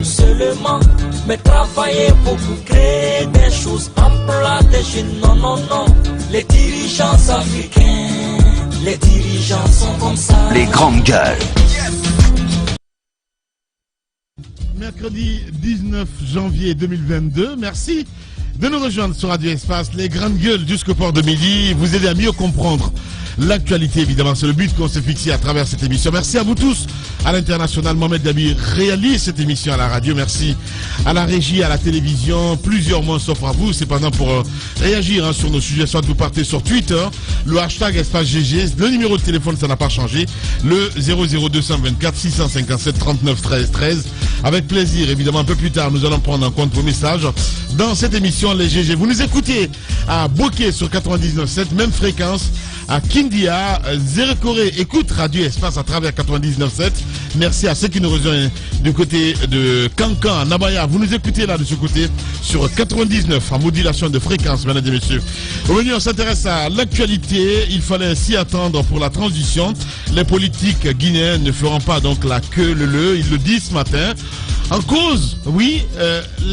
Seulement, mais travailler pour créer des choses en plat des jeunes. Non, non, non. Les dirigeants africains, les dirigeants sont comme ça. Les grandes gueules. Mercredi 19 janvier 2022, merci de nous rejoindre sur Radio Espace, les grandes gueules jusqu'au port de midi, vous aider à mieux comprendre l'actualité, évidemment, c'est le but qu'on s'est fixé à travers cette émission. Merci à vous tous, à l'international. Mohamed Dabi réalise cette émission à la radio. Merci à la régie, à la télévision. Plusieurs mots s'offrent à vous, cependant, pour réagir sur nos sujets. Soit vous partez sur Twitter, le hashtag Espace GG. Le numéro de téléphone, ça n'a pas changé. Le 00224 657 39 13 13. Avec plaisir, évidemment, un peu plus tard, nous allons prendre en compte vos messages dans cette émission, les GG. Vous nous écoutez à Bokeh sur 99.7, même fréquence. À Kindia, Zérekoré écoute Radio Espace à travers 99.7. Merci à ceux qui nous rejoignent du côté de Kankan, à Nabaya. Vous nous écoutez là de ce côté sur 99 en modulation de fréquence, mesdames et messieurs. Aujourd'hui, on s'intéresse à l'actualité. Il fallait s'y attendre pour la transition. Les politiques guinéens ne feront pas donc la queue leu. Ils le disent ce matin. En cause, oui,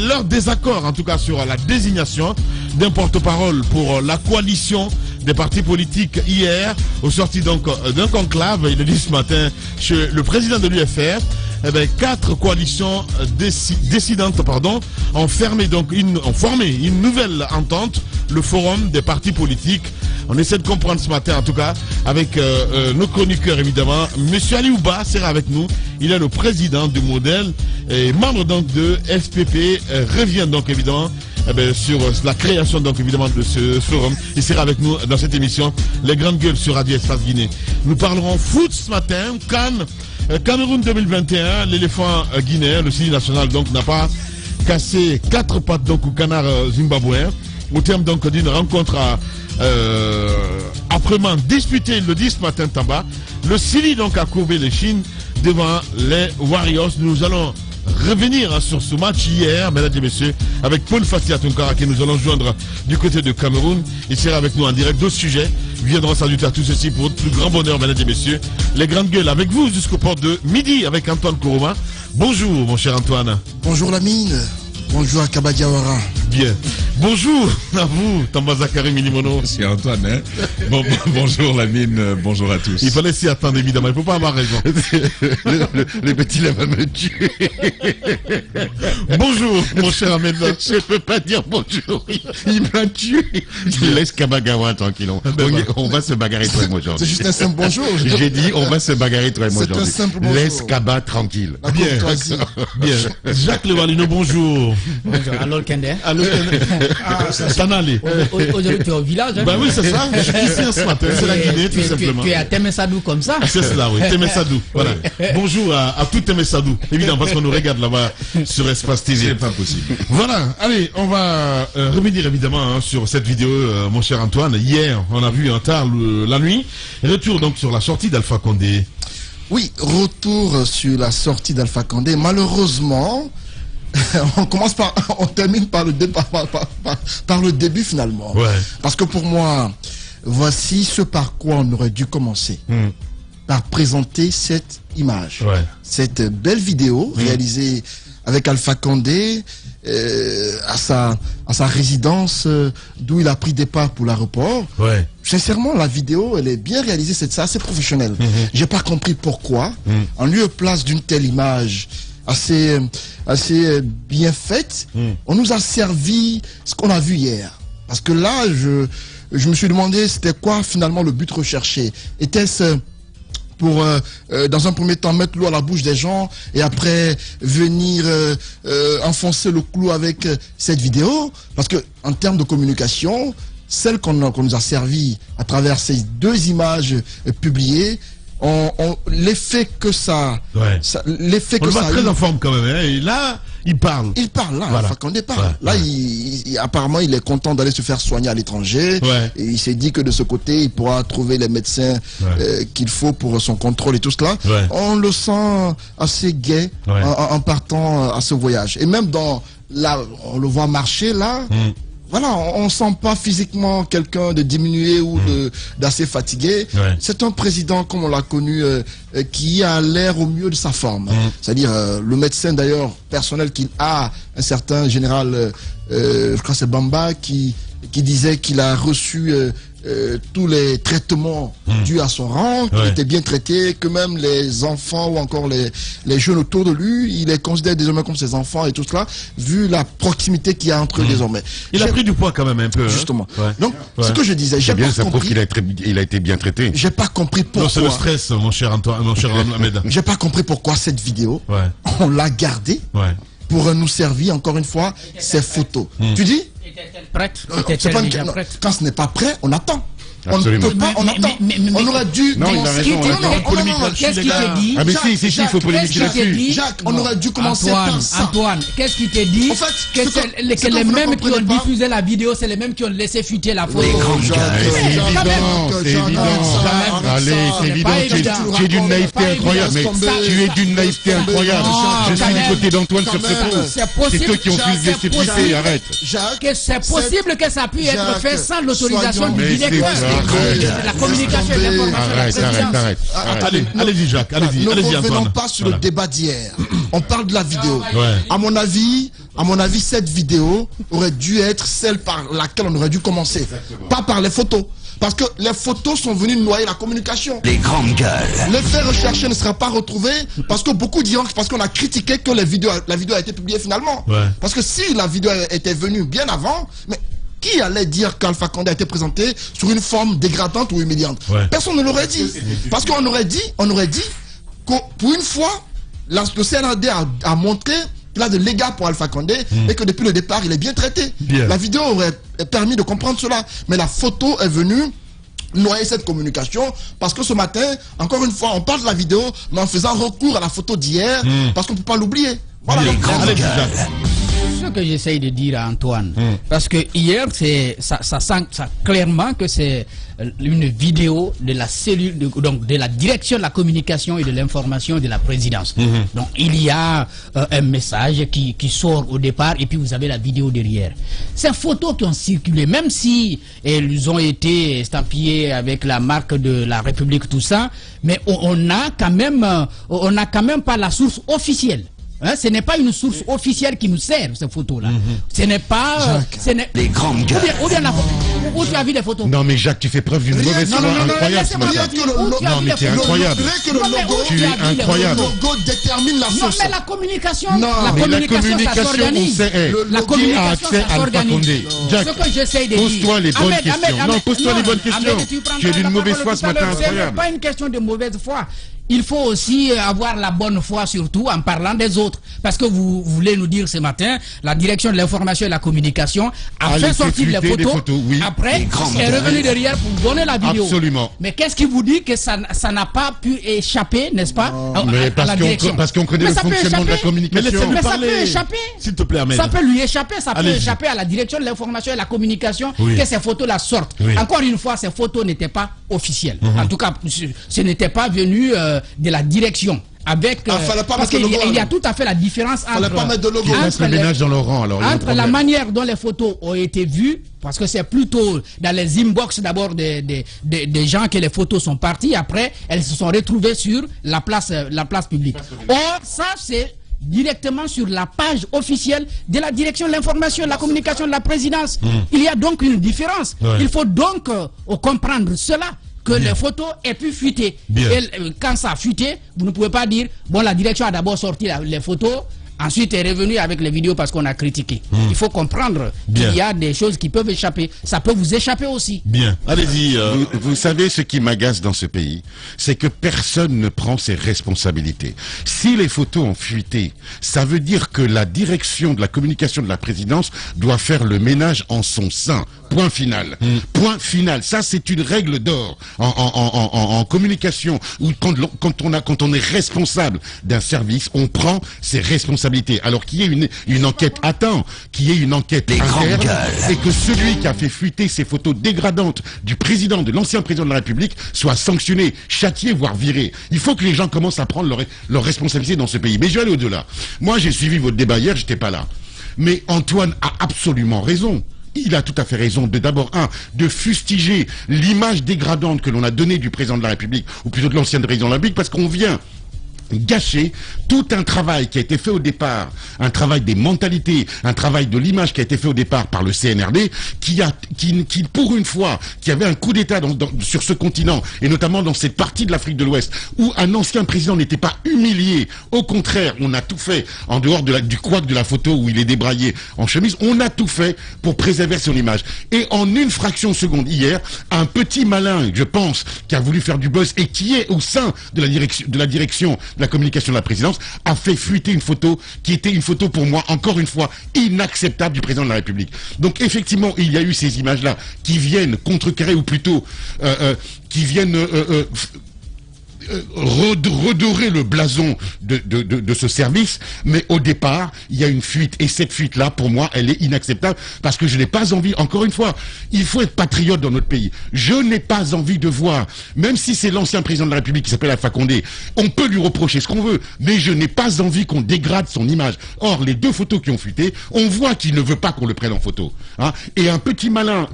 leur désaccord, en tout cas sur la désignation d'un porte-parole pour la coalition des partis politiques hier, au sorti donc d'un conclave, il le dit ce matin, chez le président de l'UFR, 4 coalitions décidantes, ont formé une nouvelle entente, le forum des partis politiques. On essaie de comprendre ce matin, en tout cas, avec nos chroniqueurs, évidemment. Monsieur Ali Ouba sera avec nous. Il est le président du modèle et membre donc de SPP, revient donc évidemment sur la création donc évidemment de ce forum. Il sera avec nous dans cette émission Les Grandes Gueules sur Radio Espace Guinée. Nous parlerons foot ce matin, Cannes, Cameroun 2021, l'éléphant guinéen, le signe national donc n'a pas cassé 4 pattes donc au canard zimbabwéen au terme donc d'une rencontre âprement disputée, il le dit ce matin Tamba. Le Sili donc a courbé les chines devant les Warriors. Nous allons revenir sur ce match hier, mesdames et messieurs, avec Paul Fassi Atunkara que nous allons joindre du côté de Cameroun. Il sera avec nous en direct. D'autres sujets viendront s'ajouter à tout ceci pour votre plus grand bonheur, mesdames et messieurs. Les grandes gueules avec vous jusqu'au port de midi avec Antoine Kourouma. Bonjour mon cher Antoine. Bonjour Lamine. Bonjour à Kabadiawara. Bien. Bonjour à vous, Tamba Zakari Minimono. C'est Antoine, hein. Bonjour Lamine, bonjour à tous. Il fallait s'y attendre évidemment, il ne faut pas avoir raison. le petit là va me tuer. Bonjour mon cher Ahmed. Je ne peux pas dire bonjour, il m'a tué. Laisse Kabagawa tranquille, on va se bagarrer toi et moi aujourd'hui. C'est juste un simple bonjour. J'ai dit on va se bagarrer toi et moi aujourd'hui. C'est un simple bonjour. Laisse Kaba tranquille. Bien. Bien. Jacques Levalino, bonjour. Bonjour, alors Kende. Alors Tanale. Aujourd'hui tu es au village. Hein? Ben oui, c'est ça. Je suis ici ce matin, c'est la Guinée, tout simplement. Tu es à Temessadou comme ça. C'est cela, oui. Temessadou. Voilà. Bonjour à tout Temessadou. Évidemment, parce qu'on nous regarde là-bas sur Espace TV. C'est pas possible. Voilà. Allez, on va revenir évidemment sur cette vidéo, mon cher Antoine. Hier, on a vu un tard la nuit. Retour donc sur la sortie d'Alpha Condé. Oui, retour sur la sortie d'Alpha Condé. Malheureusement, on termine par le début finalement. Ouais. Parce que pour moi, voici ce par quoi on aurait dû commencer. Par présenter cette image. Ouais. Cette belle vidéo réalisée avec Alpha Condé à sa résidence d'où il a pris départ pour l'aéroport. Ouais. Sincèrement, la vidéo, elle est bien réalisée, c'est assez professionnel. J'ai pas compris pourquoi, en lieu et place d'une telle image assez bien faite, on nous a servi ce qu'on a vu hier. Parce que là, je me suis demandé c'était quoi finalement le but recherché. Était-ce pour, dans un premier temps, mettre l'eau à la bouche des gens et après venir enfoncer le clou avec cette vidéo? Parce que en termes de communication, celle qu'on nous a servi à travers ces 2 images publiées, l'effet que ça, Ouais. l'effet On que le voit ça a très eu. en forme quand même. Hein. Et là, il parle. Il parle là, Voilà. Alpha Condé parle. Ouais, Là, ouais. apparemment, il est content d'aller se faire soigner à l'étranger. Ouais. Et il s'est dit que de ce côté, il pourra trouver les médecins qu'il faut pour son contrôle et tout cela. Ouais. On le sent assez gai Ouais. en partant à ce voyage. Et même là, on le voit marcher là. voilà, on sent pas physiquement quelqu'un de diminué ou d'assez fatigué. Ouais. C'est un président, comme on l'a connu, qui a l'air au mieux de sa forme. C'est-à-dire, le médecin d'ailleurs personnel qu'il a, un certain général, je crois que c'est Bamba, qui disait qu'il a reçu tous les traitements dus à son rang, qu'il était bien traité, que même les enfants ou encore les jeunes autour de lui, il les considère désormais comme ses enfants et tout cela, vu la proximité qu'il y a entre eux désormais. Il a pris du poids quand même un peu. Justement. Hein. Donc, ce que je disais, j'ai C'est bien, pas ça prouve compris. qu'il a été bien traité. J'ai pas compris Non, c'est le pourquoi. stress, mon cher Antoine, mon cher Ahmed. J'ai pas compris pourquoi cette vidéo, Ouais. on l'a gardée Ouais. pour nous servir encore une fois ces photos. Tu dis? Était-elle prête? C'est Était-elle pas une- déjà non, prête? quand ce n'est pas prêt, on attend. Absolument. On ne peut pas, on Mais- attend. mais- On aurait dû. Non, il a raison, on attend. Qu'est-ce qui te dit? Ah mais Jacques, si, il faut Jacques, polémiquer qu'est-ce qu'il te là-dessus. dit? Jacques, on aurait dû commencer Antoine, par ça. Antoine, qu'est-ce qui te dit? En fait, que ce c'est que les vous ne mêmes qui ont comprenez pas- diffusé la vidéo, c'est les mêmes qui ont laissé fuiter la photo. Jacques, C'est Jacques, évident, Jacques, c'est Jacques, évident. arrête ça, Allez, arrête c'est ça. évident. pas Tu évident. es d'une naïveté Pas incroyable. Mais évident. tu es d'une naïveté incroyable. Non, Je suis quand du même. côté d'Antoine sur Quand ce même. point. C'est possible. C'est toi qui ont Jacques, pu le laisser c'est pousser. possible. Arrête. Jacques, Que c'est possible que ça puisse être Jacques, fait sans l'autorisation soyons- du Mais directeur c'est- de la communication et de l'information de la Arrête, présidence. arrête. Allez-y, Jacques, allez-y, ne allez-y, revenons Antoine. pas sur Voilà. le débat d'hier. On parle de la vidéo. Ouais. À mon avis, cette vidéo aurait dû être celle par laquelle on aurait dû commencer. Pas par les photos. Parce que les photos sont venues noyer la communication. Les grandes gueules. Le fait recherché ne sera pas retrouvé parce que beaucoup diront que parce qu'on a critiqué que la vidéo a été publiée finalement. Ouais. Parce que si la vidéo était venue bien avant, mais qui allait dire qu'Alpha Condé a été présenté sur une forme dégradante ou humiliante? Ouais. Personne ne l'aurait dit. Parce qu'on aurait dit que pour une fois, le CNRD a montré qu'il a de l'égard pour Alpha Condé et que depuis le départ, il est bien traité. Bien. La vidéo aurait permis de comprendre cela. Mais la photo est venue noyer cette communication parce que ce matin, encore une fois, on parle de la vidéo, mais en faisant recours à la photo d'hier parce qu'on ne peut pas l'oublier. Voilà. Bien. Donc, Allez-y, Jacques. Ce que j'essaye de dire à Antoine, parce que hier, ça sent clairement que c'est une vidéo de la cellule, donc de la direction de la communication et de l'information de la présidence. Donc il y a un message qui sort au départ et puis vous avez la vidéo derrière. Ces photos qui ont circulé, même si elles ont été estampillées avec la marque de la République, tout ça, mais on n'a quand même pas la source officielle. Hein, ce n'est pas une source officielle qui nous sert, ces photos-là. Ce n'est pas... Les grandes gueules. Ou bien la photo. Où tu as vu les photos? Non mais Jacques, tu fais preuve d'une mauvaise non, foi non, non, incroyable ce laissez-moi matin. dire. Où tu as Non vu mais les t'es photos? incroyable. que le Non, mais logo, où Tu tu es as vu les incroyable. le photos? logo détermine la Non, source. mais la communication, Non, la Mais la communication, ça communication, on s'organise. sait, La qui a communication, accès ça à Alpha s'organise. Condé? Jacques, Ce que j'essaye de dire. pose-toi les bonnes Ahmed, questions. Ahmed, Non, pose-toi les bonnes questions. Ahmed, Tu es prendras d'une la mauvaise parole foi tout ce à matin, l'heure. C'est incroyable. pas une question de mauvaise foi. Il faut aussi avoir la bonne foi, surtout en parlant des autres. Parce que vous voulez nous dire ce matin, la direction de l'information et de la communication a fait laissé sortir les fuiter des photos. photos, oui. Après, est revenu derrière pour donner la vidéo. Absolument. Mais qu'est-ce qui vous dit que ça n'a pas pu échapper, n'est-ce pas, Mais à la direction? parce qu'on connaît Mais le ça peut fonctionnement de la échapper. Mais communication. laissez-nous Mais ça parler. peut échapper. S'il te plaît, Ahmed. Ça peut lui échapper, ça peut Allez-y. échapper à la direction de l'information et de la communication Oui. que ces photos-là sortent. Oui. Encore une fois, ces photos n'étaient pas officielles. En tout cas, ce n'était pas venu de la direction. Avec, fallait pas parce mettre le qu'il logo, y a alors. tout à fait la différence Fallait entre, pas mettre de logo. Tu fasses le ménage dans leur rang alors. il y a un entre la problème. manière dont les photos ont été vues, parce que c'est plutôt dans les inbox d'abord des gens que les photos sont parties, après elles se sont retrouvées sur la place publique. Or, ça c'est directement sur la page officielle de la direction de l'information et de la communication de la présidence. Il y a donc une différence. Ouais. Il faut donc comprendre cela, que les photos aient pu fuiter. Bien. Et quand ça a fuité, vous ne pouvez pas dire, bon, la direction a d'abord sorti les photos, ensuite est revenu avec les vidéos parce qu'on a critiqué. Il faut comprendre Bien. qu'il y a des choses qui peuvent échapper. Ça peut vous échapper aussi. Bien. Allez-y. Vous savez ce qui m'agace dans ce pays, c'est que personne ne prend ses responsabilités. Si les photos ont fuité, ça veut dire que la direction de la communication de la présidence doit faire le ménage en son sein. Point final. Point final. Ça, c'est une règle d'or en communication. Où quand on est responsable d'un service, on prend ses responsabilités. Alors qu'il y ait une enquête, qu'il y ait une enquête interne, et que celui qui a fait fuiter ces photos dégradantes du président, de l'ancien président de la République, soit sanctionné, châtié, voire viré. Il faut que les gens commencent à prendre leurs responsabilités dans ce pays. Mais je vais aller au-delà. Moi, j'ai suivi votre débat hier, j'étais pas là. Mais Antoine a absolument raison. il a tout à fait raison de fustiger l'image dégradante que l'on a donnée du président de la République, ou plutôt de l'ancien président de la République, parce qu'on vient gâcher tout un travail qui a été fait au départ, un travail des mentalités, un travail de l'image qui a été fait au départ par le CNRD, qui pour une fois, qui avait un coup d'État sur ce continent, et notamment dans cette partie de l'Afrique de l'Ouest, où un ancien président n'était pas humilié. Au contraire, on a tout fait, en dehors du couac de la photo où il est débraillé en chemise, on a tout fait pour préserver son image. Et en une fraction de seconde hier, un petit malin, je pense, qui a voulu faire du buzz et qui est au sein de la direction de la communication de la présidence, a fait fuiter une photo qui était une photo pour moi, encore une fois, inacceptable du président de la République. Donc effectivement, il y a eu ces images-là qui viennent contrecarrer, ou plutôt qui viennent redorer le blason de ce service, mais au départ, il y a une fuite, et cette fuite-là, pour moi, elle est inacceptable, parce que je n'ai pas envie, encore une fois, il faut être patriote dans notre pays. Je n'ai pas envie de voir, même si c'est l'ancien président de la République qui s'appelle Alpha Condé, on peut lui reprocher ce qu'on veut, mais je n'ai pas envie qu'on dégrade son image. Or, les deux photos qui ont fuité, on voit qu'il ne veut pas qu'on le prenne en photo. Hein, et un petit malin,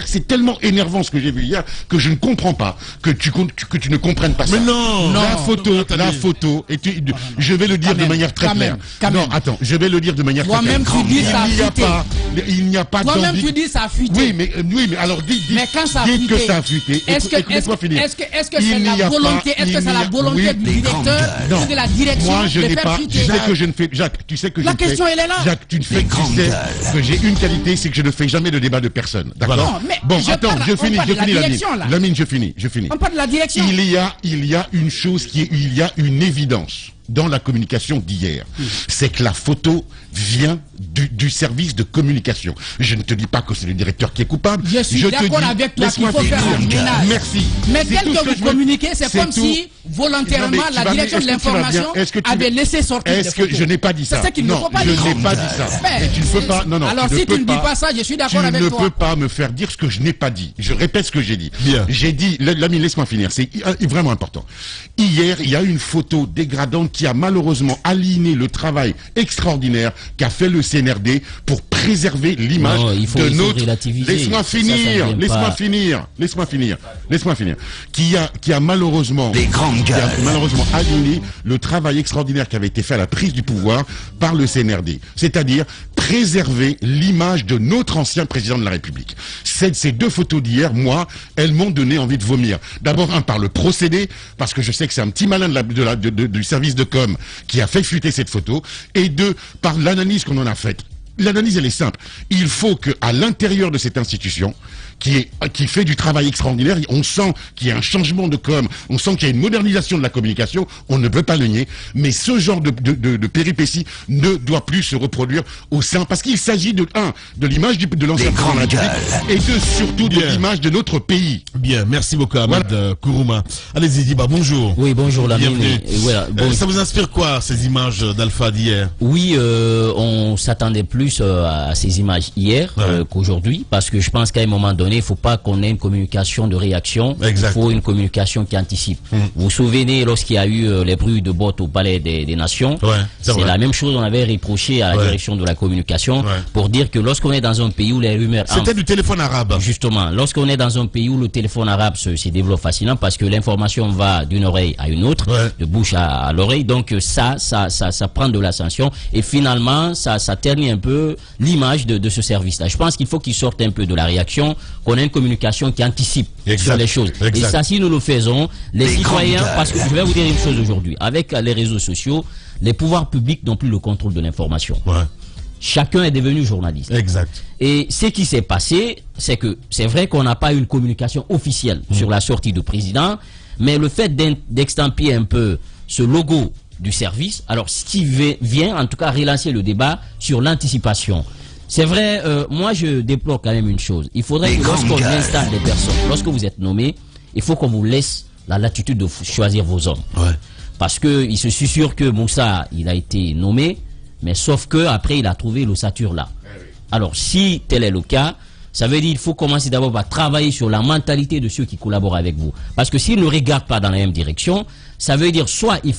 c'est tellement énervant ce que j'ai vu hier, que je ne comprends pas que tu ne comprennes pas ça. Non, la photo, je vais le dire de manière très claire. Non, attends, je vais le dire de manière très claire. Toi-même tu dis ça a fuité. Il n'y a pas d'envie. Toi-même tu dis ça a fuité. Oui, mais alors dites que ça a fuité. Est-ce que c'est la volonté, du directeur ou de la direction de faire fuiter? Jacques, tu sais que la question elle est là. Jacques, tu sais que j'ai une qualité, c'est que je ne fais jamais de débat de personne. D'accord? Bon, attends, je finis Lamine, je finis. On parle de la direction. Il y a une chose il y a une évidence dans la communication d'hier, c'est que la photo vient du service de communication. Je ne te dis pas que c'est le directeur qui est coupable. Je suis d'accord avec toi qu'il faut faire un ménage. Merci. Mais tel que vous communiquez, c'est comme si volontairement la direction de l'information avait laissé sortir des photos. Je n'ai pas dit ça. C'est ça qu'il ne faut pas dire. Je n'ai pas dit ça. Et tu ne peux pas. Non. Alors si tu ne dis pas ça, je suis d'accord avec toi. Tu ne peux pas me faire dire ce que je n'ai pas dit. Je répète ce que j'ai dit. J'ai dit, l'ami, laisse-moi finir. C'est vraiment important. Hier, il y a une photo dégradante qui a malheureusement aligné le travail extraordinaire qu'a fait le CNRD pour préserver l'image de notre... Laisse-moi finir. Qui a malheureusement aligné le travail extraordinaire qui avait été fait à la prise du pouvoir par le CNRD. C'est-à-dire préserver l'image de notre ancien président de la République. Ces deux photos d'hier, moi, elles m'ont donné envie de vomir. D'abord, par le procédé, parce que je sais que c'est un petit malin du service de com qui a fait fuiter cette photo, et deux, par l'analyse qu'on en a faite. L'analyse, elle est simple. Il faut qu'à l'intérieur de cette institution, qui fait du travail extraordinaire, on sent qu'il y a un changement de com, on sent qu'il y a une modernisation de la communication, on ne peut pas le nier, mais ce genre de péripéties ne doit plus se reproduire au sein, parce qu'il s'agit de l'image de l'ancien président de la République, et surtout de l'image de notre pays. Bien, merci beaucoup Ahmed Kourouma. Allez-y, Diba, bonjour. Oui, bonjour Lamine. Voilà, ça vous inspire quoi, ces images d'Alpha d'hier? Oui, on s'attendait plus à ces images hier qu'aujourd'hui, parce que je pense qu'à un moment donné, il ne faut pas qu'on ait une communication de réaction, il faut une communication qui anticipe. Vous vous souvenez, lorsqu'il y a eu les bruits de bottes au Palais des Nations, c'est la même chose, on avait reproché à la direction de la communication pour dire que lorsqu'on est dans un pays où les rumeurs... C'était du téléphone arabe. Justement, lorsqu'on est dans un pays où le téléphone arabe se développe facilement, parce que l'information va d'une oreille à une autre, de bouche à l'oreille, donc ça prend de l'ascension, et finalement, ça ternit un peu l'image de ce service-là. Je pense qu'il faut qu'il sorte un peu de la réaction, qu'on ait une communication qui anticipe sur les choses. Et ça, si nous le faisons, les citoyens, parce que je vais vous dire une chose aujourd'hui, avec les réseaux sociaux, les pouvoirs publics n'ont plus le contrôle de l'information. Chacun est devenu journaliste. Exact. Et ce qui s'est passé, c'est que c'est vrai qu'on n'a pas eu une communication officielle sur la sortie du président, mais le fait d'extamper un peu ce logo du service, alors ce qui vient en tout cas relancer le débat sur l'anticipation. C'est vrai, moi je déplore quand même une chose. Il faudrait que lorsqu'on installe des personnes, lorsque vous êtes nommé, il faut qu'on vous laisse la latitude de choisir vos hommes. Parce que il se sûr que Moussa, il a été nommé, mais sauf que après il a trouvé l'ossature là. Alors si tel est le cas, ça veut dire qu'il faut commencer d'abord à travailler sur la mentalité de ceux qui collaborent avec vous. Parce que s'ils ne regardent pas dans la même direction, ça veut dire soit ils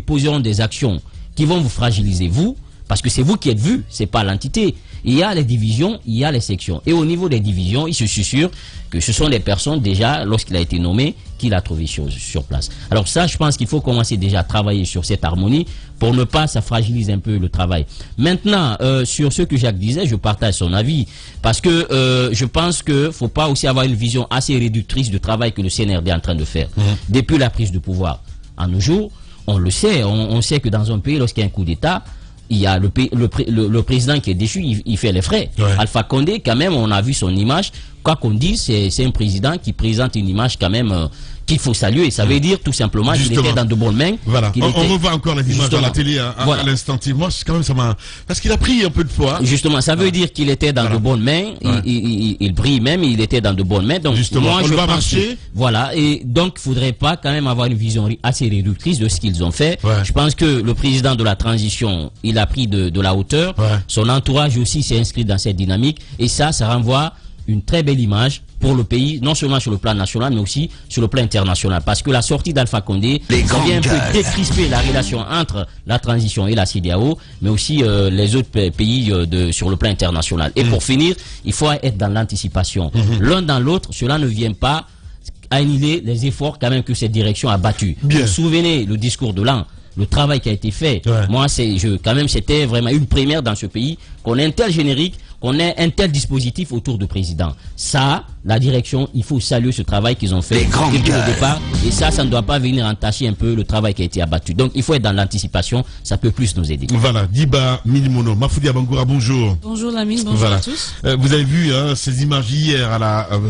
poseront des actions qui vont vous fragiliser vous, parce que c'est vous qui êtes vu, c'est pas l'entité. Il y a les divisions, il y a les sections. Et au niveau des divisions, il se susurre que ce sont des personnes déjà, lorsqu'il a été nommé, qu'il a trouvé sur place. Alors ça, je pense qu'il faut commencer déjà à travailler sur cette harmonie pour ne pas ça fragilise un peu le travail. Maintenant, sur ce que Jacques disait, je partage son avis parce que je pense que faut pas aussi avoir une vision assez réductrice du travail que le CNRD est en train de faire depuis la prise de pouvoir. À nos jours, on le sait, on sait que dans un pays, lorsqu'il y a un coup d'État, il y a le président qui est déchu, il fait les frais. Ouais. Alpha Condé, quand même, on a vu son image. Quoi qu'on dise, c'est un président qui présente une image quand même qu'il faut saluer. Ça veut dire tout simplement qu'il était dans de bonnes mains. Voilà. On revoit encore les images dans la télé à l'instant. Moi, quand même, ça m'a... Parce qu'il a pris un peu de poids. Justement, ça veut dire qu'il était dans de bonnes mains. Ouais. Il brille même, il était dans de bonnes mains. Donc, justement, moi, on va marcher. Voilà. Et donc, il faudrait pas quand même avoir une vision assez réductrice de ce qu'ils ont fait. Ouais. Je pense que le président de la transition, il a pris de la hauteur. Ouais. Son entourage aussi s'est inscrit dans cette dynamique. Et ça renvoie une très belle image pour le pays, non seulement sur le plan national, mais aussi sur le plan international. Parce que la sortie d'Alpha Condé vient un peu décrisper la relation entre la transition et la CEDEAO, mais aussi les autres pays sur le plan international. Et pour finir, il faut être dans l'anticipation. L'un dans l'autre, cela ne vient pas annihiler les efforts quand même que cette direction a battus. Vous vous souvenez le discours de l'an, le travail qui a été fait. Ouais. Moi, quand même, c'était vraiment une première dans ce pays qu'on ait un tel générique, qu'on ait un tel dispositif autour du président. Ça, la direction, il faut saluer ce travail qu'ils ont fait depuis le départ. Et ça ne doit pas venir entacher un peu le travail qui a été abattu. Donc, il faut être dans l'anticipation. Ça peut plus nous aider. Voilà. Diba Milimono. Mafoudi Abangoura, bonjour. Bonjour Lamine, bonjour à tous. Vous avez vu ces images hier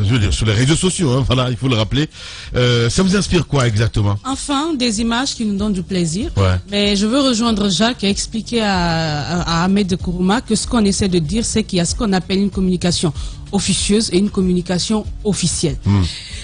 je veux dire, sur les réseaux sociaux. Voilà, il faut le rappeler. Ça vous inspire quoi exactement? Enfin, des images qui nous donnent du plaisir. Ouais. Mais je veux rejoindre Jacques et expliquer à Ahmed Kourouma que ce qu'on essaie de dire, c'est qu'il y a ce qu'on appelle une communication officieuse et une communication officielle.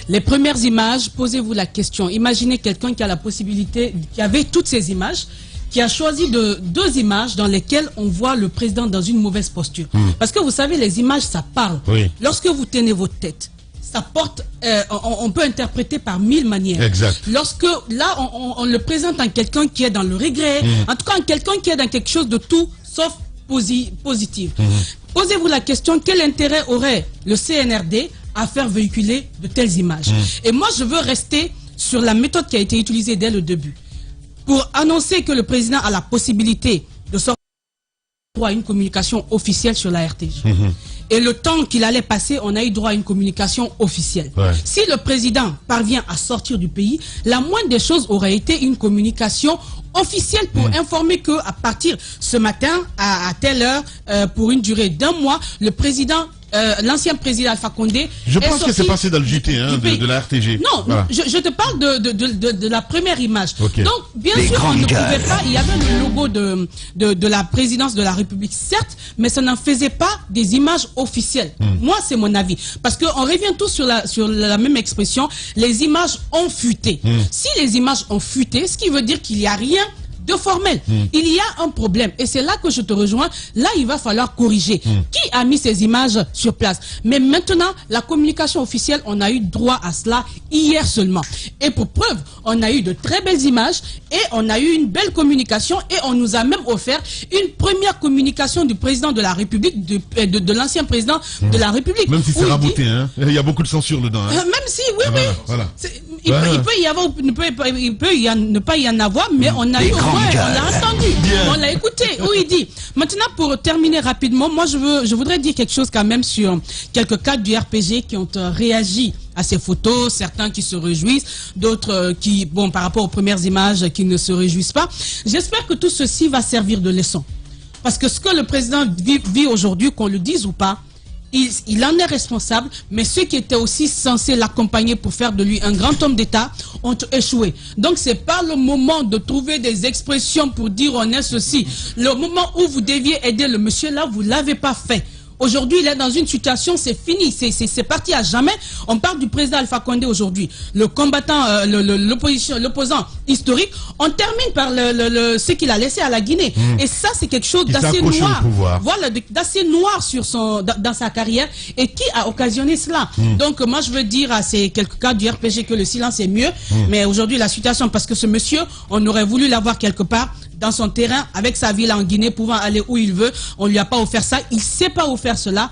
Les premières images, posez-vous la question. Imaginez quelqu'un qui a la possibilité, qui avait toutes ces images, qui a choisi deux images dans lesquelles on voit le président dans une mauvaise posture. Parce que vous savez, les images, ça parle. Oui. Lorsque vous tenez votre tête, ça porte, on peut interpréter par 1000 manières. Exact. Lorsque, là, on le présente en quelqu'un qui est dans le regret, en tout cas en quelqu'un qui est dans quelque chose de tout sauf positif. Posez-vous la question, quel intérêt aurait le CNRD à faire véhiculer de telles images? Et moi, je veux rester sur la méthode qui a été utilisée dès le début. Pour annoncer que le président a la possibilité de sortir droit à une communication officielle sur la RTG. Et le temps qu'il allait passer, on a eu droit à une communication officielle. Ouais. Si le président parvient à sortir du pays, la moindre des choses aurait été une communication officielle pour informer que à partir ce matin, à telle heure, pour une durée d'1 mois, le président, l'ancien président Alpha Condé. Je pense que c'est passé dans le JT de la RTG. Non, voilà. je te parle de la première image. Okay. Donc, bien sûr, on ne pouvait pas. Il y avait le logo de la présidence de la République, certes, mais ça n'en faisait pas des images officielles. Moi, c'est mon avis. Parce qu'on revient tous sur la même expression. Les images ont fuité. Si les images ont fuité, ce qui veut dire qu'il n'y a rien de formel. Il y a un problème. Et c'est là que je te rejoins. Là, il va falloir corriger. Qui a mis ces images sur place? Mais maintenant, la communication officielle, on a eu droit à cela hier seulement. Et pour preuve, on a eu de très belles images et on a eu une belle communication et on nous a même offert une première communication du président de la République, de l'ancien président de la République. Même si c'est rabouté, hein. Il y a beaucoup de censure dedans. Hein. Même si, oui, oui. Voilà. Il peut y avoir, il peut ne pas y en avoir, mais on a eu on l'a entendu, on l'a écouté, où il dit. Maintenant, pour terminer rapidement, moi je voudrais dire quelque chose quand même sur quelques cadres du RPG qui ont réagi à ces photos, certains qui se réjouissent, d'autres qui, bon, par rapport aux premières images, qui ne se réjouissent pas. J'espère que tout ceci va servir de leçon. Parce que ce que le président vit aujourd'hui, qu'on le dise ou pas, il en est responsable, mais ceux qui étaient aussi censés l'accompagner pour faire de lui un grand homme d'État ont échoué. Donc c'est pas le moment de trouver des expressions pour dire on est ceci. Le moment où vous deviez aider le monsieur là, vous l'avez pas fait. Aujourd'hui, il est dans une situation, c'est fini, c'est parti à jamais. On parle du président Alpha Condé aujourd'hui. Le combattant, l'opposant historique, on termine par ce qu'il a laissé à la Guinée. Et ça, c'est quelque chose d'assez noir. Voilà, d'assez noir dans sa carrière et qui a occasionné cela. Donc, moi, je veux dire à ces quelques cas du RPG que le silence est mieux. Mais aujourd'hui, la situation, parce que ce monsieur, on aurait voulu l'avoir quelque part dans son terrain, avec sa ville en Guinée, pouvant aller où il veut. On lui a pas offert ça. Il sait pas où faire cela.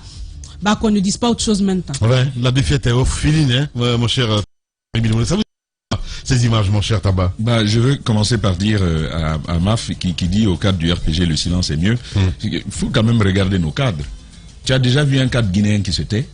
Bah, qu'on ne dise pas autre chose maintenant. Ouais, la défaite est finie, hein, mon cher. Ça vous ces images, mon cher Taba? Bah, je veux commencer par dire à Maf qui dit au cadre du RPG le silence est mieux. Il faut quand même regarder nos cadres. Tu as déjà vu un cadre guinéen qui se tait?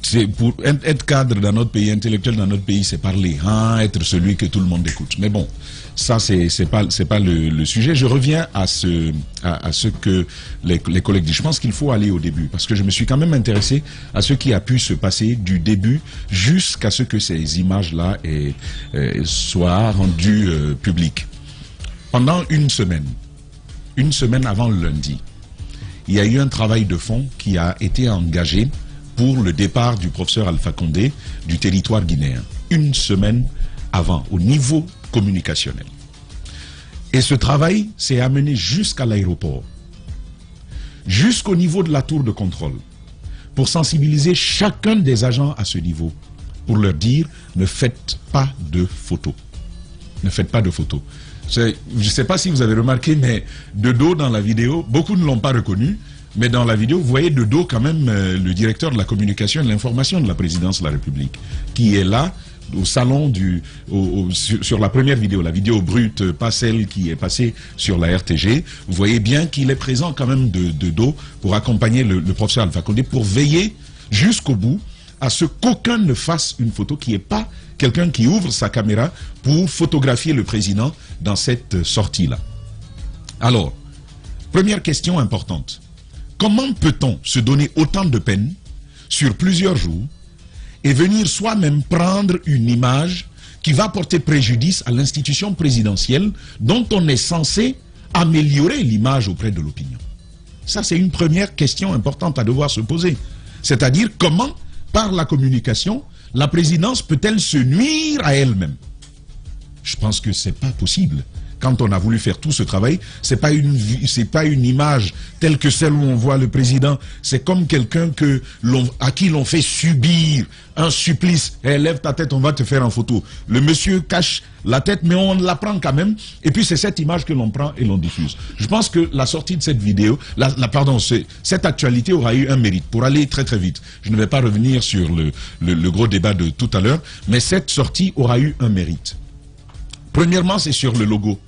C'est pour être cadre dans notre pays, intellectuel dans notre pays, c'est parler, hein, être celui que tout le monde écoute. Mais bon, ça c'est pas le sujet. Je reviens à ce que les collègues disent. Je pense qu'il faut aller au début parce que je me suis quand même intéressé à ce qui a pu se passer du début jusqu'à ce que ces images-là soient rendues publiques. Pendant une semaine avant le lundi, il y a eu un travail de fond qui a été engagé pour le départ du professeur Alpha Condé du territoire guinéen. Une semaine avant, au niveau communicationnel. Et ce travail s'est amené jusqu'à l'aéroport, jusqu'au niveau de la tour de contrôle, pour sensibiliser chacun des agents à ce niveau, pour leur dire, ne faites pas de photos. Ne faites pas de photos. Je ne sais pas si vous avez remarqué, mais de dos dans la vidéo, beaucoup ne l'ont pas reconnu, mais dans la vidéo, vous voyez de dos quand même le directeur de la communication et de l'information de la présidence de la République, qui est là, au salon sur la première vidéo, la vidéo brute, pas celle qui est passée sur la RTG. Vous voyez bien qu'il est présent quand même de dos pour accompagner le professeur Alpha Condé, pour veiller jusqu'au bout à ce qu'aucun ne fasse une photo qui n'est pas quelqu'un qui ouvre sa caméra pour photographier le président dans cette sortie-là. Alors, première question importante. Comment peut-on se donner autant de peine sur plusieurs jours et venir soi-même prendre une image qui va porter préjudice à l'institution présidentielle dont on est censé améliorer l'image auprès de l'opinion? Ça, c'est une première question importante à devoir se poser. C'est-à-dire comment, par la communication, la présidence peut-elle se nuire à elle-même? Je pense que c'est pas possible. Quand on a voulu faire tout ce travail, c'est pas une image telle que celle où on voit le président. C'est comme quelqu'un à qui l'on fait subir un supplice. Hey, lève ta tête, on va te faire en photo. Le monsieur cache la tête, mais on la prend quand même. Et puis c'est cette image que l'on prend et l'on diffuse. Je pense que la sortie de cette vidéo, cette actualité aura eu un mérite. Pour aller très très vite, je ne vais pas revenir sur le gros débat de tout à l'heure, mais cette sortie aura eu un mérite. Premièrement, c'est sur le logo.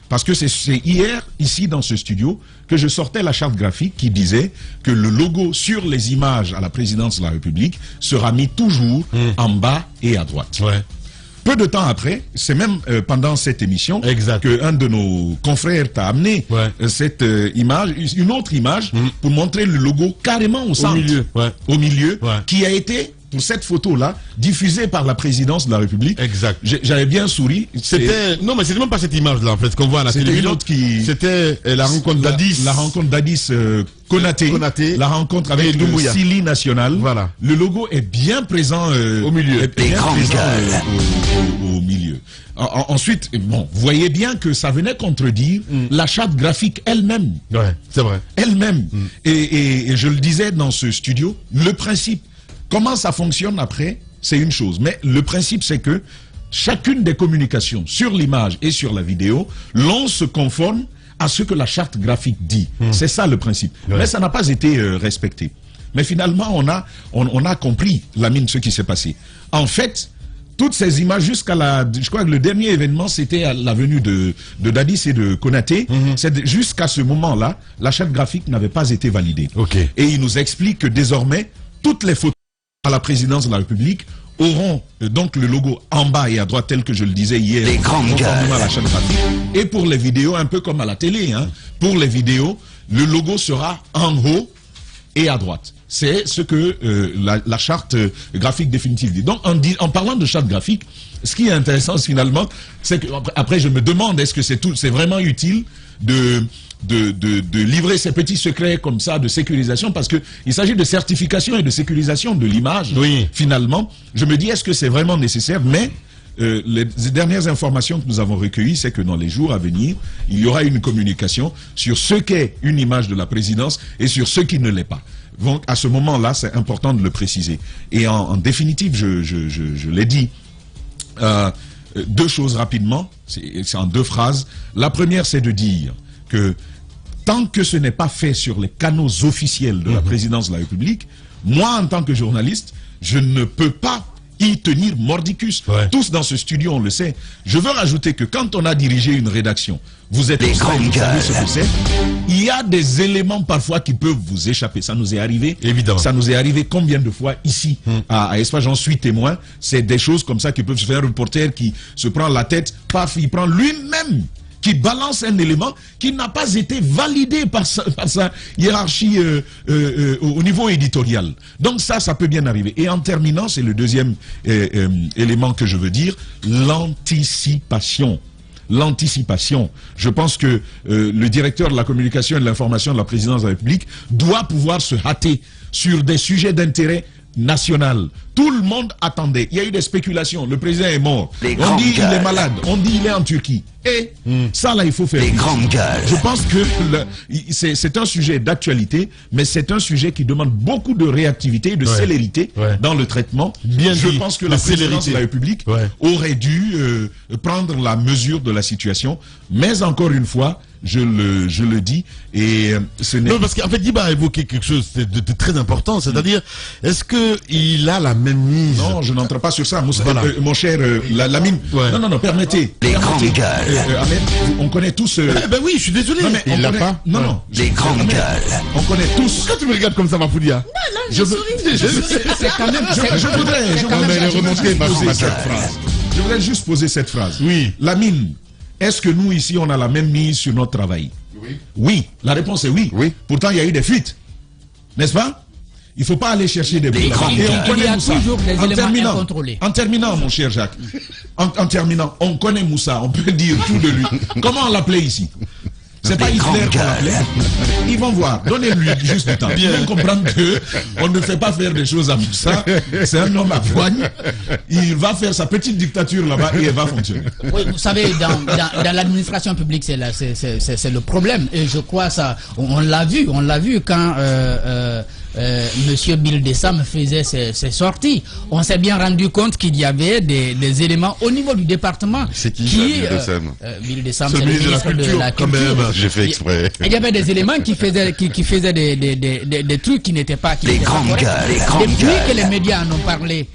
Parce que c'est hier, ici dans ce studio, que je sortais la charte graphique qui disait que le logo sur les images à la présidence de la République sera mis toujours en bas et à droite. Ouais. Peu de temps après, c'est même pendant cette émission qu'un de nos confrères t'a amené cette image, une autre image, pour montrer le logo carrément au centre. Au milieu, qui a été, pour cette photo-là, diffusée par la présidence de la République. Exact. J'avais bien souri. Non, mais c'était même pas cette image-là, en fait, qu'on voit à la télévision. C'était la rencontre d'Addis. La rencontre d'Addis Konaté. La rencontre avec le Sili National. Voilà. Le logo est bien présent au milieu. Au milieu. Ensuite, bon, vous voyez bien que ça venait contredire la charte graphique elle-même. Ouais, c'est vrai. Elle-même. Et je le disais dans ce studio, le principe. Comment ça fonctionne après, c'est une chose. Mais le principe, c'est que chacune des communications sur l'image et sur la vidéo, l'on se conforme à ce que la charte graphique dit. C'est ça le principe. Ouais. Mais ça n'a pas été respecté. Mais finalement, on a compris, Lamine, ce qui s'est passé. En fait, toutes ces images jusqu'à je crois que le dernier événement, c'était à la venue de Dadis et de Konaté. Jusqu'à ce moment-là, la charte graphique n'avait pas été validée. Et il nous explique que désormais, toutes les photos à la présidence de la République auront donc le logo en bas et à droite, tel que je le disais hier, conformément à la charte graphique. Et pour les vidéos, un peu comme à la télé, pour les vidéos, le logo sera en haut et à droite. C'est ce que la charte graphique définitive dit. Donc, en parlant de charte graphique, ce qui est intéressant finalement, c'est que après je me demande, est-ce que c'est vraiment utile de livrer ces petits secrets comme ça de sécurisation, parce que il s'agit de certification et de sécurisation de l'image. Finalement, je me dis, est-ce que c'est vraiment nécessaire? Mais les dernières informations que nous avons recueillies, c'est que dans les jours à venir, il y aura une communication sur ce qu'est une image de la présidence et sur ce qui ne l'est pas. Donc, à ce moment-là, c'est important de le préciser. Et en définitive, je l'ai dit, deux choses rapidement, c'est en deux phrases. La première, c'est de dire que tant que ce n'est pas fait sur les canaux officiels de la présidence de la République, moi, en tant que journaliste, je ne peux pas y tenir mordicus. Tous dans ce studio, on le sait. Je veux rajouter que quand on a dirigé une rédaction, vous êtes tous là, vous savez ce que c'est. Il y a des éléments parfois qui peuvent vous échapper. Ça nous est arrivé. Évidemment. Ça nous est arrivé combien de fois ici à Espace, j'en suis témoin. C'est des choses comme ça qui peuvent se faire. Un reporter qui se prend la tête, paf, il prend lui-même, qui balance un élément qui n'a pas été validé par sa hiérarchie au niveau éditorial. Donc ça peut bien arriver. Et en terminant, c'est le deuxième élément que je veux dire, l'anticipation. L'anticipation. Je pense que le directeur de la communication et de l'information de la présidence de la République doit pouvoir se hâter sur des sujets d'intérêt national. Tout le monde attendait. Il y a eu des spéculations. Le président est mort. On dit il est malade. On dit il est en Turquie. Et ça, là, il faut faire. Je pense que c'est un sujet d'actualité, mais c'est un sujet qui demande beaucoup de réactivité et de célérité dans le traitement. Je pense que la présidence de la République aurait dû prendre la mesure de la situation. Mais encore une fois, je le dis, et ce n'est... Non, parce qu'en fait, Diba a évoqué quelque chose de très important, c'est-à-dire, est-ce qu'il a la même mise? Non, je n'entre pas sur ça, mon cher Lamine. Non, permettez. Ahmed, on connaît tous... Ben oui, je suis désolé. Non, mais il l'a pas. Non. Les grandes gueules. On connaît tous... Pourquoi tu me regardes comme ça, Mafoudia? Non, je souris. C'est quand même... Je voudrais juste poser cette phrase. Oui. Lamine, est-ce que nous, ici, on a la même mise sur notre travail? Oui. La réponse est oui. Pourtant, il y a eu des fuites. N'est-ce pas? Il ne faut pas aller chercher des bouts. Et on connaît Moussa. En terminant, mon cher Jacques, en terminant, on connaît Moussa, on peut dire tout de lui. Comment on l'appelait ici? C'est pas Hitler qu'on l'appelait. Ils vont voir. Donnez-lui juste du temps. Ils vont comprendre que on ne fait pas faire des choses à Moussa. C'est un homme à poigne. Il va faire sa petite dictature là-bas et elle va fonctionner. Oui, vous savez, dans l'administration publique, c'est le problème. Et je crois ça. On l'a vu quand Monsieur Bill Dessam faisait ses sorties. On s'est bien rendu compte qu'il y avait des éléments au niveau du département. C'est qui Bill Dessam? Bill Dessam, c'est le ministre de la Culture. J'ai fait exprès. Il y avait des éléments qui faisaient des trucs qui n'étaient pas corrects. Depuis que les médias en ont parlé,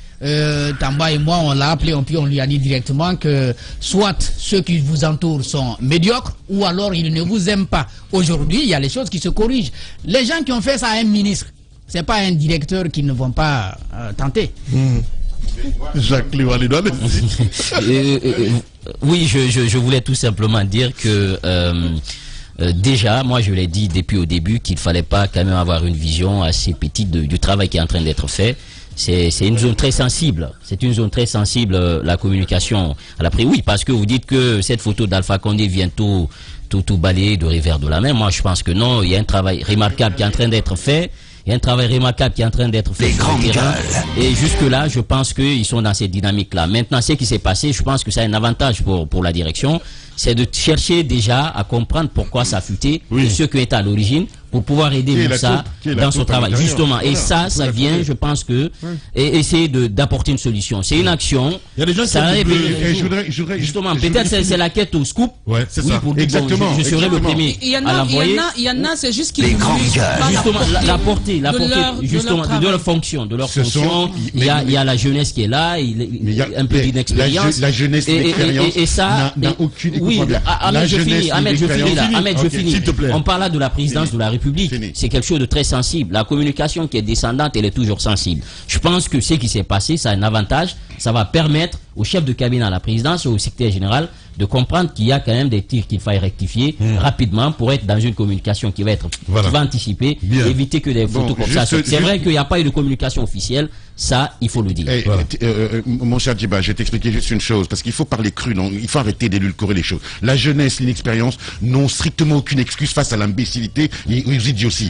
Tamba et moi, on l'a appelé, on lui a dit directement que soit ceux qui vous entourent sont médiocres ou alors ils ne vous aiment pas. Aujourd'hui, il y a les choses qui se corrigent. Les gens qui ont fait ça à un ministre, c'est pas un directeur qui ne vont pas tenter. Jacques Liwalidoine. Oui, je voulais tout simplement dire que déjà, moi je l'ai dit depuis au début qu'il fallait pas quand même avoir une vision assez petite du travail qui est en train d'être fait. C'est une zone très sensible. C'est une zone très sensible, la communication à l'après. Oui, parce que vous dites que cette photo d'Alpha Condé vient tout balayer de revers de la main. Moi, je pense que non. Il y a un travail remarquable qui est en train d'être fait. Il y a un travail remarquable qui est en train d'être fait sur le terrain. Et jusque-là, je pense qu'ils sont dans cette dynamique-là. Maintenant, ce qui s'est passé, je pense que ça a un avantage pour la direction. C'est de chercher déjà à comprendre pourquoi ça a fuité et ce qui est à l'origine pour pouvoir aider Moussa dans son travail. Justement. Et ça vient, je pense que, et essayer d'apporter une solution. C'est une action. Il y a des gens qui justement, peut-être c'est la quête au scoop. Ouais, c'est ça. Exactement. Je serai le premier à l'envoyer. Il y en a, c'est juste qu'ils justement, la portée, justement, de leur fonction, il y a la jeunesse qui est là, il y a un peu d'inexpérience. La jeunesse, l'expérience et ça, n'a aucune. Oui, Ahmed, je finis. On parle là de la présidence de la République. C'est quelque chose de très sensible. La communication qui est descendante, elle est toujours sensible. Je pense que ce qui s'est passé, ça a un avantage. Ça va permettre au chef de cabinet à la présidence, au secrétaire général, de comprendre qu'il y a quand même des tirs qu'il faille rectifier rapidement pour être dans une communication qui va être qui va anticiper, éviter que des photos comme ça sortent. C'est vrai qu'il n'y a pas eu de communication officielle, ça il faut le dire. Mon cher Djiba, je vais t'expliquer juste une chose, parce qu'il faut parler cru, non, il faut arrêter d'édulcorer les choses. La jeunesse, l'inexpérience n'ont strictement aucune excuse face à l'imbécilité et aux idioties.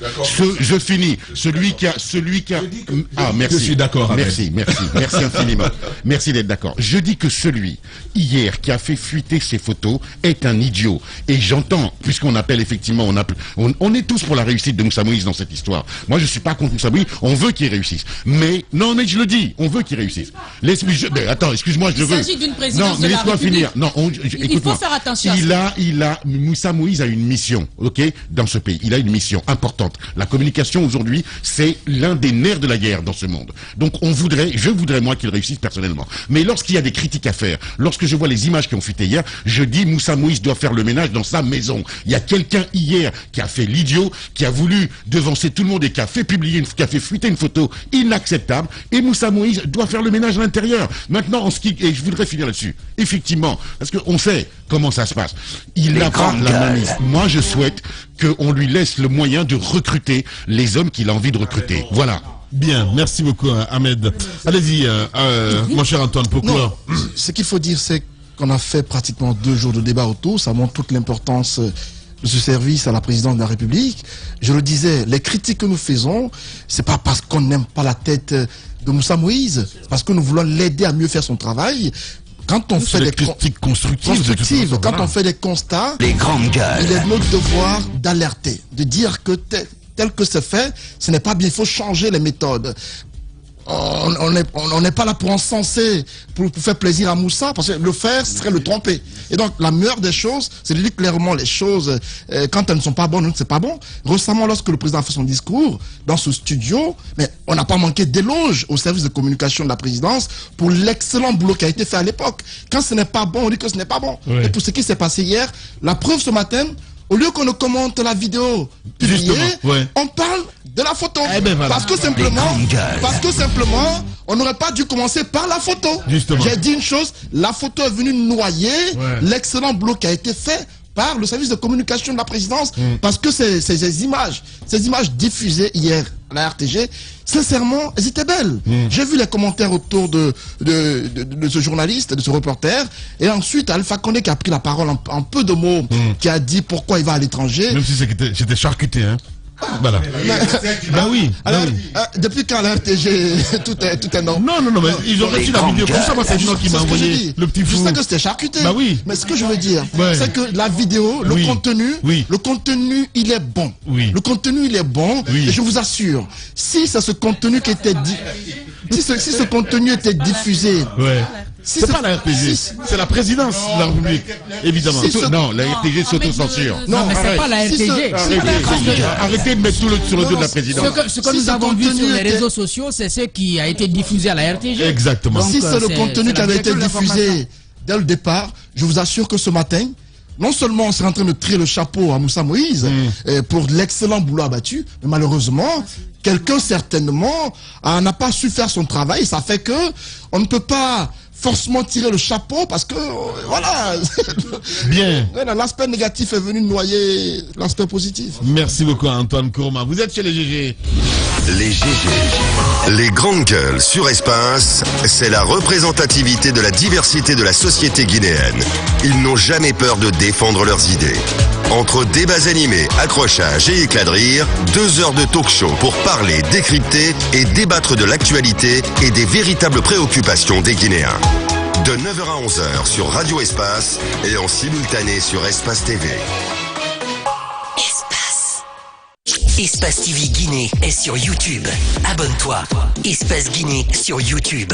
Je finis. Celui qui a merci. Je suis d'accord. Merci infiniment. Merci d'être d'accord. Je dis que celui hier qui a fait fuiter ces photos est un idiot. Et j'entends, puisqu'on appelle effectivement, on est tous pour la réussite de Moussa Moïse dans cette histoire. Moi, je suis pas contre Moussa Moïse. On veut qu'il réussisse. Mais je le dis, on veut qu'il réussisse. Attends, excuse-moi, je veux. Il s'agit d'une présidence de la laisse-moi République. finir. Non, il faut faire attention. Moussa Moïse a une mission, ok, dans ce pays. Il a une mission importante. La communication aujourd'hui, c'est l'un des nerfs de la guerre dans ce monde. Donc je voudrais moi qu'il réussisse personnellement. Mais lorsqu'il y a des critiques à faire, lorsque je vois les images qui ont fuité hier, je dis Moussa Moïse doit faire le ménage dans sa maison. Il y a quelqu'un hier qui a fait l'idiot, qui a voulu devancer tout le monde et qui a fait fuiter une photo inacceptable. Et Moussa Moïse doit faire le ménage à l'intérieur. Maintenant, et je voudrais finir là-dessus. Effectivement, parce qu'on sait comment ça se passe. Il n'a pas la mainmise. Moi, je souhaite qu'on lui laisse le moyen de recruter les hommes qu'il a envie de recruter. Voilà. Bien, merci beaucoup Ahmed. Allez-y, mon cher Antoine, pour clore. Ce qu'il faut dire, c'est qu'on a fait pratiquement 2 jours de débat autour. Ça montre toute l'importance de ce service à la présidence de la République. Je le disais, les critiques que nous faisons, c'est pas parce qu'on n'aime pas la tête de Moussa Moïse, c'est parce que nous voulons l'aider à mieux faire son travail. Quand on fait des critiques constructives, quand on fait des constats, les grandes gueules, il est de notre devoir d'alerter, de dire que tel que c'est fait, ce n'est pas bien, il faut changer les méthodes. On n'est pas là pour encenser, pour faire plaisir à Moussa, parce que le faire, ce serait le tromper. Et donc, la meilleure des choses, c'est de dire clairement les choses, quand elles ne sont pas bonnes, c'est pas bon. Récemment, lorsque le président a fait son discours dans ce studio, mais on n'a pas manqué d'éloges au service de communication de la présidence pour l'excellent boulot qui a été fait à l'époque. Quand ce n'est pas bon, on dit que ce n'est pas bon. Et pour ce qui s'est passé hier, la preuve ce matin, au lieu qu'on ne commente la vidéo publiée, on parle de la photo. Parce que simplement, on n'aurait pas dû commencer par la photo. J'ai dit une chose, la photo est venue noyer l'excellent boulot qui a été fait par le service de communication de la présidence, parce que ces images diffusées hier à la RTG, sincèrement, elles étaient belles. J'ai vu les commentaires autour de ce journaliste, de ce reporter, et ensuite Alpha Condé qui a pris la parole en peu de mots, qui a dit pourquoi il va à l'étranger. Même si c'était charcuté, hein. Voilà. Depuis quand la RTG tout est non. Non, mais ils ont reçu la vidéo. Pour ça, moi, c'est Jean qui m'a envoyé le petit fou. Je sais que c'était charcuté. Bah oui. Mais ce que je veux dire, c'est que la vidéo, le contenu, il est bon. Le contenu, il est bon. Et je vous assure, si c'est ce contenu qui était dit, si ce contenu était diffusé. C'est pas la RTG, c'est la présidence de la République, évidemment. Non, la RTG s'auto-censure. Non, mais c'est pas la RTG. Arrêtez de mettre tout sur le dos de la présidence. Ce que nous avons vu sur les réseaux sociaux, c'est ce qui a été diffusé à la RTG. Exactement. Si c'est le contenu qui avait été diffusé dès le départ, je vous assure que ce matin, non seulement on serait en train de tirer le chapeau à Moussa Moïse pour l'excellent boulot abattu, mais malheureusement, quelqu'un certainement n'a pas su faire son travail. Ça fait que on ne peut pas forcément tirer le chapeau parce que voilà. Bien. L'aspect négatif est venu noyer l'aspect positif. Merci beaucoup Antoine Kourma. Vous êtes chez les GG. Les GG. Les grandes gueules sur Espace, c'est la représentativité de la diversité de la société guinéenne. Ils n'ont jamais peur de défendre leurs idées. Entre débats animés, accrochages et éclats de rire, 2 heures de talk-show pour parler, décrypter et débattre de l'actualité et des véritables préoccupations des Guinéens. De 9h à 11h sur Radio Espace et en simultané sur Espace TV. Espace TV Guinée est sur YouTube. Abonne-toi. Espace Guinée sur YouTube.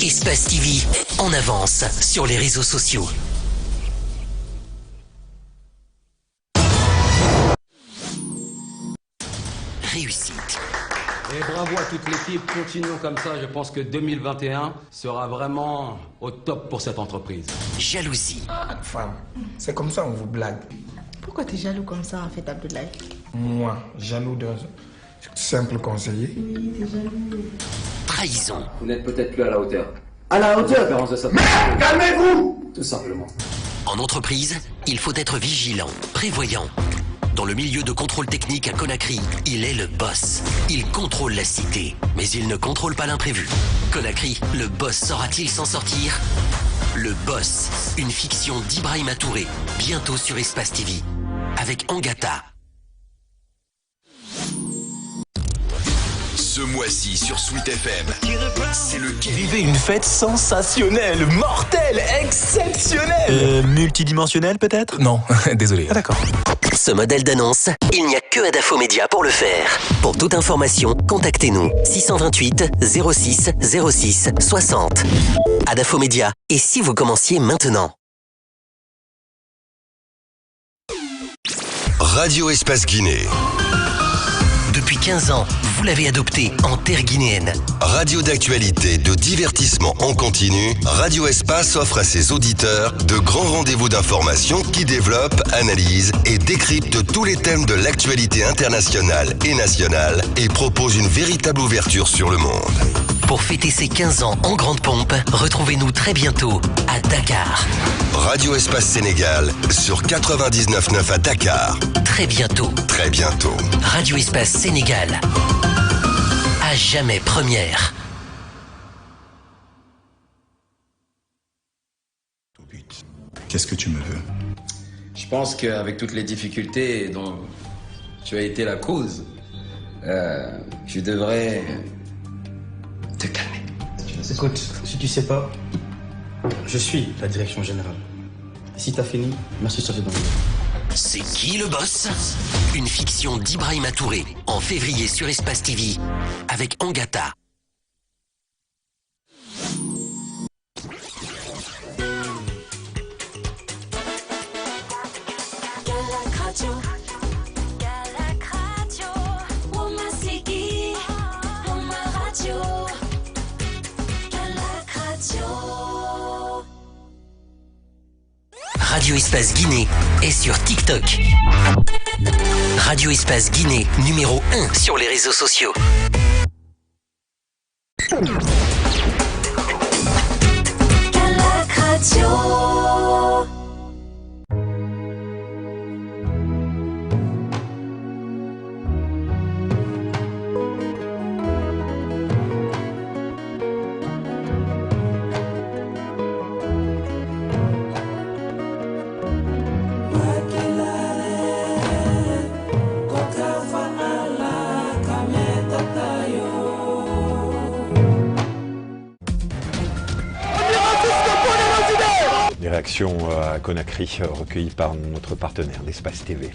Espace TV en avance sur les réseaux sociaux. Réussite. Et bravo à toute l'équipe, continuons comme ça, je pense que 2021 sera vraiment au top pour cette entreprise. Jalousie. Femme, c'est comme ça on vous blague. Pourquoi tu es jaloux comme ça en fait, Abdoulaye? Moi, jaloux d'un simple conseiller. Oui, t'es jaloux. Trahison. Vous n'êtes peut-être plus à la hauteur. À la hauteur? Référence de ça. Merde, calmez-vous! Tout simplement. En entreprise, il faut être vigilant, prévoyant. Dans le milieu de contrôle technique à Conakry, il est le boss. Il contrôle la cité, mais il ne contrôle pas l'imprévu. Conakry, le boss saura-t-il s'en sortir? Le boss, une fiction d'Ibrahima Touré, bientôt sur Espace TV, avec Angata. Ce mois-ci sur Sweet FM, c'est le Vivez une fête sensationnelle, mortelle, exceptionnelle. Multidimensionnelle peut-être? Non, désolé. Ah, d'accord. Ce modèle d'annonce, il n'y a que Adafo Média pour le faire. Pour toute information, contactez-nous 628 06 06 60. Adafo Média. Et si vous commenciez maintenant? Radio Espace Guinée. Depuis 15 ans, vous l'avez adopté en terre guinéenne. Radio d'actualité, de divertissement en continu, Radio Espace offre à ses auditeurs de grands rendez-vous d'information qui développent, analysent et décryptent tous les thèmes de l'actualité internationale et nationale et propose une véritable ouverture sur le monde. Pour fêter ses 15 ans en grande pompe, retrouvez-nous très bientôt à Dakar. Radio Espace Sénégal sur 99.9 à Dakar. Très bientôt. Très bientôt. Radio Espace Sénégal. À jamais première. Qu'est-ce que tu me veux? Je pense qu'avec toutes les difficultés dont tu as été la cause, tu devrais te calmer. Écoute, si tu sais pas, je suis la direction générale. Si t'as fini, merci, ça fait bon. C'est qui le boss? Une fiction d'Ibrahima Touré, en février sur Espace TV, avec Angata. Radio Espace Guinée est sur TikTok. Radio Espace Guinée, numéro 1 sur les réseaux sociaux. Galac Radio. Des réactions à Conakry recueillies par notre partenaire d'Espace TV.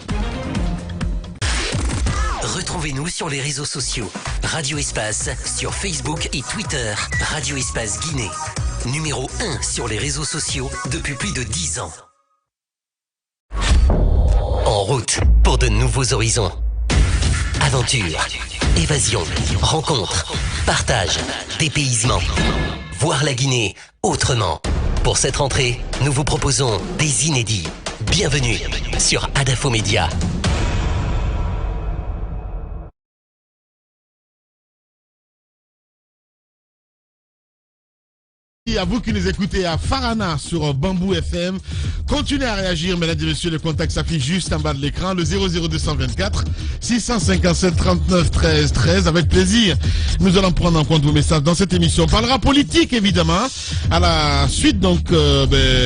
Retrouvez-nous sur les réseaux sociaux. Radio Espace sur Facebook et Twitter. Radio Espace Guinée. Numéro 1 sur les réseaux sociaux depuis plus de 10 ans. En route pour de nouveaux horizons. Aventure, évasion, rencontre, partage, dépaysement. Voir la Guinée autrement. Pour cette rentrée, nous vous proposons des inédits. Bienvenue sur Adafo Média. À vous qui nous écoutez à Farana sur Bambou FM, continuez à réagir, mesdames et messieurs, le contact s'affiche juste en bas de l'écran, le 00224 657 39 13 13. Avec plaisir, nous allons prendre en compte vos messages dans cette émission. On parlera politique, évidemment. À la suite, donc,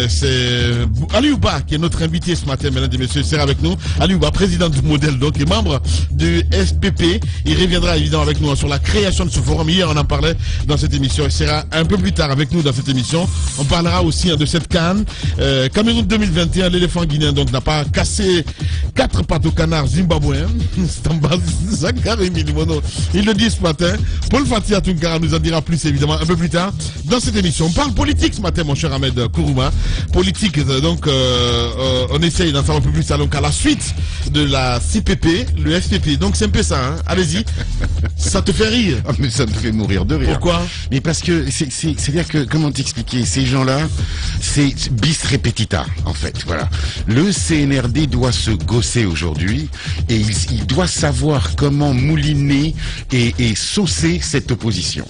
c'est Aliouba qui est notre invité ce matin, mesdames et messieurs, sera avec nous. Aliouba, président du modèle, donc, et membre du SPP. Il reviendra évidemment avec nous sur la création de ce forum. Hier, on en parlait dans cette émission. Il sera un peu plus tard avec nous dans cette émission. On parlera aussi de cette CAN. Cameroun 2021, l'éléphant guinéen donc n'a pas cassé 4 pattes au canard zimbabwéen. Il le dit ce matin. Paul Fatia Tunkara nous en dira plus évidemment un peu plus tard dans cette émission. On parle politique ce matin, mon cher Ahmed Kourouma. Politique, donc on essaye d'en savoir un peu plus donc à la suite de la CPP, le SPP. Donc c'est un peu ça, hein. Allez-y. Ça te fait rire? Mais ça me fait mourir de rire. Pourquoi? Mais parce que c'est-à-dire que comment t'expliquer, ces gens-là, c'est bis repetita, en fait, voilà. Le CNRD doit se gosser aujourd'hui et il doit savoir comment mouliner et saucer cette opposition.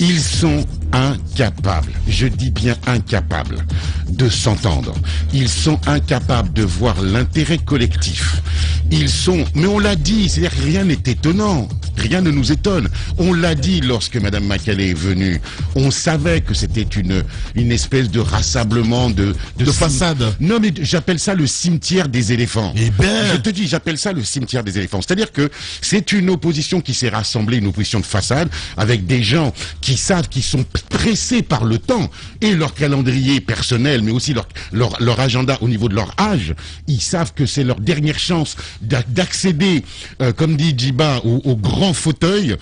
Ils sont incapables, je dis bien incapables, de s'entendre. Ils sont incapables de voir l'intérêt collectif. Mais on l'a dit, c'est-à-dire que rien n'est étonnant. Rien ne nous étonne. On l'a dit lorsque Madame Makalé est venue. On savait que c'était une espèce de rassemblement de façade. Non, mais j'appelle ça le cimetière des éléphants. Eh ben. Je te dis, j'appelle ça le cimetière des éléphants. C'est-à-dire que c'est une opposition qui s'est rassemblée, une opposition de façade, avec des gens qui savent qu'ils sont pressés par le temps et leur calendrier personnel, mais aussi leur agenda au niveau de leur âge. Ils savent que c'est leur dernière chance d'accéder, comme dit Djiba, au grand fauteuil,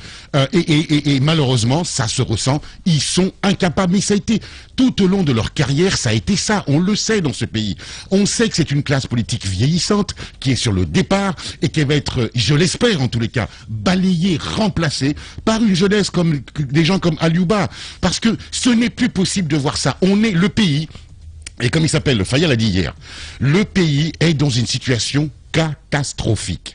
et malheureusement, ça se ressent. Ils sont incapables. Mais ça a été, tout au long de leur carrière, ça a été ça. On le sait dans ce pays. On sait que c'est une classe politique vieillissante qui est sur le départ et qui va être, je l'espère en tous les cas, balayée, remplacée par une jeunesse comme des gens comme Aliouba. Parce que ce n'est plus possible de voir ça. On est le pays, et comme il s'appelle, Fayal l'a dit hier, le pays est dans une situation catastrophique.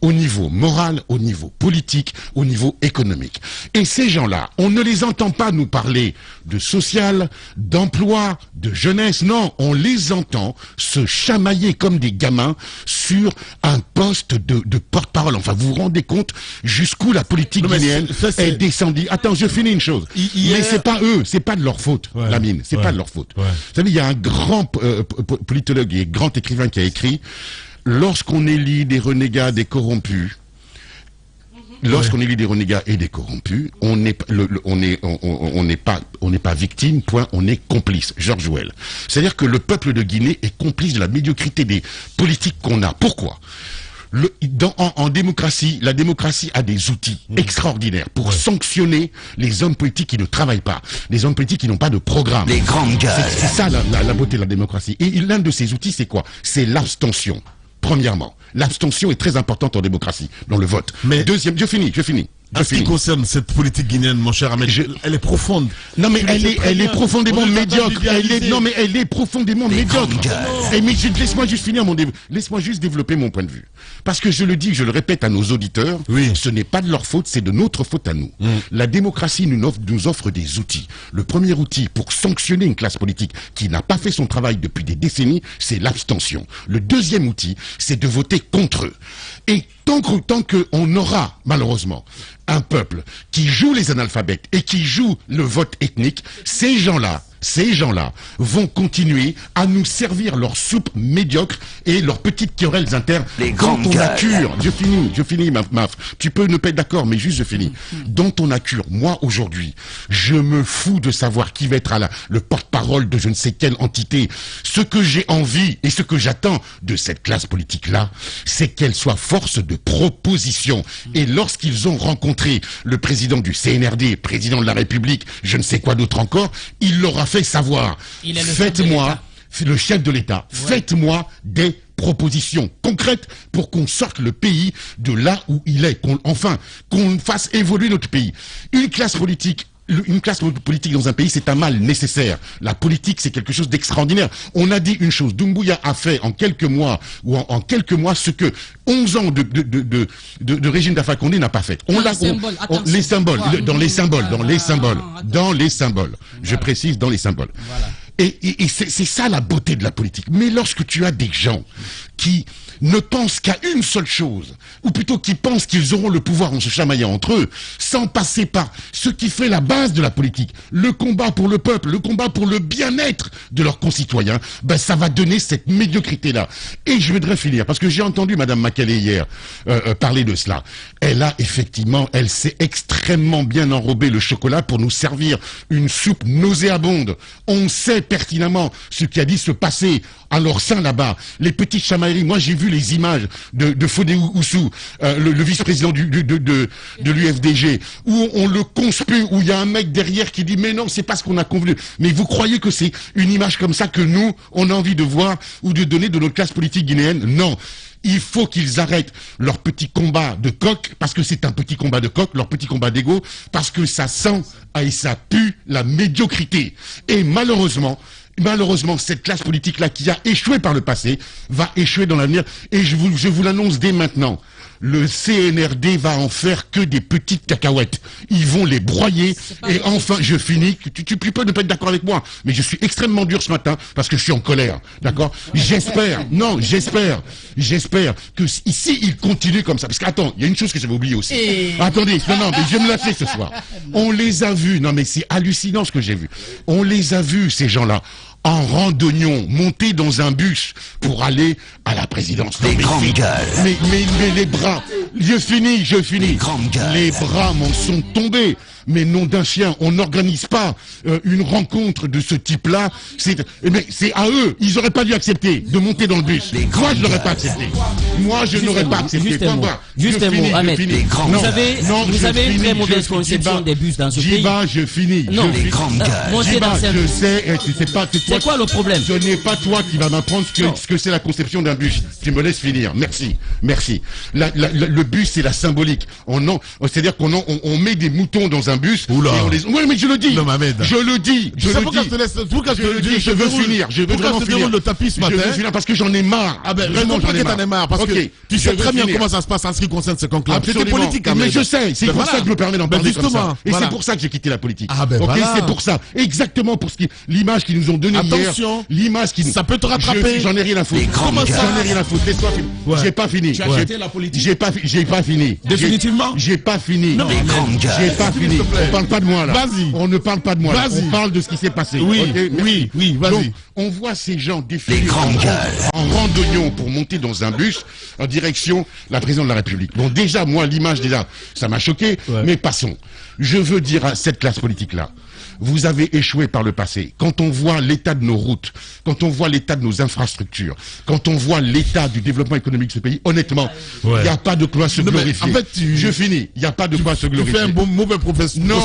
Au niveau moral, au niveau politique, au niveau économique. Et ces gens-là, on ne les entend pas nous parler de social, d'emploi, de jeunesse. Non, on les entend se chamailler comme des gamins sur un poste de porte-parole. Enfin, vous vous rendez compte jusqu'où la politique guinéenne est descendue. Attends, je finis une chose. Mais c'est pas eux, c'est pas de leur faute, Lamine. C'est pas de leur faute. Vous savez, il y a un grand politologue et grand écrivain qui a écrit: lorsqu'on élit des renégats, des corrompus, lorsqu'on élit des renégats et des corrompus, on n'est pas victime, point, on est complice. George Well. C'est-à-dire que le peuple de Guinée est complice de la médiocrité des politiques qu'on a. Pourquoi ? En démocratie, la démocratie a des outils extraordinaires pour sanctionner les hommes politiques qui ne travaillent pas, les hommes politiques qui n'ont pas de programme. Les grandes gueules. C'est ça la beauté de la démocratie. Et l'un de ces outils, c'est quoi ? C'est l'abstention. Premièrement, l'abstention est très importante en démocratie, dans le vote. Mais deuxième, je finis. En ce qui concerne cette politique guinéenne, mon cher Ahmed, elle est profonde. Non, mais elle est profondément médiocre. Elle est profondément médiocre. Mais laisse-moi juste finir laisse-moi juste développer mon point de vue. Parce que je le dis, je le répète à nos auditeurs, ce n'est pas de leur faute, c'est de notre faute à nous. La démocratie nous offre des outils. Le premier outil pour sanctionner une classe politique qui n'a pas fait son travail depuis des décennies, c'est l'abstention. Le deuxième outil, c'est de voter contre eux. Et tant qu'on aura, malheureusement, un peuple qui joue les analphabètes et qui joue le vote ethnique, ces gens-là vont continuer à nous servir leur soupe médiocre et leurs petites querelles internes. Dont on accure, je finis, Maf. Tu peux ne pas être d'accord, mais juste je finis. Dont on accure, moi aujourd'hui, je me fous de savoir qui va être le porte-parole de je ne sais quelle entité. Ce que j'ai envie et ce que j'attends de cette classe politique-là, c'est qu'elle soit force de proposition. Et lorsqu'ils ont rencontré le président du CNRD, président de la République, je ne sais quoi d'autre encore, il leur a fait savoir, faites-moi, le chef de l'État, faites-moi des propositions concrètes pour qu'on sorte le pays de là où il est, qu'on fasse évoluer notre pays. Une classe politique dans un pays, c'est un mal nécessaire. La politique, c'est quelque chose d'extraordinaire. On a dit une chose, Doumbouya a fait en quelques mois ce que 11 ans de régime d'Alpha Condé n'a pas fait. Dans les symboles. Je précise, dans les symboles. Voilà. Et c'est ça la beauté de la politique. Mais lorsque tu as des gens qui ne pensent qu'à une seule chose, ou plutôt qui pensent qu'ils auront le pouvoir en se chamaillant entre eux, sans passer par ce qui fait la base de la politique, le combat pour le peuple, le combat pour le bien-être de leurs concitoyens, ça va donner cette médiocrité-là. Et je voudrais finir, parce que j'ai entendu Madame Makalé hier parler de cela. Elle s'est extrêmement bien enrobé le chocolat pour nous servir une soupe nauséabonde. On sait pertinemment ce qui a dit se passer à leur sein là-bas. Les petites chamailleries, moi j'ai vu les images de Fodé Oussou, le vice-président de l'UFDG, où on le conspue, où il y a un mec derrière qui dit mais non, c'est pas ce qu'on a convenu. Mais vous croyez que c'est une image comme ça que nous, on a envie de voir ou de donner de notre classe politique guinéenne? Non. Il faut qu'ils arrêtent leur petit combat de coq, parce que c'est un petit combat de coq, leur petit combat d'ego, parce que ça sent et ça pue la médiocrité. Et malheureusement, cette classe politique-là qui a échoué par le passé, va échouer dans l'avenir. Et je vous l'annonce dès maintenant. Le CNRD va en faire que des petites cacahuètes. Ils vont les broyer. Et enfin, je finis. Tu peux ne pas être d'accord avec moi, mais je suis extrêmement dur ce matin parce que je suis en colère. D'accord? J'espère que ici, ils continuent comme ça. Parce qu'attends, il y a une chose que j'avais oubliée aussi. Attendez, non, mais je vais me lâcher ce soir. On les a vus. Non, mais c'est hallucinant ce que j'ai vu. On les a vus, ces gens-là, en randonnion, montés dans un bus pour aller à la présidence. Les grandes gueules. Mais les bras, je finis. Les bras m'en sont tombés. Mais nom d'un chien, on n'organise pas une rencontre de ce type-là. Mais c'est à eux. Ils n'auraient pas dû accepter de monter dans le bus. Moi, je n'aurais pas accepté. Moi, je n'aurais pas accepté. Juste un mot, Ahmed. Vous avez une très mauvaise conception des bus dans ce pays. Je finis. Non, je sais, c'est quoi le problème? Ce n'est pas toi qui vas m'apprendre ce que c'est la conception d'un bus. Tu me laisses finir. Merci. Le bus, c'est la symbolique. C'est-à-dire qu'on met des moutons dans un bus. Oula. Et on les... Oui, mais je le dis. Non, Ahmed. Je le dis. Je veux finir. Je veux vraiment finir. Le tapis ce matin. Je veux finir parce que j'en ai marre. Ah ben, vraiment, j'en ai marre. Parce que tu sais très bien comment ça se passe en ce qui concerne ce conclave. C'était politique, mais je sais. C'est pour ça que je me permets d'en parler comme ça. Et c'est pour ça que j'ai quitté la politique. Ah ben voilà. C'est pour ça. Exactement pour l'image qu'ils nous ont donnée hier. Attention. L'image qui ça peut te rattraper. J'en ai rien à foutre. Comment ça? J'en ai rien à foutre. Laisse-moi finir. J'ai pas fini. Tu as quitté la politique. J'ai pas fini. Définitivement? J'ai pas fini. J'ai pas fini. On parle pas de moi là. Vas-y. On ne parle pas de moi. On parle de ce qui s'est passé. Oui, vas-y. Donc, on voit ces gens défiler en randonnion pour monter dans un bus en direction de la présidence de la République. Bon, déjà, moi, l'image, ça m'a choqué, mais passons. Je veux dire à cette classe politique-là, vous avez échoué par le passé. Quand on voit l'état de nos routes, quand on voit l'état de nos infrastructures, quand on voit l'état du développement économique de ce pays, honnêtement, il n'y a pas de quoi se glorifier. En fait, je finis. Il n'y a pas de quoi se glorifier. Tu fais un mauvais procès. Non,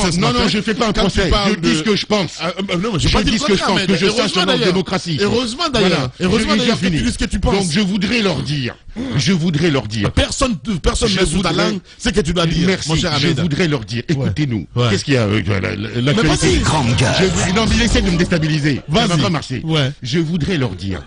je fais pas un procès. Je dis ce que je pense. Non, mais je dis ce que je pense, que je sache en démocratie. Heureusement d'ailleurs. Heureusement d'ailleurs que tu dis ce que tu penses. Donc je voudrais leur dire. Personne ne sous ta langue, c'est que tu dois dire. Merci. Je voudrais leur dire. Écoutez-nous. Qu'est-ce qu'il y a avec l'actualité? Non, mais il essaie de me déstabiliser. Ça va pas marcher. Je voudrais leur dire,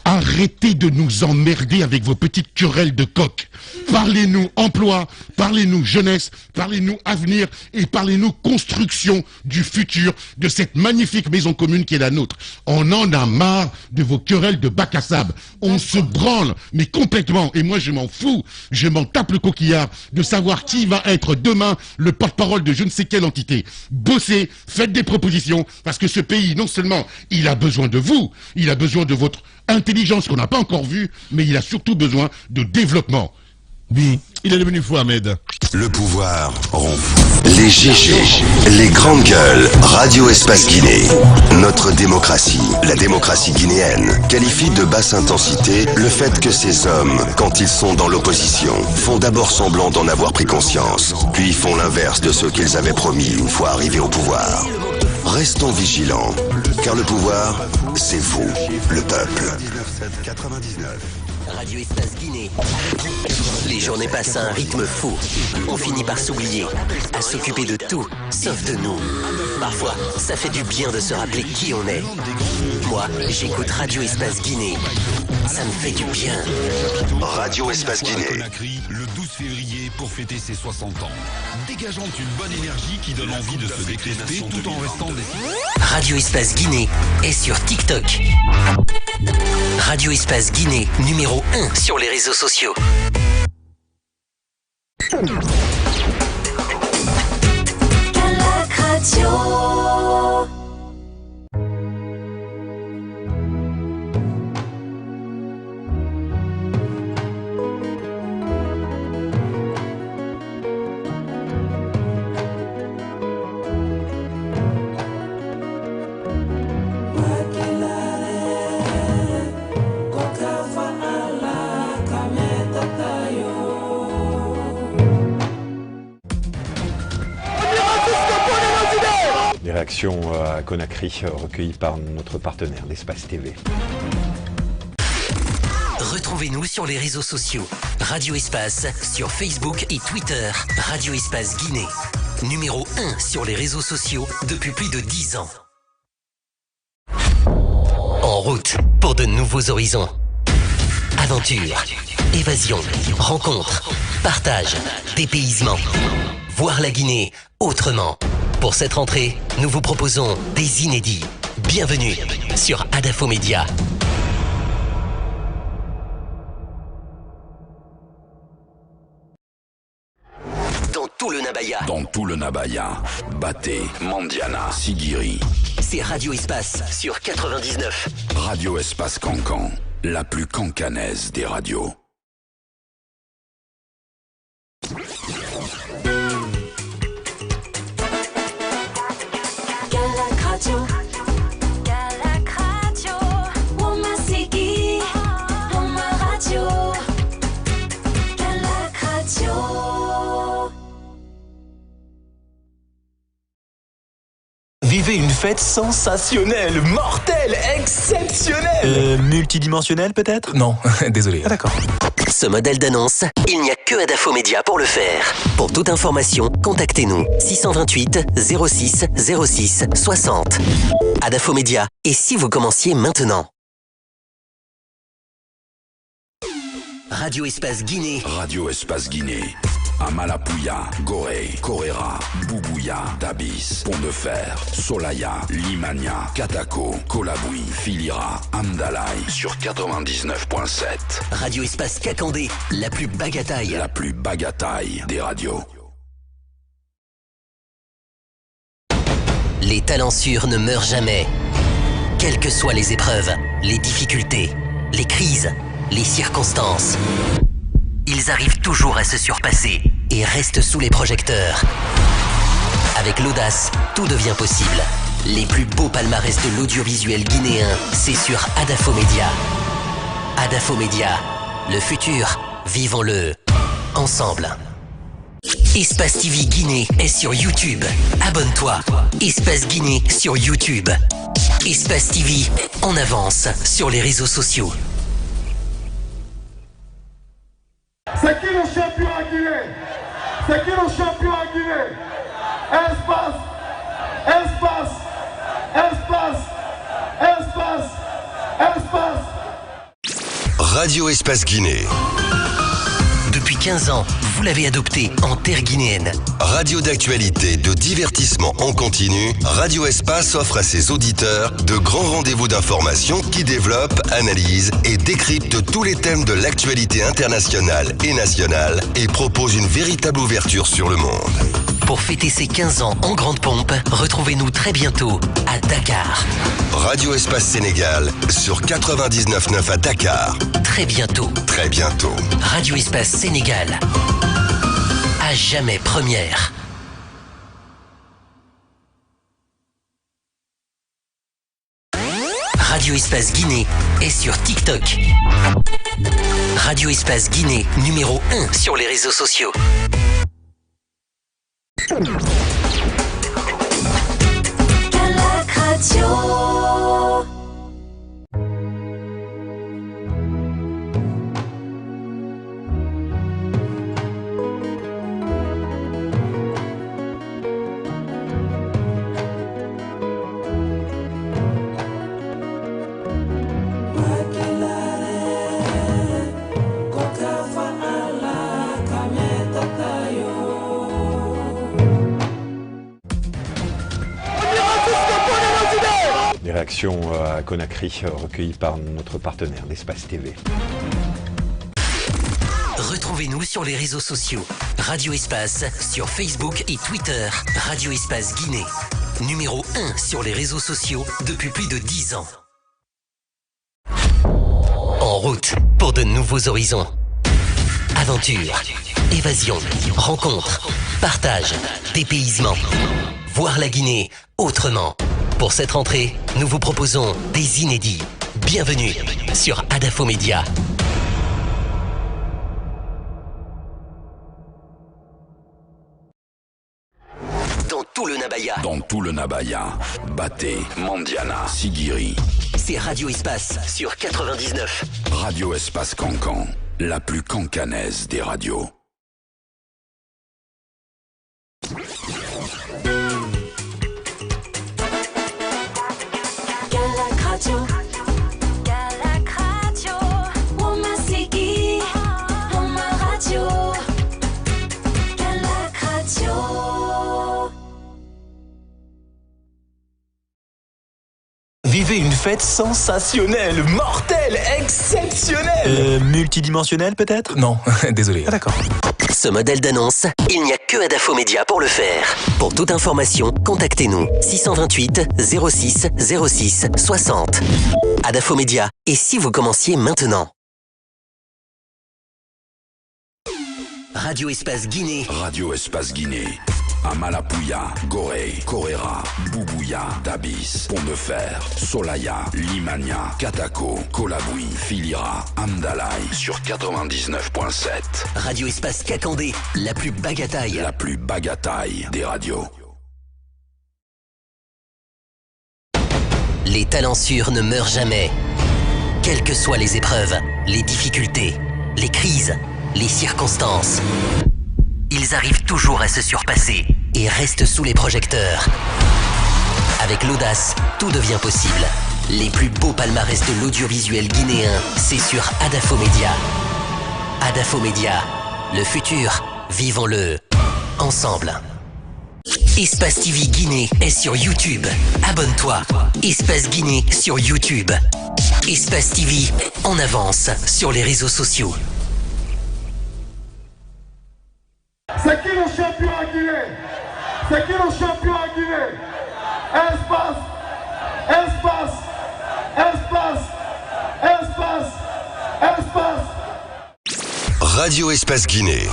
arrêtez de nous emmerder avec vos petites querelles de coq. Parlez-nous emploi, parlez-nous jeunesse, parlez-nous avenir et parlez-nous construction du futur de cette magnifique maison commune qui est la nôtre. On en a marre de vos querelles de bac à sable. On se branle, mais complètement. Et moi, je m'en fous. Je m'en tape le coquillard de savoir qui va être demain le porte-parole de je ne sais quelle entité. Bossez, faites des propositions, parce que ce pays, non seulement il a besoin de vous, il a besoin de votre intelligence qu'on n'a pas encore vue, mais il a surtout besoin de développement. Oui, il est devenu fou, Ahmed. Le pouvoir rend fou. Les GG, les grandes gueules, Radio Espace Guinée. Notre démocratie, la démocratie guinéenne, qualifie de basse intensité le fait que ces hommes, quand ils sont dans l'opposition, font d'abord semblant d'en avoir pris conscience, puis font l'inverse de ce qu'ils avaient promis une fois arrivés au pouvoir. Restons vigilants, car le pouvoir, c'est vous, le peuple. Radio Espace Guinée. Les journées passent à un rythme fou. On finit par s'oublier, à s'occuper de tout, sauf de nous. Parfois, ça fait du bien de se rappeler qui on est. Moi, j'écoute Radio Espace Guinée. Ça me fait du bien. Radio Espace Guinée. Conakry, le 12 février pour fêter ses 60 ans. Dégageant une bonne énergie qui donne envie de se décrester tout en restant des... Radio Espace Guinée est sur TikTok. Radio Espace Guinée, numéro 1 sur les réseaux sociaux. Kallack Radio. Les réactions à Conakry recueillies par notre partenaire d'Espace TV. Retrouvez Retrouvez-nous sur les réseaux sociaux. Radio Espace sur Facebook et Twitter. Radio Espace Guinée. Numéro 1 sur les réseaux sociaux depuis plus de 10 ans. En route pour de nouveaux horizons. Aventure, évasion, rencontre, partage, dépaysement. Voir la Guinée autrement. Pour cette rentrée, nous vous proposons des inédits. Bienvenue sur Adafo Média. Dans tout le Nabaya. Dans tout le Nabaya. Baté, Mandiana, Sigiri. C'est Radio Espace sur 99. Radio Espace Cancan, la plus cancanaise des radios. Galac Radio. Galac Radio. Woma Sigi. Woma Radio. Galac Radio. Vivez une fête sensationnelle, mortelle, exceptionnelle. Multidimensionnelle peut-être? Non, désolé. Ah, d'accord. Ce modèle d'annonce, il n'y a que Adafo Média pour le faire. Pour toute information, contactez-nous 628 06 06 60. Adafo Média. Et si vous commenciez maintenant? Radio Espace Guinée. Radio Espace Guinée. Amalapouya, Gorée, Koréra, Boubouya, Dabis, Pont-de-Fer, Solaya, Limania, Katako, Kolaboui, Filira, Amdalaï sur 99.7. Radio Espace Kakandé, la plus bagataille. La plus bagataille des radios. Les talents sûrs ne meurent jamais. Quelles que soient les épreuves, les difficultés, les crises, les circonstances, ils arrivent toujours à se surpasser et restent sous les projecteurs. Avec l'audace, tout devient possible. Les plus beaux palmarès de l'audiovisuel guinéen, c'est sur Adafo Média. Adafo Média, le futur, vivons-le ensemble. Espace TV Guinée est sur YouTube. Abonne-toi. Espace Guinée sur YouTube. Espace TV en avance sur les réseaux sociaux. C'est qui le champion à Guinée? C'est qui le champion à Guinée? Espace, espace, espace, espace, espace. Radio Espace Guinée. Depuis 15 ans, vous l'avez adopté en terre guinéenne. Radio d'actualité, de divertissement en continu, Radio Espace offre à ses auditeurs de grands rendez-vous d'information qui développent, analysent et décryptent tous les thèmes de l'actualité internationale et nationale et propose une véritable ouverture sur le monde. Pour fêter ses 15 ans en grande pompe, retrouvez-nous très bientôt à Dakar. Radio Espace Sénégal sur 99.9 à Dakar. Très bientôt. Très bientôt. Radio Espace Sénégal. À jamais première. Radio Espace Guinée est sur TikTok. Radio Espace Guinée, numéro 1 sur les réseaux sociaux. Galac Radio. Des réactions à Conakry recueillies par notre partenaire d'Espace TV. Retrouvez-nous sur les réseaux sociaux. Radio Espace sur Facebook et Twitter. Radio Espace Guinée. Numéro 1 sur les réseaux sociaux depuis plus de 10 ans. En route pour de nouveaux horizons. Aventure, évasion, rencontre, partage, dépaysement. Voir la Guinée autrement. Pour cette rentrée, nous vous proposons des inédits. Bienvenue sur Adafo Média. Dans tout le Nabaya. Dans tout le Nabaya. Baté, Mandiana, Sigiri. c'est Radio Espace sur 99. Radio Espace Cancan, la plus cancanaise des radios. Galac Radio. Galac Radio. Womasiki. Homa Radio. Galac Radio. Vivez une fête sensationnelle, mortelle, exceptionnelle. Multidimensionnelle peut-être? Non, désolé. Ah, d'accord. Ce modèle d'annonce, il n'y a que Adafo Média pour le faire. Pour toute information, contactez-nous 628 06 06 60. Adafo Média. Et si vous commenciez maintenant? Radio Espace Guinée. Radio Espace Guinée. Amalapouya, Gorée, Corera, Boubouya, Dabis, Pont-de-Fer, Solaya, Limania, Katako, Kolaboui, Filira, Amdalaï sur 99.7. Radio Espace Kakandé, la plus bagataille. La plus bagataille des radios. Les talents sûrs ne meurent jamais. Quelles que soient les épreuves, les difficultés, les crises, les circonstances, ils arrivent toujours à se surpasser et restent sous les projecteurs. Avec l'audace, tout devient possible. Les plus beaux palmarès de l'audiovisuel guinéen, c'est sur Adafo Média. Adafo Média, le futur, vivons-le ensemble. Espace TV Guinée est sur YouTube. Abonne-toi. Espace Guinée sur YouTube. Espace TV en avance sur les réseaux sociaux. C'est qui le champion à Guinée? C'est qui le champion à Guinée? Espace, espace, espace, espace, espace. Radio Espace Guinée.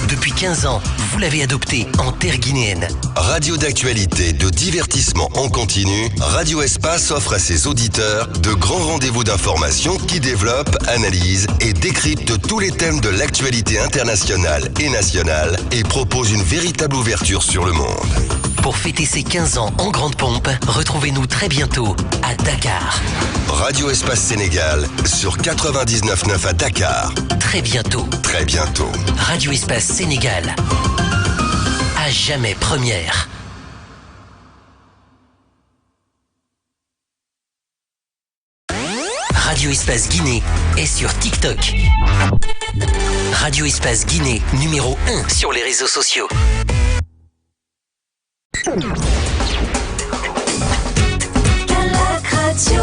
Depuis 15 ans, vous l'avez adopté en terre guinéenne. Radio d'actualité, de divertissement en continu, Radio Espace offre à ses auditeurs de grands rendez-vous d'information qui développent, analysent et décryptent tous les thèmes de l'actualité internationale et nationale et propose une véritable ouverture sur le monde. Pour fêter ses 15 ans en grande pompe, retrouvez-nous très bientôt à Dakar. Radio Espace Sénégal sur 99.9 à Dakar. Très bientôt. Très bientôt. Radio Espace Sénégal. À jamais première. Radio Espace Guinée est sur TikTok. Radio Espace Guinée, numéro 1 sur les réseaux sociaux. Galac Radio.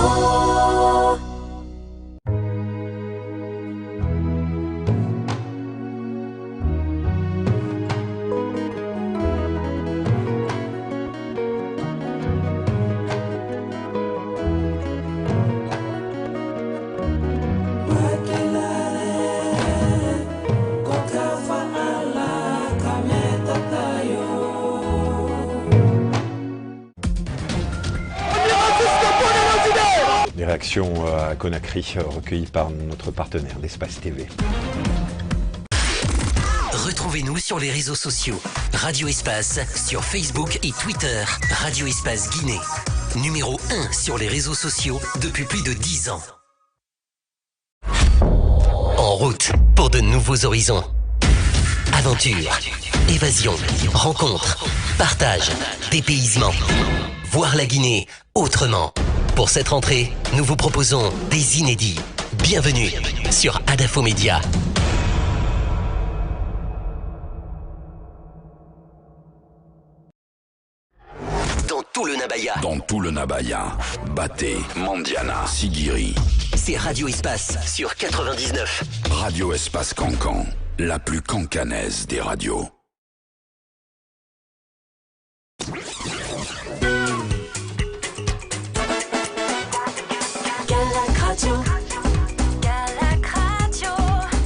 Des réactions à Conakry recueillies par notre partenaire d'Espace TV. Retrouvez-nous sur les réseaux sociaux. Radio Espace sur Facebook et Twitter. Radio Espace Guinée. Numéro 1 sur les réseaux sociaux depuis plus de 10 ans. En route pour de nouveaux horizons. Aventure, évasion, rencontre, partage, dépaysement. Voir la Guinée autrement. Pour cette rentrée, nous vous proposons des inédits. Bienvenue sur Adafo Média. Dans tout le Nabaya. Dans tout le Nabaya, Baté, Mandiana, Sigiri. C'est Radio Espace sur 99. Radio Espace Cancan, la plus cancanaise des radios. Galac Radio. Galac Radio.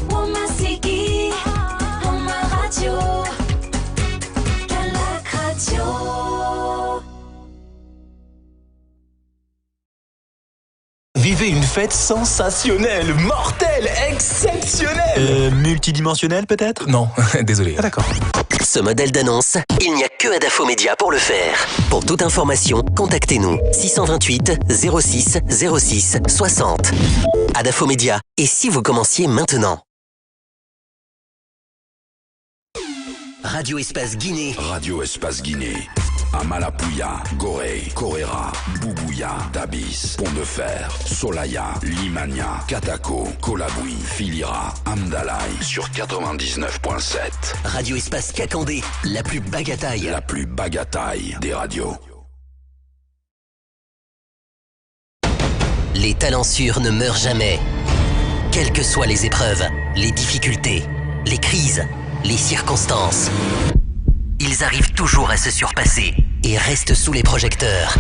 Womasiki. Homa Radio. Galac Radio. Vivez une fête sensationnelle, mortelle, exceptionnelle. Multidimensionnelle peut-être? Non, désolé. Ah, d'accord. Ce modèle d'annonce, il n'y a que Adafo Média pour le faire. Pour toute information, contactez-nous 628 06 06 60. Adafo Média. Et si vous commenciez maintenant? Radio Espace Guinée. Radio Espace Guinée. Amalapouya, Gorée, Koréra, Boubouya, Tabis, Pont-de-Fer, Solaya, Limania, Katako, Kolaboui, Filira, Amdalaï sur 99.7. Radio Espace Kakandé, la plus bagataille. La plus bagataille des radios. Les talents sûrs ne meurent jamais. Quelles que soient les épreuves, les difficultés, les crises, les circonstances, ils arrivent toujours à se surpasser et restent sous les projecteurs.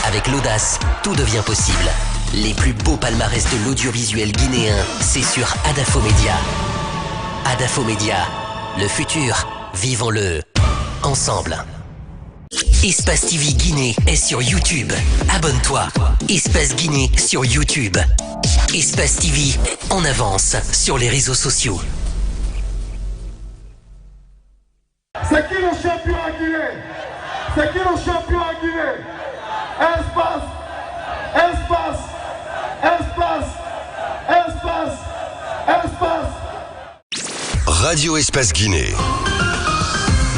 Avec l'audace, tout devient possible. Les plus beaux palmarès de l'audiovisuel guinéen, c'est sur Adafo Média. Adafo Média, le futur, vivons-le ensemble. Espace TV Guinée est sur YouTube. Abonne-toi. Espace Guinée sur YouTube. Espace TV en avance sur les réseaux sociaux. C'est qui le champion à Guinée? C'est qui le champion à Guinée? Espace, espace, espace, espace, espace. Radio Espace Guinée.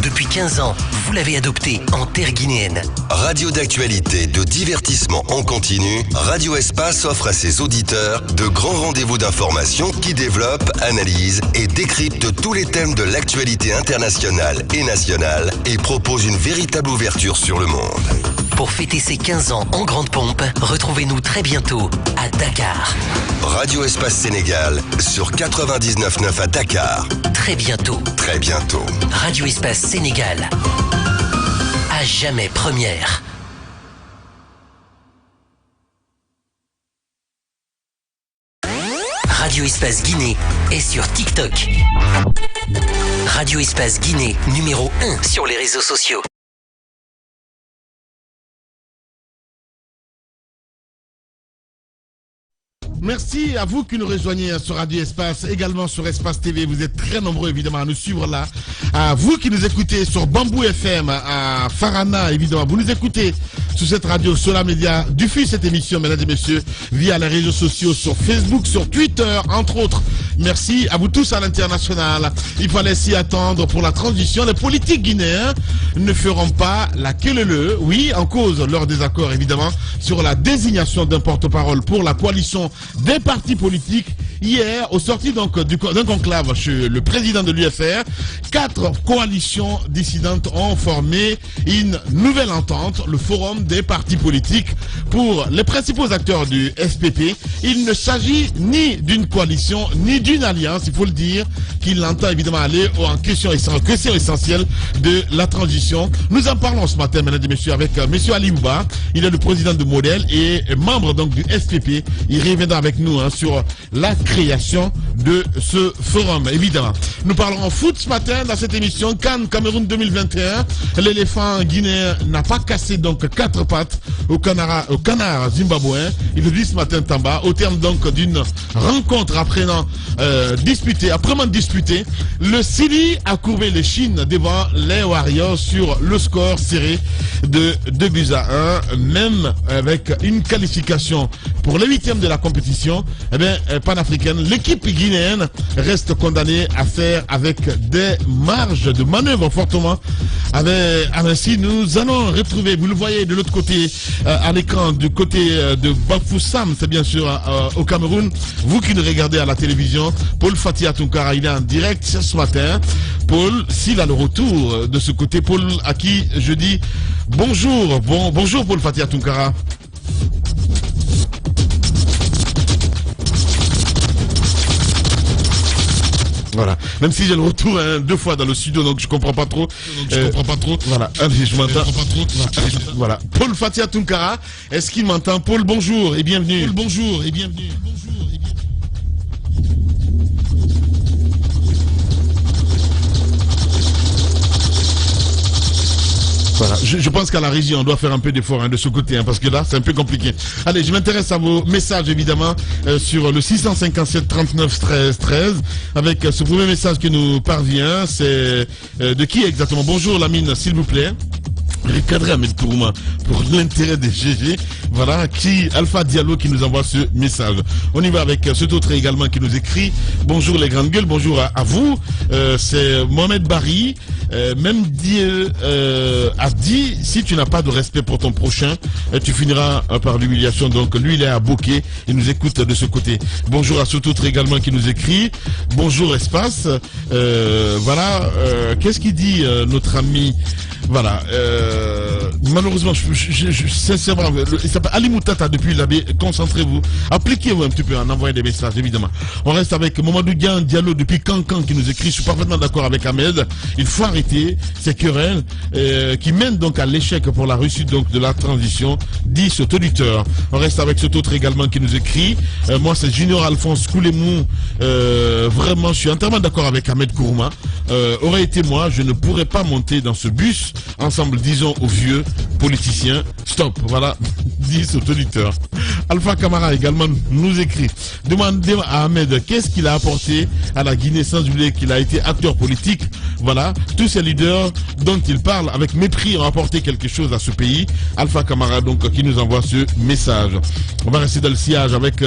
Depuis 15 ans, vous l'avez adopté en terre guinéenne. Radio d'actualité, de divertissement en continu, Radio Espace offre à ses auditeurs de grands rendez-vous d'information qui développent, analysent et décryptent tous les thèmes de l'actualité internationale et nationale et propose une véritable ouverture sur le monde. Pour fêter ses 15 ans en grande pompe, retrouvez-nous très bientôt à Dakar. Radio Espace Sénégal sur 99.9 à Dakar. Très bientôt. Très bientôt. Radio Espace Sénégal. À jamais première. Radio Espace Guinée est sur TikTok. Radio Espace Guinée, numéro 1 sur les réseaux sociaux. Merci à vous qui nous rejoignez sur Radio Espace, également sur Espace TV. Vous êtes très nombreux évidemment à nous suivre là. À vous qui nous écoutez sur Bambou FM, à Farana évidemment. Vous nous écoutez sur cette radio Sola Média. Diffuse cette émission, mesdames et messieurs, via les réseaux sociaux, sur Facebook, sur Twitter, entre autres. Merci à vous tous à l'international. Il fallait s'y attendre pour la transition. Les politiques guinéens ne feront pas la queue-leu. Oui, en cause leur désaccord évidemment sur la désignation d'un porte-parole pour la coalition des partis politiques. Hier, au sorti donc d'un conclave chez le président de l'UFR, 4 coalitions dissidentes ont formé une nouvelle entente, le Forum des partis politiques. Pour les principaux acteurs du SPP, il ne s'agit ni d'une coalition ni d'une alliance, il faut le dire, qu'il entend évidemment aller en question essentielle de la transition. Nous en parlons ce matin, mesdames et messieurs, avec monsieur Alimba. Il est le président de Modèle et membre donc du SPP. Il reviendra avec nous sur la création de ce forum, évidemment. Nous parlerons foot ce matin dans cette émission. CAN Cameroun 2021. L'éléphant guinéen n'a pas cassé donc 4 pattes au canard zimbabwéen. Il le dit ce matin Tamba, au terme donc d'une rencontre âprement disputée. Le Sili a courbé les chines devant les Warriors sur le score serré de 2-1, même avec une qualification pour les 8e de la compétition panafricaine. L'équipe guinéenne reste condamnée à faire avec des marges de manœuvre fortement. Ainsi, nous allons retrouver, vous le voyez de l'autre côté à l'écran, du côté de Bafoussam, c'est bien sûr au Cameroun. Vous qui nous regardez à la télévision, Paul Fatia Tunkara, il est en direct ce matin. Paul, s'il a le retour de ce côté, Paul à qui je dis bonjour. Bonjour Paul Fatia Tunkara. Voilà. Même si j'ai le retour 2 fois dans le studio, donc je comprends pas trop. Voilà. Allez, je m'entends. Voilà. Paul Fatia Tunkara, est-ce qu'il m'entend? Paul, bonjour et bienvenue. Paul, bonjour et bienvenue. Voilà. Je pense qu'à la régie, on doit faire un peu d'effort de ce côté, parce que là, c'est un peu compliqué. Allez, je m'intéresse à vos messages, évidemment, sur le 657 39 13 13, avec ce premier message qui nous parvient. C'est de qui exactement? Bonjour Lamine, s'il vous plaît. Recadré Ahmed Kourouma pour l'intérêt des GG. Voilà, qui Alpha Diallo qui nous envoie ce message. On y va avec cet autre également qui nous écrit. Bonjour les grandes gueules, bonjour à vous. C'est Mohamed Barry. Même Dieu a dit, si tu n'as pas de respect pour ton prochain, tu finiras par l'humiliation. Donc lui, il est à Bokeh, il nous écoute de ce côté. Bonjour à cet autre également qui nous écrit. Bonjour Espace. Voilà, qu'est-ce qu'il dit notre ami? Voilà, malheureusement, sincèrement, il s'appelle Ali Moutata depuis l'Abbé. Concentrez-vous, appliquez-vous un petit peu en envoyant des messages, évidemment. On reste avec Mamadou Diallo depuis Cancan qui nous écrit. Je suis parfaitement d'accord avec Ahmed. Il faut arrêter ces querelles qui mènent donc à l'échec pour la réussite donc de la transition, dit cet auditeur. On reste avec cet autre également qui nous écrit. Moi, c'est Junior Alphonse Koulemou. Vraiment, je suis entièrement d'accord avec Ahmed Kourouma. Aurait été moi, je ne pourrais pas monter dans ce bus. Ensemble, disons aux vieux politiciens, stop, voilà, dit cet auditeur. Alpha Camara également nous écrit. Demandez à Ahmed qu'est-ce qu'il a apporté à la Guinée, sans oublier qu'il a été acteur politique. Voilà, tous ces leaders dont il parle avec mépris ont apporté quelque chose à ce pays. Alpha Camara donc qui nous envoie ce message. On va rester dans le sillage avec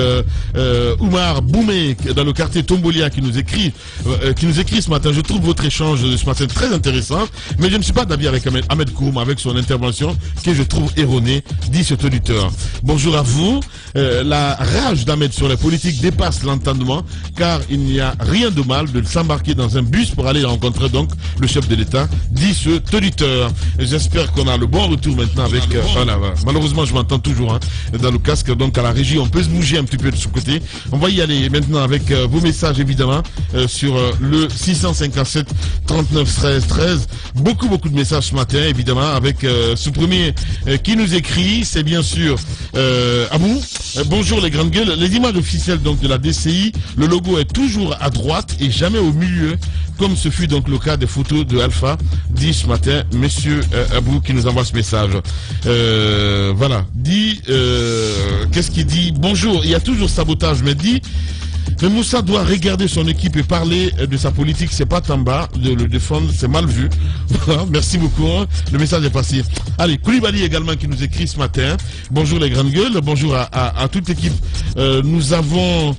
Oumar Boumé dans le quartier Tombolia qui nous écrit ce matin. Je trouve votre échange de ce matin très intéressant, mais je ne suis pas d'avis avec Ahmed Kourouma avec son intervention que je trouve erronée, dit cet auditeur. Bonjour à vous. La rage d'Ahmed sur les politiques dépasse l'entendement, car il n'y a rien de mal de s'embarquer dans un bus pour aller rencontrer donc le chef de l'État, dit cet auditeur. J'espère qu'on a le bon retour maintenant avec... voilà. Malheureusement, je m'entends toujours dans le casque, donc à la régie, on peut se bouger un petit peu de ce côté. On va y aller maintenant avec vos messages, évidemment, sur le 657 39 13 13. Beaucoup de messages ce matin, évidemment, avec ce premier qui nous écrit, c'est bien sûr Abou. Bonjour les grandes gueules. Les images officielles donc de la DCI, le logo est toujours à droite et jamais au milieu, comme ce fut donc le cas des photos de Alpha, dit ce matin monsieur Abou qui nous envoie ce message. Voilà, dit qu'est-ce qu'il dit? Bonjour, il y a toujours sabotage, mais dit mais Moussa doit regarder son équipe et parler de sa politique. C'est pas Tamba de le défendre, c'est mal vu. Merci beaucoup, le message est passé. Allez, Koulibaly également qui nous écrit ce matin. Bonjour les grandes gueules, bonjour à toute l'équipe. Nous avons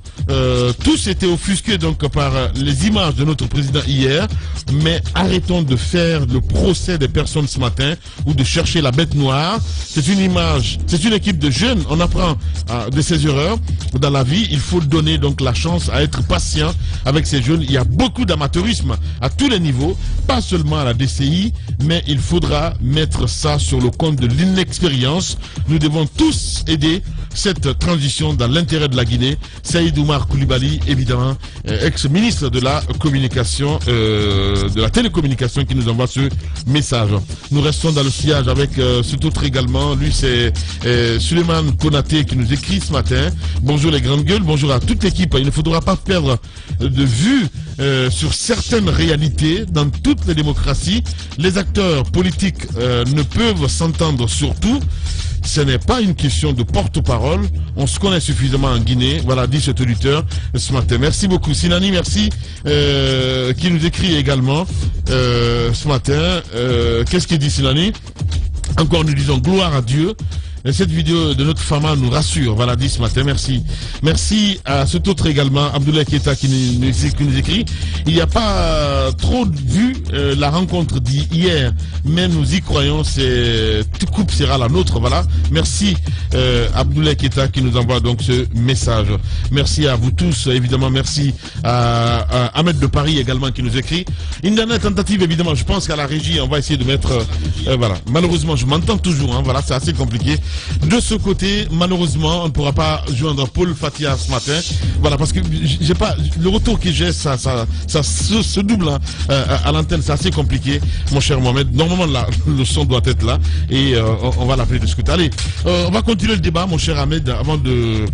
tous été offusqués donc par les images de notre président hier, mais arrêtons de faire le procès des personnes ce matin ou de chercher la bête noire. C'est une image, c'est une équipe de jeunes. On apprend de ses erreurs dans la vie. Il faut donner donc la chance à être patient avec ces jeunes. Il y a beaucoup d'amateurisme à tous les niveaux, pas seulement à la DCI, mais il faudra mettre ça sur le compte de l'inexpérience. Nous devons tous aider cette transition dans l'intérêt de la Guinée. Saïd Oumar Koulibaly, évidemment, ex-ministre de la communication, de la télécommunication, qui nous envoie ce message. Nous restons dans le sillage avec cet autre également. Lui, c'est Suleiman Konaté qui nous écrit ce matin. Bonjour les grandes gueules, bonjour à toute l'équipe. Il ne faudra pas perdre de vue sur certaines réalités dans toutes les démocraties. Les acteurs politiques ne peuvent s'entendre sur tout. Ce n'est pas une question de porte-parole. On se connaît suffisamment en Guinée. Voilà, dit cet auditeur ce matin. Merci beaucoup. Sinani, merci. Qui nous écrit également ce matin. Qu'est-ce qu'il dit, Sinani? Encore nous disons gloire à Dieu. Et cette vidéo de notre femme nous rassure. Voilà, dit ce matin. Merci. Merci à cet autre également, Abdoulaye Keita, qui nous écrit. Il n'y a pas trop vu la rencontre d'hier, mais nous y croyons. Toute coupe sera la nôtre. Voilà. Merci Abdoulaye Keita qui nous envoie donc ce message. Merci à vous tous. Évidemment, merci à Ahmed de Paris également qui nous écrit. Une dernière tentative, évidemment. Je pense qu'à la régie, on va essayer de mettre... voilà. Malheureusement, je m'entends toujours. Voilà, c'est assez compliqué. De ce côté, malheureusement, on ne pourra pas joindre Paul Fatia ce matin. Voilà, parce que j'ai pas le retour que j'ai, ça se double hein, à l'antenne, c'est assez compliqué, mon cher Mohamed. Normalement, là, le son doit être là et on va l'appeler discuter. Allez, on va continuer le débat, mon cher Ahmed, avant de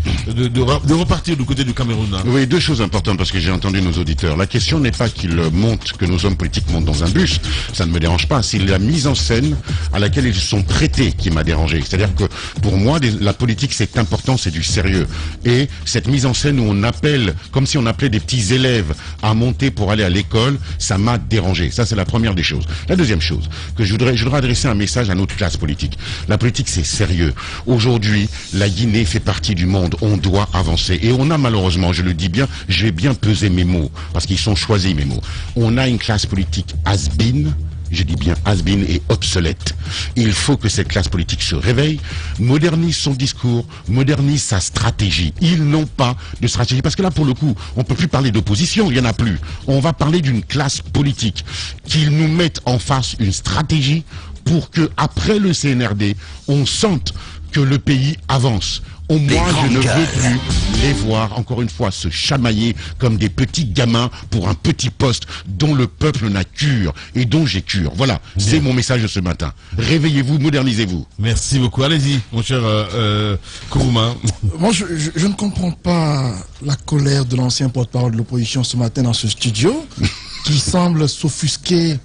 repartir du côté du Cameroun. Hein. Oui, deux choses importantes parce que j'ai entendu nos auditeurs. La question n'est pas qu'ils montent, que nos hommes politiques montent dans un bus, ça ne me dérange pas. C'est la mise en scène à laquelle ils sont traités qui m'a dérangé. C'est-à-dire que pour moi, la politique c'est important, c'est du sérieux. Et cette mise en scène où on appelle, comme si on appelait des petits élèves à monter pour aller à l'école, ça m'a dérangé. Ça, c'est la première des choses. La deuxième chose, que je voudrais adresser un message à notre classe politique. La politique, c'est sérieux. Aujourd'hui, la Guinée fait partie du monde. On doit avancer. Et on a malheureusement, je le dis bien, j'ai bien pesé mes mots, parce qu'ils sont choisis mes mots. On a une classe politique has-been, je dis bien has-been et obsolète. Il faut que cette classe politique se réveille, modernise son discours, modernise sa stratégie. Ils n'ont pas de stratégie, parce que là, pour le coup, on peut plus parler d'opposition, il n'y en a plus. On va parler d'une classe politique. Qu'ils nous mettent en face une stratégie pour que, après le CNRD, on sente que le pays avance. Au moins, je ne veux plus les voir, encore une fois, se chamailler comme des petits gamins pour un petit poste dont le peuple n'a cure et dont j'ai cure. Voilà, c'est mon message de ce matin. Réveillez-vous, modernisez-vous. Merci beaucoup. Allez-y, mon cher Kourouma. Moi, je ne comprends pas la colère de l'ancien porte-parole de l'opposition ce matin dans ce studio, qui semble s'offusquer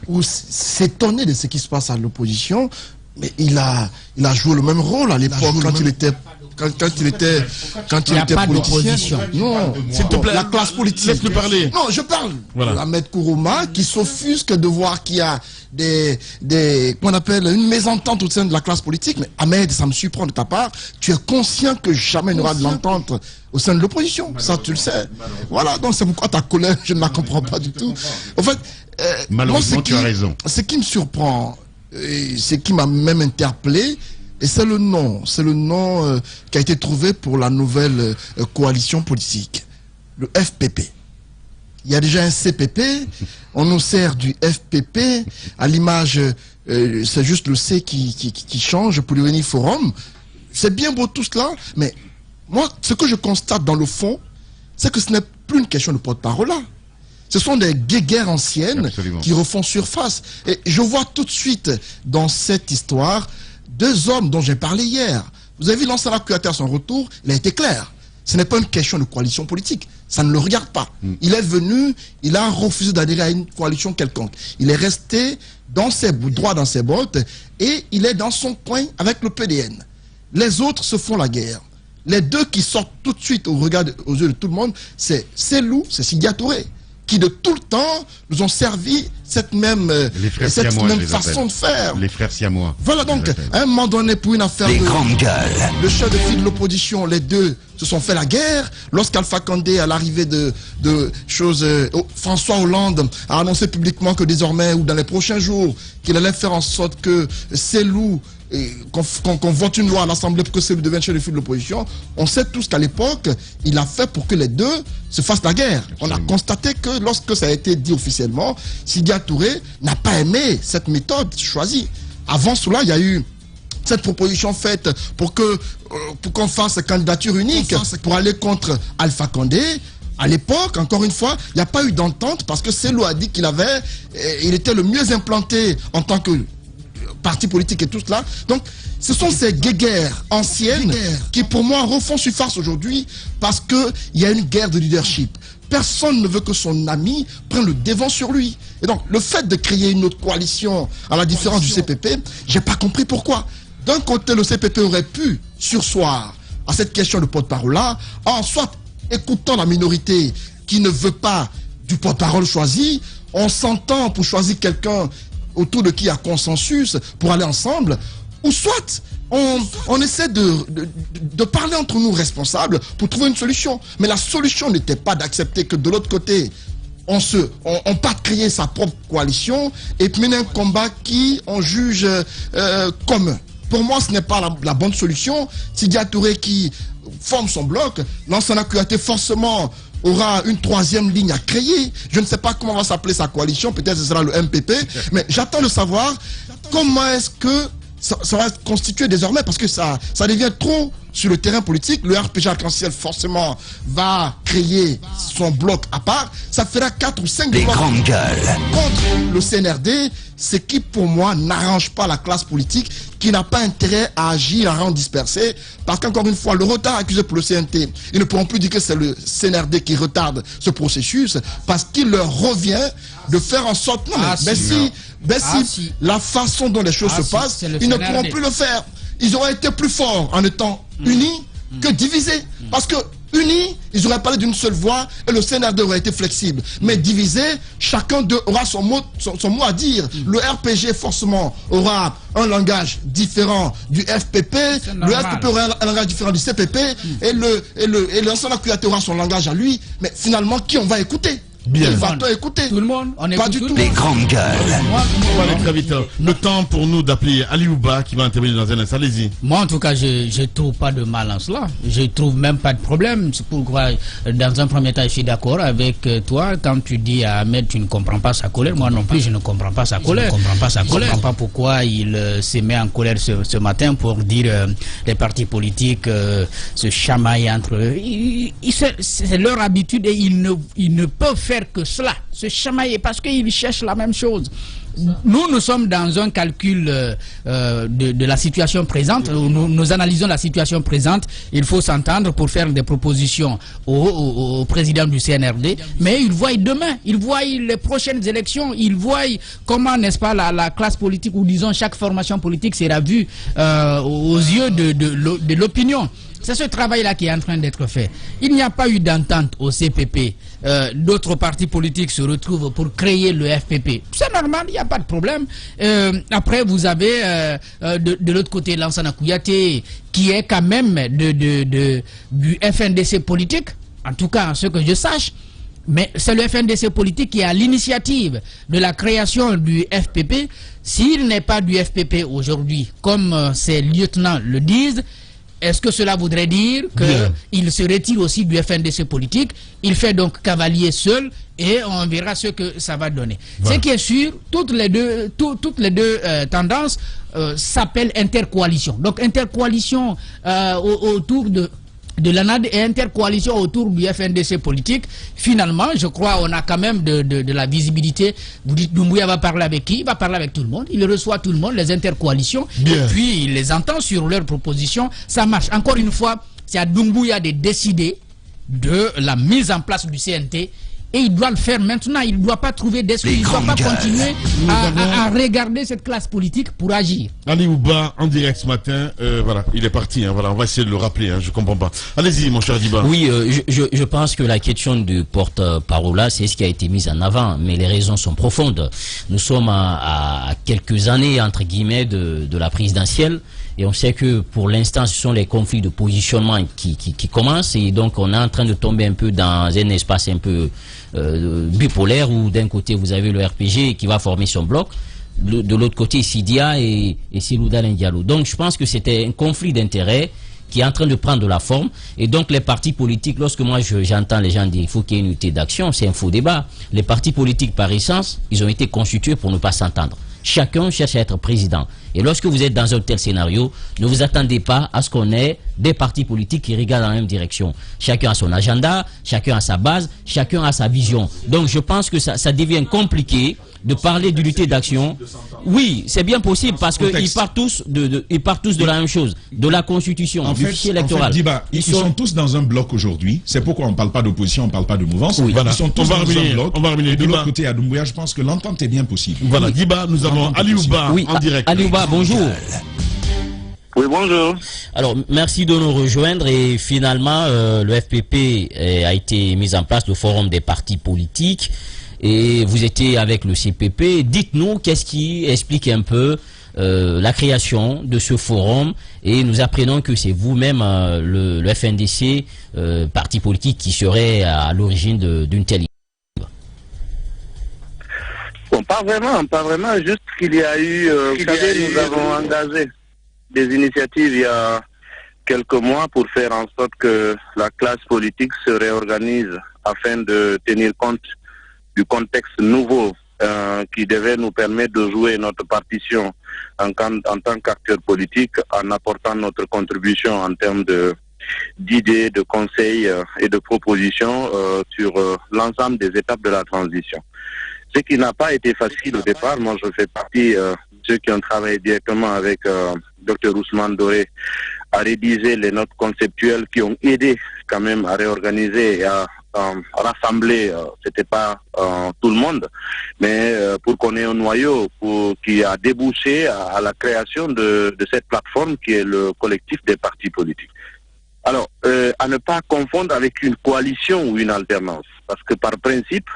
ou s'étonner de ce qui se passe à l'opposition. Mais il a joué le même rôle à l'époque quand il était politicien. Non, s'il te plaît, la classe politique. Laisse-le parler. Non, je parle. Voilà. Ahmed Kourouma qui s'offusque de voir qu'il y a qu'on appelle une mésentente au sein de la classe politique. Mais Ahmed, ça me surprend de ta part. Tu es conscient que jamais il n'y aura de l'entente au sein de l'opposition. Ça, tu le sais. Voilà, donc c'est pourquoi ta colère, je ne la comprends pas du tout. En fait, malheureusement, tu as raison. Ce qui me surprend, et ce qui m'a même interpellé, et c'est le nom qui a été trouvé pour la nouvelle coalition politique, le FPP. Il y a déjà un CPP, on nous sert du FPP, à l'image, c'est juste le C qui change pour devenir forum. C'est bien beau tout cela, mais moi, ce que je constate dans le fond, c'est que ce n'est plus une question de porte-parole là. Ce sont des guéguerres anciennes. Absolument. Qui refont surface. Et je vois tout de suite dans cette histoire deux hommes dont j'ai parlé hier. Vous avez vu Lansana Kouyaté à son retour, il a été clair. Ce n'est pas une question de coalition politique. Ça ne le regarde pas. Il est venu, il a refusé d'adhérer à une coalition quelconque. Il est resté droit dans ses bottes et il est dans son coin avec le PDN. Les autres se font la guerre. Les deux qui sortent tout de suite aux yeux de tout le monde, c'est Selou, c'est Sidya Touré, qui de tout le temps nous ont servi cette même façon de faire. Les frères siamois. Voilà donc, à un moment donné, pour une affaire le chef de file de l'opposition, les deux se sont fait la guerre. Lorsqu'Alpha Condé, à l'arrivée de choses, François Hollande a annoncé publiquement que désormais, ou dans les prochains jours, qu'il allait faire en sorte que Selou, qu'on vote une loi à l'Assemblée pour que Selou devienne chef de file de l'opposition, on sait tous qu'à l'époque, il a fait pour que les deux se fassent la guerre. On a constaté que lorsque ça a été dit officiellement, Sidya Touré n'a pas aimé cette méthode choisie. Avant cela, il y a eu cette proposition faite pour qu'on fasse candidature unique pour aller contre Alpha Condé. À l'époque, encore une fois, il n'y a pas eu d'entente parce que Selou a dit qu'il était le mieux implanté en tant que parti politique et tout cela. Donc, ce sont ces guéguerres anciennes qui, pour moi, refont surface aujourd'hui parce qu'il y a une guerre de leadership. Personne ne veut que son ami prenne le devant sur lui. Et donc, le fait de créer une autre coalition, à la différence du CPP, j'ai pas compris pourquoi. D'un côté, le CPP aurait pu surseoir à cette question de porte-parole-là, en soit écoutant la minorité qui ne veut pas du porte-parole choisi, on s'entend pour choisir quelqu'un autour de qui il y a consensus pour aller ensemble, ou soit on essaie de parler entre nous responsables pour trouver une solution. Mais la solution n'était pas d'accepter que de l'autre côté, on parte créer sa propre coalition et mener un combat qui on juge commun. Pour moi, ce n'est pas la bonne solution. Sidya Touré qui forme son bloc, Lansana Kouyaté forcément aura une troisième ligne à créer. Je ne sais pas comment va s'appeler sa coalition, peut-être ce sera le MPP, mais j'attends de savoir comment est-ce que ça va constituer désormais, parce que ça devient trop sur le terrain politique. Le RPG Arc-en-Ciel forcément va créer son bloc à part. Ça fera 4 ou 5 blocs grandes gueules contre le CNRD, ce qui pour moi n'arrange pas la classe politique, qui n'a pas intérêt à agir en rang dispersé, parce qu'encore une fois, le retard accusé pour le CNT, ils ne pourront plus dire que c'est le CNRD qui retarde ce processus, parce qu'il leur revient de faire en sorte... Non, si la façon dont les choses se passent, ils ne pourront plus le faire. Ils auraient été plus forts en étant unis que divisés. Parce que unis, ils auraient parlé d'une seule voix et le CNRD aurait été flexible. Mais divisés, chacun d'eux aura son mot à dire. Le RPG forcément aura un langage différent du FPP, le FPP aura un langage différent du CPP, et l'ensemble Kouyaté aura son langage à lui. Mais finalement, qui on va écouter? Bien. Va-t-on écouter? Tout le monde, on pas du tout. Les grandes gueules. On va aller très vite. Le temps pour nous d'appeler Aliouba qui va intervenir dans un instant. Allez-y. Moi, en tout cas, je trouve pas de mal en cela. Je trouve même pas de problème. C'est pourquoi, dans un premier temps, je suis d'accord avec toi. Quand tu dis à Ahmed, tu ne comprends pas sa colère. Moi non plus, je ne comprends pas sa colère. Je ne comprends pas pourquoi il se met en colère ce matin pour dire les partis politiques se chamaillent entre eux. C'est leur habitude et ils ne peuvent faire que cela, se chamailler, parce qu'ils cherchent la même chose. Nous sommes dans un calcul de la situation présente. Nous analysons la situation présente. Il faut s'entendre pour faire des propositions au président du CNRD. Mais il voit demain, il voit les prochaines élections, il voit comment, n'est-ce pas, la classe politique, ou disons chaque formation politique sera vue aux yeux de l'opinion. C'est ce travail-là qui est en train d'être fait. Il n'y a pas eu d'entente au CPP. D'autres partis politiques se retrouvent pour créer le FPP. C'est normal, il n'y a pas de problème. Après, vous avez de l'autre côté Lansana Kouyaté, qui est quand même du FNDC politique, en tout cas, ce que je sache. Mais c'est le FNDC politique qui est à l'initiative de la création du FPP. S'il n'est pas du FPP aujourd'hui, comme ses lieutenants le disent, est-ce que cela voudrait dire qu'il se retire aussi du FNDC politique? Il fait donc cavalier seul et on verra ce que ça va donner. Voilà. Ce qui est sûr, toutes les deux tendances s'appellent intercoalition. Donc intercoalition autour de l'ANAD et intercoalition autour du FNDC politique. Finalement, je crois on a quand même de la visibilité. Vous dites, Doumbouya va parler avec qui? Il va parler avec tout le monde. Il reçoit tout le monde, les intercoalitions. Bien. Et puis, il les entend sur leurs propositions. Ça marche. Encore une fois, c'est à Doumbouya de décider de la mise en place du CNT. Et il doit le faire maintenant. Il ne doit pas trouver d'excuses. Il ne doit pas continuer à regarder cette classe politique pour agir. Aliouba, en direct ce matin, voilà, il est parti. Hein, voilà, on va essayer de le rappeler. Hein, je ne comprends pas. Allez-y, mon cher Diba. Oui, je pense que la question du porte-parole, c'est ce qui a été mis en avant. Mais les raisons sont profondes. Nous sommes à quelques années, entre guillemets, de la présidentielle. Et on sait que pour l'instant, ce sont les conflits de positionnement qui commencent. Et donc, on est en train de tomber un peu dans un espace un peu bipolaire où d'un côté, vous avez le RPG qui va former son bloc. De l'autre côté, Sidia et Selouda Diallo. Donc, je pense que c'était un conflit d'intérêts qui est en train de prendre de la forme. Et donc, les partis politiques, lorsque moi j'entends les gens dire qu'il faut qu'il y ait une unité d'action, c'est un faux débat. Les partis politiques, par essence, ils ont été constitués pour ne pas s'entendre. Chacun cherche à être président. Et lorsque vous êtes dans un tel scénario, ne vous attendez pas à ce qu'on ait des partis politiques qui regardent dans la même direction. Chacun a son agenda, chacun a sa base, chacun a sa vision. Donc je pense que ça devient compliqué de parler d'unité d'action. Oui, c'est bien possible parce qu'ils partent tous de la même chose, de la Constitution, du fichier électoral. Ils sont tous dans un bloc aujourd'hui. C'est pourquoi on ne parle pas d'opposition, on ne parle pas de mouvance. Oui. Voilà. Ils sont tous dans un bloc. Et de l'autre côté, à Doumbouya, je pense que l'entente est bien possible. Voilà, oui. Diba, nous avons Aliouba en direct. Aliouba, bonjour. Oui, bonjour. Alors, merci de nous rejoindre. Et finalement, le FPP a été mis en place, le forum des partis politiques. Et vous étiez avec le CPP. Dites-nous qu'est-ce qui explique un peu la création de ce forum. Et nous apprenons que c'est vous-même, le FNDC, parti politique, qui serait à l'origine d'une telle initiative. Bon, pas vraiment. Juste qu'il y a eu, vous savez, nous avons engagé des initiatives il y a quelques mois pour faire en sorte que la classe politique se réorganise afin de tenir compte du contexte nouveau qui devait nous permettre de jouer notre partition en tant qu'acteur politique, en apportant notre contribution en termes d'idées, de conseils et de propositions sur l'ensemble des étapes de la transition. Ce qui n'a pas été facile au départ. Moi, je fais partie de ceux qui ont travaillé directement avec Dr Ousmane Doré à rédiger les notes conceptuelles qui ont aidé quand même à réorganiser et à rassembler, c'était pas tout le monde, mais pour qu'on ait un noyau qui a débouché à la création de cette plateforme qui est le collectif des partis politiques. Alors, à ne pas confondre avec une coalition ou une alternance, parce que par principe,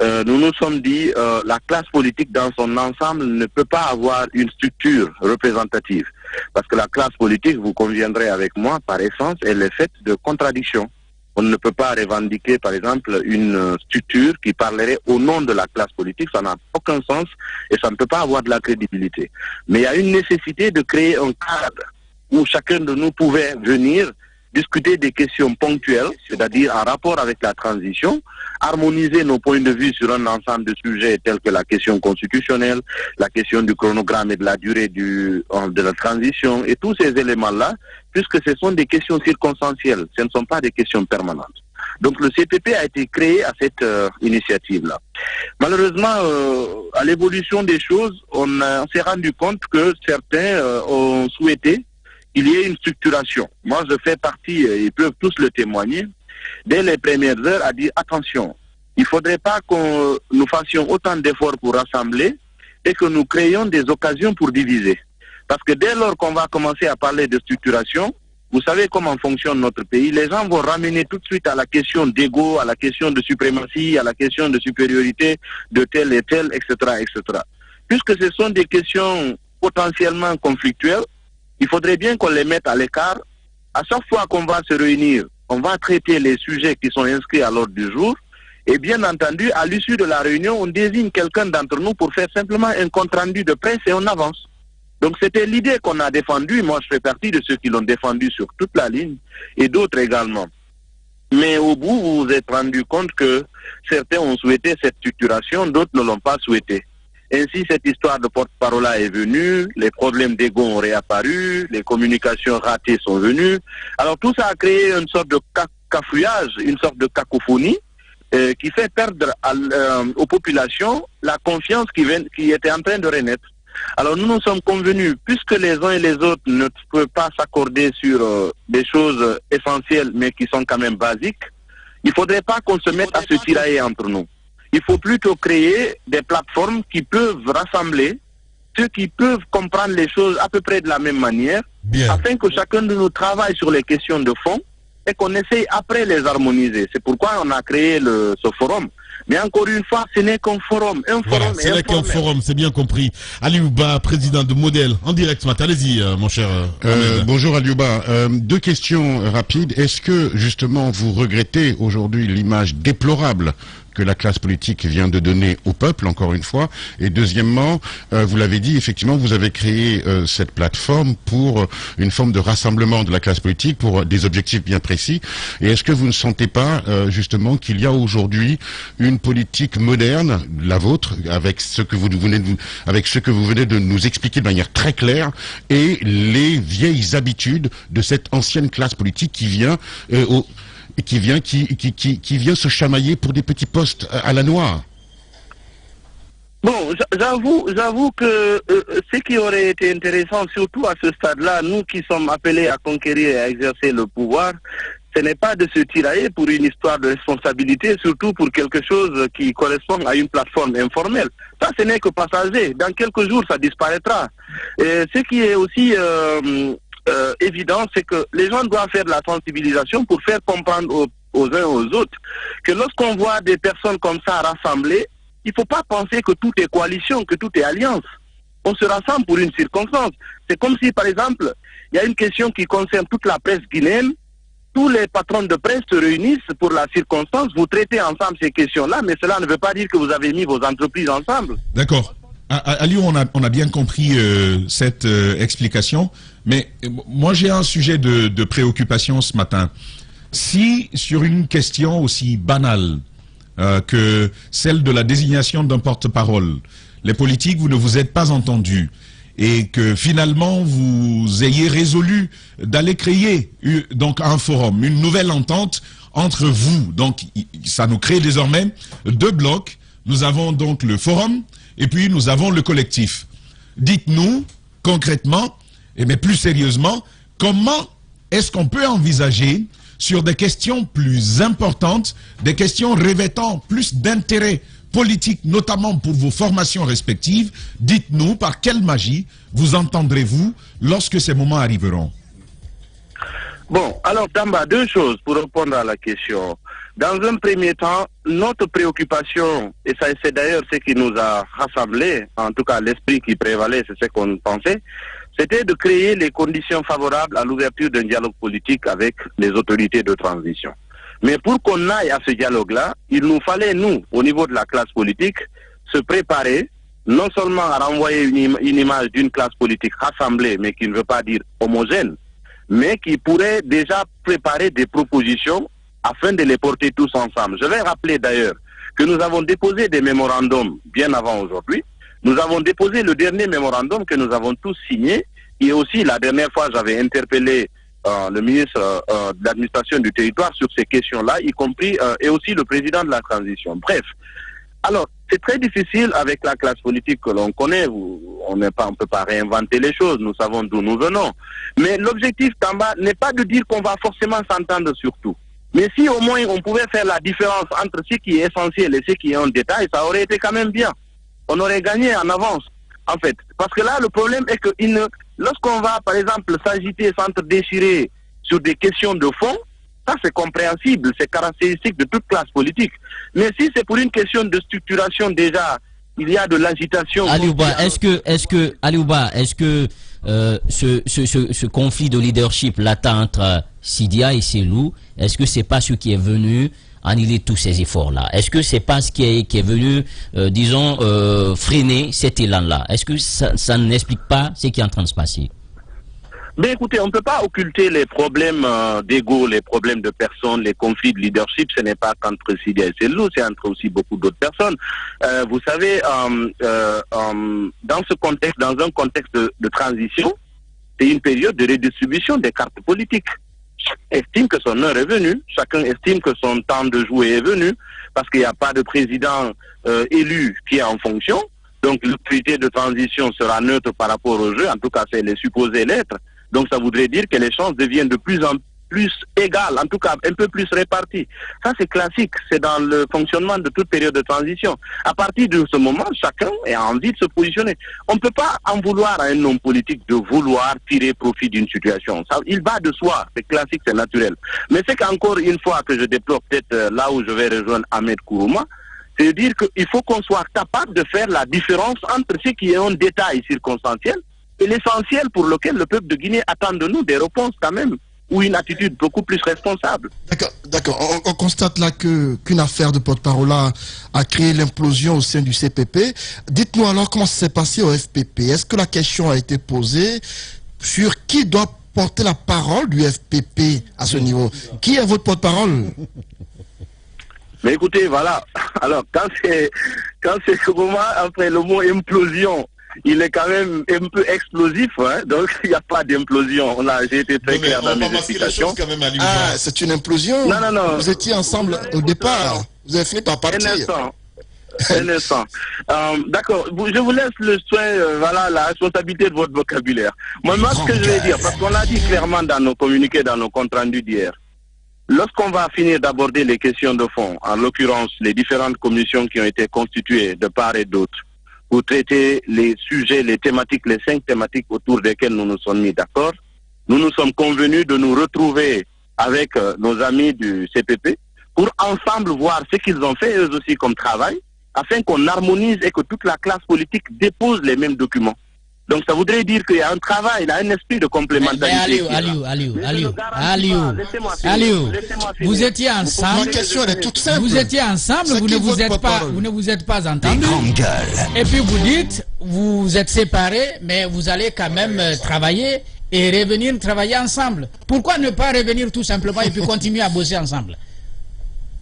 nous nous sommes dit la classe politique dans son ensemble ne peut pas avoir une structure représentative, parce que la classe politique, vous conviendrez avec moi, par essence, elle est faite de contradictions. On ne peut pas revendiquer, par exemple, une structure qui parlerait au nom de la classe politique. Ça n'a aucun sens et ça ne peut pas avoir de la crédibilité. Mais il y a une nécessité de créer un cadre où chacun de nous pouvait venir discuter des questions ponctuelles, c'est-à-dire en rapport avec la transition, harmoniser nos points de vue sur un ensemble de sujets tels que la question constitutionnelle, la question du chronogramme et de la durée de la transition, et tous ces éléments-là, puisque ce sont des questions circonstancielles, ce ne sont pas des questions permanentes. Donc le CPP a été créé à cette initiative-là. Malheureusement, à l'évolution des choses, on s'est rendu compte que certains ont souhaité qu'il y ait une structuration. Moi, je fais partie, ils peuvent tous le témoigner, dès les premières heures, à dire attention, il ne faudrait pas que nous fassions autant d'efforts pour rassembler et que nous créions des occasions pour diviser. Parce que dès lors qu'on va commencer à parler de structuration, vous savez comment fonctionne notre pays, les gens vont ramener tout de suite à la question d'ego, à la question de suprématie, à la question de supériorité de tel et tel, etc., etc. Puisque ce sont des questions potentiellement conflictuelles, il faudrait bien qu'on les mette à l'écart. À chaque fois qu'on va se réunir, on va traiter les sujets qui sont inscrits à l'ordre du jour. Et bien entendu, à l'issue de la réunion, on désigne quelqu'un d'entre nous pour faire simplement un compte-rendu de presse et on avance. Donc c'était l'idée qu'on a défendue. Moi, je fais partie de ceux qui l'ont défendue sur toute la ligne et d'autres également. Mais au bout, vous vous êtes rendu compte que certains ont souhaité cette structuration, d'autres ne l'ont pas souhaité. Ainsi, cette histoire de porte-parole est venue, les problèmes d'ego ont réapparu, les communications ratées sont venues. Alors tout ça a créé une sorte de cafouillage, une sorte de cacophonie qui fait perdre aux populations la confiance qui était en train de renaître. Alors nous nous sommes convenus, puisque les uns et les autres ne peuvent pas s'accorder sur des choses essentielles mais qui sont quand même basiques, il ne faudrait pas qu'on se mette à se tirailler entre nous. Il faut plutôt créer des plateformes qui peuvent rassembler ceux qui peuvent comprendre les choses à peu près de la même manière, afin que chacun de nous travaille sur les questions de fond et qu'on essaye après les harmoniser. C'est pourquoi on a créé ce forum. Mais encore une fois, ce n'est qu'un forum. Voilà, ce n'est qu'un forum, c'est bien compris. Aliouba, président de Modèle, en direct ce matin. Allez-y, mon cher. Bonjour Aliouba. Deux questions rapides. Est-ce que justement vous regrettez aujourd'hui l'image déplorable que la classe politique vient de donner au peuple, encore une fois? Et deuxièmement, vous l'avez dit, effectivement, vous avez créé cette plateforme pour une forme de rassemblement de la classe politique pour des objectifs bien précis. Et est-ce que vous ne sentez pas, justement, qu'il y a aujourd'hui une politique moderne, la vôtre, avec ce que vous venez de nous expliquer de manière très claire, et les vieilles habitudes de cette ancienne classe politique qui vient qui vient se chamailler pour des petits postes à la noire? Bon, j'avoue que ce qui aurait été intéressant, surtout à ce stade-là, nous qui sommes appelés à conquérir et à exercer le pouvoir, ce n'est pas de se tirailler pour une histoire de responsabilité, surtout pour quelque chose qui correspond à une plateforme informelle. Ça, ce n'est que passager. Dans quelques jours, ça disparaîtra. Et ce qui est aussi évident, c'est que les gens doivent faire de la sensibilisation pour faire comprendre aux uns et aux autres que lorsqu'on voit des personnes comme ça rassemblées, il ne faut pas penser que tout est coalition, que tout est alliance. On se rassemble pour une circonstance. C'est comme si, par exemple, il y a une question qui concerne toute la presse guinéenne, tous les patrons de presse se réunissent pour la circonstance, vous traitez ensemble ces questions-là, mais cela ne veut pas dire que vous avez mis vos entreprises ensemble. D'accord. À Lyon, on a bien compris cette explication, mais moi j'ai un sujet de préoccupation ce matin. Si sur une question aussi banale que celle de la désignation d'un porte-parole, les politiques, vous ne vous êtes pas entendus, et que finalement vous ayez résolu d'aller créer donc un forum, une nouvelle entente entre vous. Donc ça nous crée désormais 2 blocs. Nous avons donc le forum et puis nous avons le collectif. Dites-nous concrètement, et mais plus sérieusement, comment est-ce qu'on peut envisager sur des questions plus importantes, des questions revêtant plus d'intérêt politique, notamment pour vos formations respectives, dites-nous par quelle magie vous entendrez-vous lorsque ces moments arriveront? Bon, alors Tamba, 2 choses pour répondre à la question. Dans un premier temps, notre préoccupation, et ça c'est d'ailleurs ce qui nous a rassemblés, en tout cas l'esprit qui prévalait, c'est ce qu'on pensait, c'était de créer les conditions favorables à l'ouverture d'un dialogue politique avec les autorités de transition. Mais pour qu'on aille à ce dialogue-là, il nous fallait, nous, au niveau de la classe politique, se préparer, non seulement à renvoyer une image d'une classe politique rassemblée, mais qui ne veut pas dire homogène, mais qui pourrait déjà préparer des propositions afin de les porter tous ensemble. Je vais rappeler d'ailleurs que nous avons déposé des mémorandums bien avant aujourd'hui. Nous avons déposé le dernier mémorandum que nous avons tous signé, et aussi la dernière fois j'avais interpellé le ministre de l'administration du territoire sur ces questions-là, y compris et aussi le président de la transition. Bref, alors c'est très difficile avec la classe politique que l'on connaît, on ne peut pas réinventer les choses, nous savons d'où nous venons. Mais l'objectif, Tamba, n'est pas de dire qu'on va forcément s'entendre sur tout. Mais si au moins on pouvait faire la différence entre ce qui est essentiel et ce qui est en détail, ça aurait été quand même bien. On aurait gagné en avance, en fait. Parce que là, le problème est que lorsqu'on va, par exemple, s'agiter, s'entre-déchirer sur des questions de fond, ça c'est compréhensible, c'est caractéristique de toute classe politique. Mais si c'est pour une question de structuration déjà, il y a de l'agitation. Aliouba, est-ce que ce conflit de leadership latent entre Sidia et Selou, est-ce que c'est pas ce qui est venu annuler tous ces efforts-là? Est-ce que c'est pas ce qui est venu, disons, freiner cet élan-là? Est-ce que ça n'explique pas ce qui est en train de se passer? Mais écoutez, on ne peut pas occulter les problèmes d'ego, les problèmes de personnes, les conflits de leadership. Ce n'est pas qu'entre Sidia et Selou, c'est entre aussi beaucoup d'autres personnes. Vous savez, dans ce contexte, dans un contexte de transition, c'est une période de redistribution des cartes politiques. Chacun estime que son heure est venue, chacun estime que son temps de jouer est venu, parce qu'il n'y a pas de président élu qui est en fonction. Donc l'autorité de transition sera neutre par rapport au jeu, en tout cas c'est les supposés l'être. Donc ça voudrait dire que les chances deviennent de plus en plus égales, en tout cas un peu plus réparties. Ça c'est classique, c'est dans le fonctionnement de toute période de transition. À partir de ce moment, chacun a envie de se positionner. On ne peut pas en vouloir à un homme politique de vouloir tirer profit d'une situation. Ça, il va de soi, c'est classique, c'est naturel. Mais c'est qu'encore une fois que je déplore peut-être là où je vais rejoindre Ahmed Kourouma, c'est de dire qu'il faut qu'on soit capable de faire la différence entre ce qui est un détail circonstanciel et l'essentiel pour lequel le peuple de Guinée attend de nous des réponses quand même, ou une attitude beaucoup plus responsable. D'accord. On constate là qu'une affaire de porte-parole a créé l'implosion au sein du CPP. Dites-nous alors comment ça s'est passé au FPP. Est-ce que la question a été posée sur qui doit porter la parole du FPP à ce niveau? Qui est votre porte-parole? Mais écoutez, voilà. Alors, quand c'est comment, après le mot implosion, il est quand même un peu explosif, hein? Donc il n'y a pas d'implosion. J'ai été très clair dans mes explications. Ah, c'est une implosion? Non. Vous étiez ensemble au départ. Vous avez fini par partir. Un instant. D'accord. Je vous laisse le soin, la responsabilité de votre vocabulaire. Moi, ce que je vais dire, parce qu'on l'a dit clairement dans nos communiqués, dans nos comptes rendus d'hier. Lorsqu'on va finir d'aborder les questions de fond, en l'occurrence les différentes commissions qui ont été constituées de part et d'autre, pour traiter les sujets, les thématiques, les 5 thématiques autour desquelles nous nous sommes mis d'accord, nous nous sommes convenus de nous retrouver avec nos amis du CPP pour ensemble voir ce qu'ils ont fait eux aussi comme travail, afin qu'on harmonise et que toute la classe politique dépose les mêmes documents. Donc ça voudrait dire qu'il y a un travail, il y a un esprit de complémentarité. Aliou, vous étiez ensemble. Ma question est toute simple. Vous étiez ensemble, vous ne vous êtes pas entendus. Et puis vous dites, vous êtes séparés, mais vous allez quand même travailler et revenir travailler ensemble. Pourquoi ne pas revenir tout simplement et puis continuer à bosser ensemble?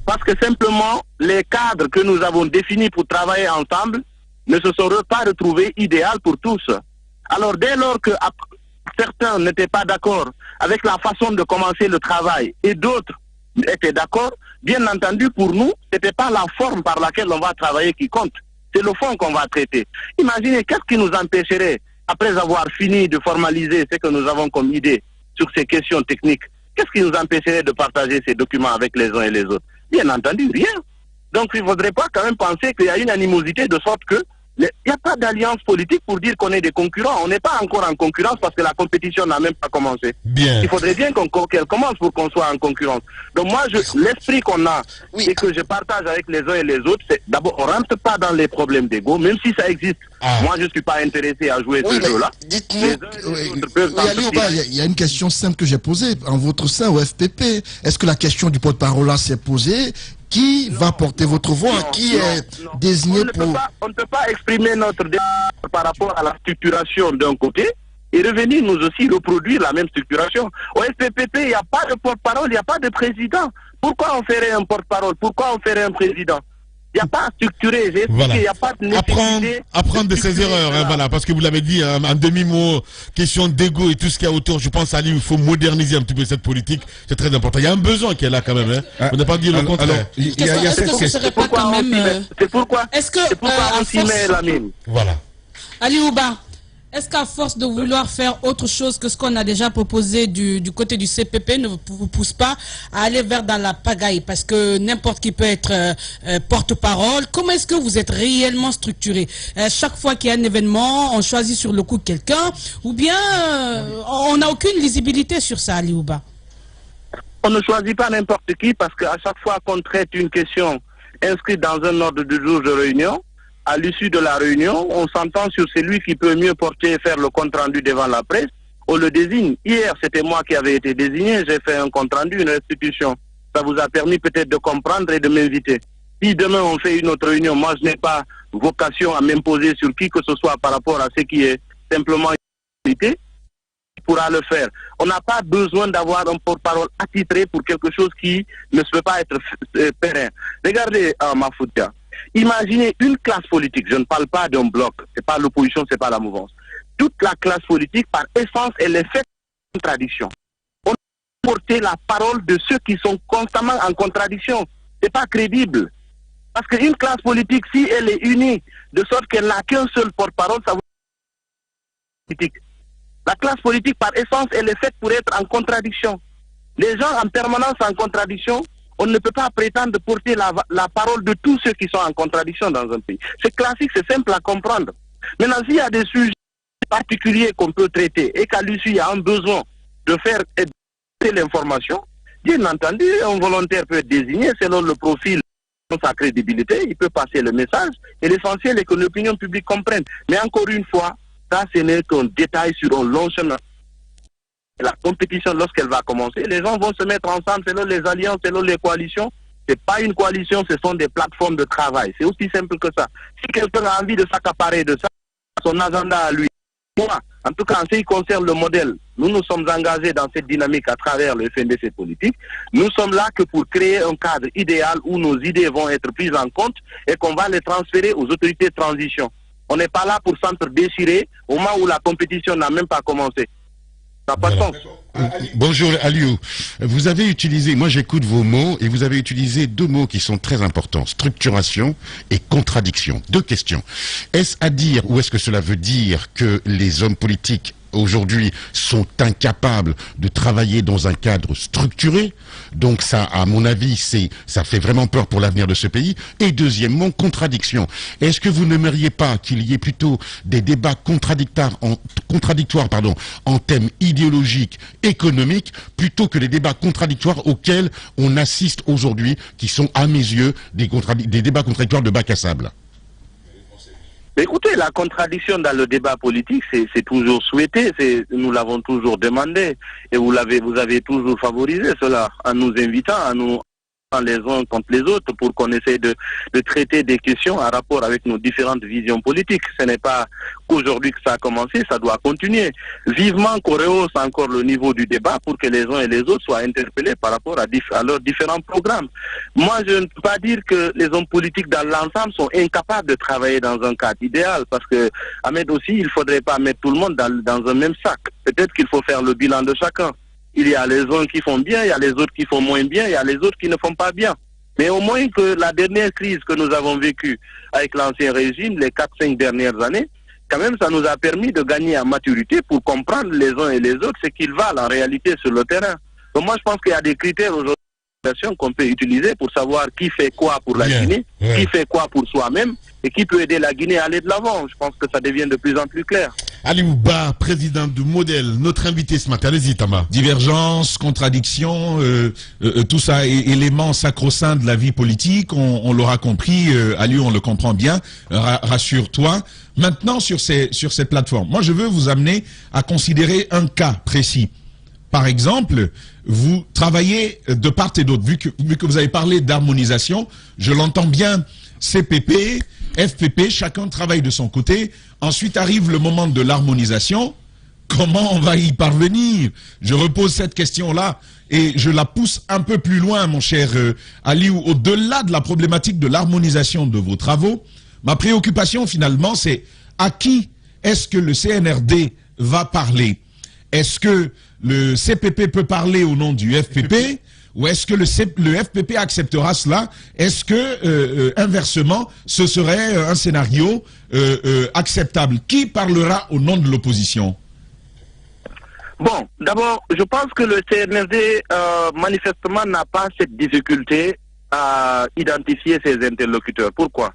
Parce que simplement, les cadres que nous avons définis pour travailler ensemble ne se sont pas retrouvés idéaux pour tous. Alors dès lors que certains n'étaient pas d'accord avec la façon de commencer le travail et d'autres étaient d'accord, bien entendu pour nous, ce n'était pas la forme par laquelle on va travailler qui compte, c'est le fond qu'on va traiter. Imaginez qu'est-ce qui nous empêcherait, après avoir fini de formaliser ce que nous avons comme idée sur ces questions techniques, qu'est-ce qui nous empêcherait de partager ces documents avec les uns et les autres? Bien entendu, rien. Donc il ne faudrait pas quand même penser qu'il y a une animosité de sorte que il n'y a pas d'alliance politique pour dire qu'on est des concurrents. On n'est pas encore en concurrence parce que la compétition n'a même pas commencé. Bien. Il faudrait bien qu'elle commence pour qu'on soit en concurrence. Donc moi, l'esprit qu'on a et que je partage avec les uns et les autres, c'est d'abord, on ne rentre pas dans les problèmes d'ego, même si ça existe. Moi, je ne suis pas intéressé à jouer ce jeu-là. Dites-nous, il y a une question simple que j'ai posée en votre sein au FPP. Est-ce que la question du porte-parole s'est posée? Qui va porter votre voix? Qui est désigné pour... On ne peut pas exprimer notre désir par rapport à la structuration d'un côté et revenir nous aussi reproduire la même structuration. Au FPP, il n'y a pas de porte-parole, il n'y a pas de président. Pourquoi on ferait un porte-parole? Pourquoi on ferait un président? Il n'y a pas à structurer, j'ai expliqué, il n'y a pas de nécessité. Apprendre de ses erreurs, hein, voilà, parce que vous l'avez dit, hein, en demi-mot, question d'ego et tout ce qu'il y a autour, je pense, Ali, il faut moderniser un petit peu cette politique, c'est très important. Il y a un besoin qui est là quand même, hein. On n'a pas dit le contraire. C'est pourquoi on s'y met la mine. Voilà. Ali Ouba, est-ce qu'à force de vouloir faire autre chose que ce qu'on a déjà proposé du côté du CPP ne vous pousse pas à aller vers dans la pagaille? Parce que n'importe qui peut être porte-parole. Comment est-ce que vous êtes réellement structuré? Chaque fois qu'il y a un événement, on choisit sur le coup quelqu'un, ou bien on n'a aucune lisibilité sur ça, Ali Ouba? On ne choisit pas n'importe qui parce qu'à chaque fois qu'on traite une question inscrite dans un ordre de jour de réunion, à l'issue de la réunion, on s'entend sur celui qui peut mieux porter et faire le compte-rendu devant la presse. On le désigne. Hier, c'était moi qui avais été désigné. J'ai fait un compte-rendu, une restitution. Ça vous a permis peut-être de comprendre et de m'inviter. Si demain on fait une autre réunion, moi je n'ai pas vocation à m'imposer sur qui que ce soit par rapport à ce qui est simplement une qualité, qui pourra le faire. On n'a pas besoin d'avoir un porte-parole attitré pour quelque chose qui ne se peut pas être pérenne. Regardez Mafoutia. Imaginez une classe politique, je ne parle pas d'un bloc, c'est pas l'opposition, c'est pas la mouvance. Toute la classe politique, par essence, elle est faite de contradiction. On peut porter la parole de ceux qui sont constamment en contradiction. C'est pas crédible. Parce qu'une classe politique, si elle est unie, de sorte qu'elle n'a qu'un seul porte-parole, ça vous politique. La classe politique, par essence, elle est faite pour être en contradiction. Les gens en permanence en contradiction, on ne peut pas prétendre porter la parole de tous ceux qui sont en contradiction dans un pays. C'est classique, c'est simple à comprendre. Maintenant, s'il y a des sujets particuliers qu'on peut traiter et qu'à l'issue, il y a un besoin de faire l'information, bien entendu, un volontaire peut être désigné selon le profil, sa crédibilité, il peut passer le message et l'essentiel est que l'opinion publique comprenne. Mais encore une fois, ça, ce n'est qu'un détail sur un long chemin. La compétition, lorsqu'elle va commencer, les gens vont se mettre ensemble selon les alliances, selon les coalitions. Ce n'est pas une coalition, ce sont des plateformes de travail. C'est aussi simple que ça. Si quelqu'un a envie de s'accaparer de ça, son agenda à lui. Moi, en tout cas, en ce qui concerne le modèle, nous sommes engagés dans cette dynamique à travers le FNDC politique. Nous sommes là que pour créer un cadre idéal où nos idées vont être prises en compte et qu'on va les transférer aux autorités de transition. On n'est pas là pour s'entre-déchirer au moment où la compétition n'a même pas commencé. Ça n'a pas de sens. Bonjour Aliou, vous avez utilisé, moi j'écoute vos mots et vous avez utilisé deux mots qui sont très importants, structuration et contradiction. Deux questions. Est-ce à dire ou est-ce que cela veut dire que les hommes politiques aujourd'hui sont incapables de travailler dans un cadre structuré? Donc ça, à mon avis, ça fait vraiment peur pour l'avenir de ce pays. Et deuxièmement, contradiction. Est-ce que vous n'aimeriez pas qu'il y ait plutôt des débats contradictoires en termes idéologiques, économiques, plutôt que les débats contradictoires auxquels on assiste aujourd'hui, qui sont à mes yeux des débats contradictoires de bac à sable? Écoutez, la contradiction dans le débat politique, c'est toujours souhaité, nous l'avons toujours demandé, et vous avez toujours favorisé cela en nous invitant à nous les uns contre les autres pour qu'on essaie de traiter des questions en rapport avec nos différentes visions politiques. Ce n'est pas qu'aujourd'hui que ça a commencé, ça doit continuer. Vivement qu'on rehausse encore le niveau du débat pour que les uns et les autres soient interpellés par rapport à leurs différents programmes. Moi, je ne peux pas dire que les hommes politiques dans l'ensemble sont incapables de travailler dans un cadre idéal, parce que, Ahmed aussi, il ne faudrait pas mettre tout le monde dans un même sac. Peut-être qu'il faut faire le bilan de chacun. Il y a les uns qui font bien, il y a les autres qui font moins bien, il y a les autres qui ne font pas bien. Mais au moins que la dernière crise que nous avons vécue avec l'ancien régime, les 4-5 dernières années, quand même, ça nous a permis de gagner en maturité pour comprendre les uns et les autres ce qu'ils valent en réalité sur le terrain. Donc moi, je pense qu'il y a des critères aujourd'hui qu'on peut utiliser pour savoir qui fait quoi pour la Guinée, qui fait quoi pour soi-même et qui peut aider la Guinée à aller de l'avant. Je pense que ça devient de plus en plus clair. Aliou Ba, président du Modèle, notre invité ce matin. Allez-y, Tamba. Divergence, contradiction, tout ça, éléments sacro-saints de la vie politique, on l'aura compris, Aliou, on le comprend bien, rassure-toi. Maintenant, sur ces plateformes, moi je veux vous amener à considérer un cas précis. Par exemple, vous travaillez de part et d'autre, vu que vous avez parlé d'harmonisation, je l'entends bien, CPP, FPP, chacun travaille de son côté. Ensuite arrive le moment de l'harmonisation. Comment on va y parvenir? Je repose cette question-là et je la pousse un peu plus loin, mon cher Aliou. Au-delà de la problématique de l'harmonisation de vos travaux, ma préoccupation finalement, c'est à qui est-ce que le CNRD va parler? Est-ce que le CPP peut parler au nom du FPP? Ou est-ce que le FPP acceptera cela? Est-ce que, inversement, ce serait un scénario acceptable? Qui parlera au nom de l'opposition? Bon, d'abord, je pense que le CNRD, manifestement, n'a pas cette difficulté à identifier ses interlocuteurs. Pourquoi?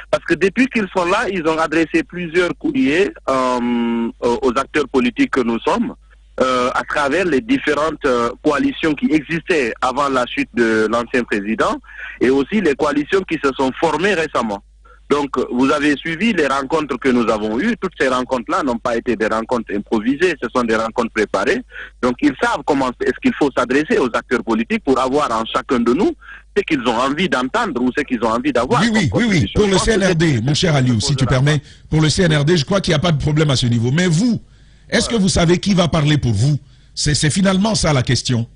Parce que depuis qu'ils sont là, ils ont adressé plusieurs courriers aux acteurs politiques que nous sommes, à travers les différentes coalitions qui existaient avant la chute de l'ancien président et aussi les coalitions qui se sont formées récemment. Donc, vous avez suivi les rencontres que nous avons eues. Toutes ces rencontres-là n'ont pas été des rencontres improvisées, ce sont des rencontres préparées. Donc, ils savent comment est-ce qu'il faut s'adresser aux acteurs politiques pour avoir en chacun de nous ce qu'ils ont envie d'entendre ou ce qu'ils ont envie d'avoir. Oui. Pour le CNRD, mon cher Aliou, si tu permets, pour le CNRD, je crois qu'il n'y a pas de problème à ce niveau. Mais vous, est-ce que vous savez qui va parler pour vous? C'est finalement ça la question.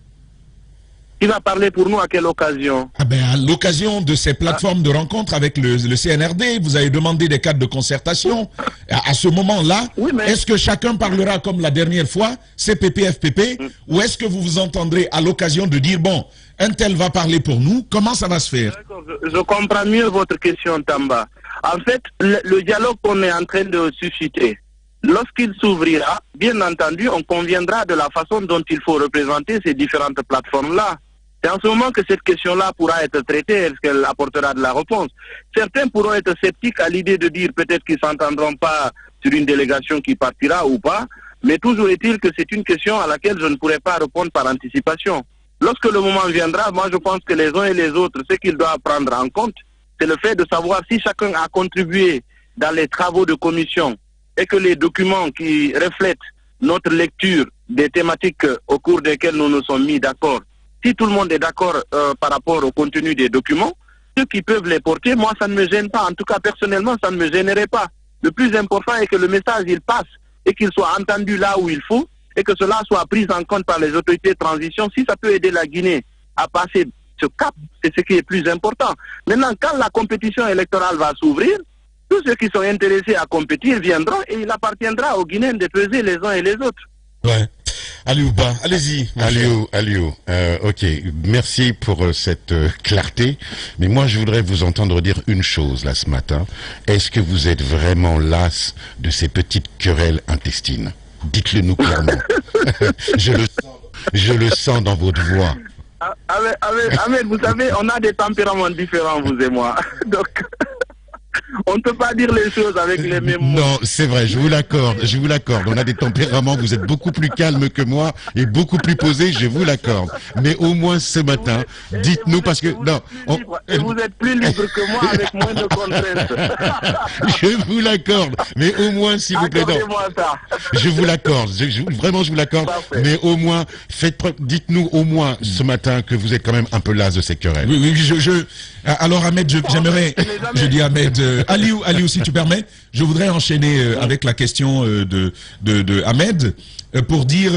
Qui va parler pour nous à quelle occasion? À l'occasion de ces plateformes de rencontre avec le CNRD, vous avez demandé des cadres de concertation. À ce moment-là, est-ce que chacun parlera comme la dernière fois, CPP, FPP, ou est-ce que vous vous entendrez à l'occasion de dire, bon, un tel va parler pour nous, comment ça va se faire? Je comprends mieux votre question, Tamba. En fait, le dialogue qu'on est en train de susciter, lorsqu'il s'ouvrira, bien entendu, on conviendra de la façon dont il faut représenter ces différentes plateformes-là. C'est en ce moment que cette question-là pourra être traitée, est-ce qu'elle apportera de la réponse. Certains pourront être sceptiques à l'idée de dire peut-être qu'ils ne s'entendront pas sur une délégation qui partira ou pas, mais toujours est-il que c'est une question à laquelle je ne pourrai pas répondre par anticipation. Lorsque le moment viendra, moi je pense que les uns et les autres, ce qu'ils doivent prendre en compte, c'est le fait de savoir si chacun a contribué dans les travaux de commission et que les documents qui reflètent notre lecture des thématiques au cours desquelles nous nous sommes mis d'accord, si tout le monde est d'accord par rapport au contenu des documents, ceux qui peuvent les porter, moi ça ne me gêne pas. En tout cas, personnellement, ça ne me gênerait pas. Le plus important est que le message, il passe et qu'il soit entendu là où il faut et que cela soit pris en compte par les autorités de transition. Si ça peut aider la Guinée à passer ce cap, c'est ce qui est plus important. Maintenant, quand la compétition électorale va s'ouvrir, tous ceux qui sont intéressés à compétir viendront et il appartiendra aux Guinéens de peser les uns et les autres. Ouais. Aliou Ba, allez-y. Aliou, ok, merci pour cette clarté, mais moi je voudrais vous entendre dire une chose là ce matin. Est-ce que vous êtes vraiment las de ces petites querelles intestines? Dites-le nous clairement. je le sens dans votre voix. Ahmed, vous savez, on a des tempéraments différents, vous et moi. Donc, On ne peut pas dire les choses avec les mêmes mots. Non, c'est vrai, je vous l'accorde, je vous l'accorde. On a des tempéraments, vous êtes beaucoup plus calme que moi et beaucoup plus posé, je vous l'accorde. Mais au moins ce matin, dites-nous parce que... Non, vous êtes plus libre que moi avec moins de contraintes. Je vous l'accorde, mais au moins, s'il vous plaît, non. Je vous l'accorde, vraiment je vous l'accorde, mais au moins, dites-nous au moins ce matin que vous êtes quand même un peu las de ces querelles. Oui, alors Ahmed, j'aimerais, je dis Ahmed, Aliou, si tu permets, je voudrais enchaîner avec la question de Ahmed pour dire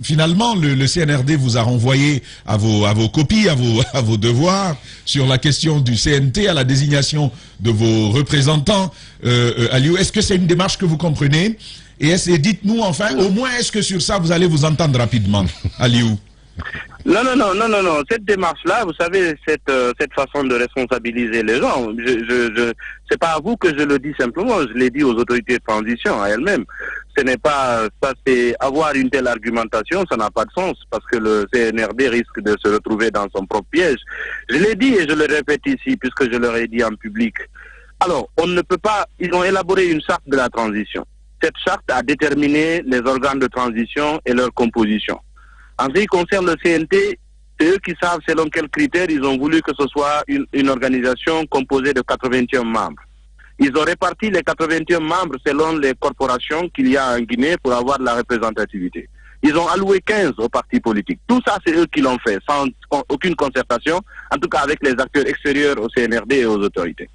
finalement le CNRD vous a renvoyé à vos copies, à vos devoirs sur la question du CNT, à la désignation de vos représentants. Aliou, est-ce que c'est une démarche que vous comprenez? Et dites-nous enfin, au moins, est-ce que sur ça vous allez vous entendre rapidement, Aliou? Non. Cette démarche-là, vous savez, cette façon de responsabiliser les gens, c'est pas à vous que je le dis simplement, je l'ai dit aux autorités de transition, à elles-mêmes. Ce n'est pas, ça c'est avoir une telle argumentation, ça n'a pas de sens, parce que le CNRD risque de se retrouver dans son propre piège. Je l'ai dit et je le répète ici, puisque je leur ai dit en public. Alors, on ne peut pas, ils ont élaboré une charte de la transition. Cette charte a déterminé les organes de transition et leur composition. En ce qui concerne le CNT, c'est eux qui savent selon quels critères ils ont voulu que ce soit une organisation composée de 81 membres. Ils ont réparti les 81 membres selon les corporations qu'il y a en Guinée pour avoir de la représentativité. Ils ont alloué 15 aux partis politiques. Tout ça, c'est eux qui l'ont fait, sans aucune concertation, en tout cas avec les acteurs extérieurs au CNRD et aux autorités.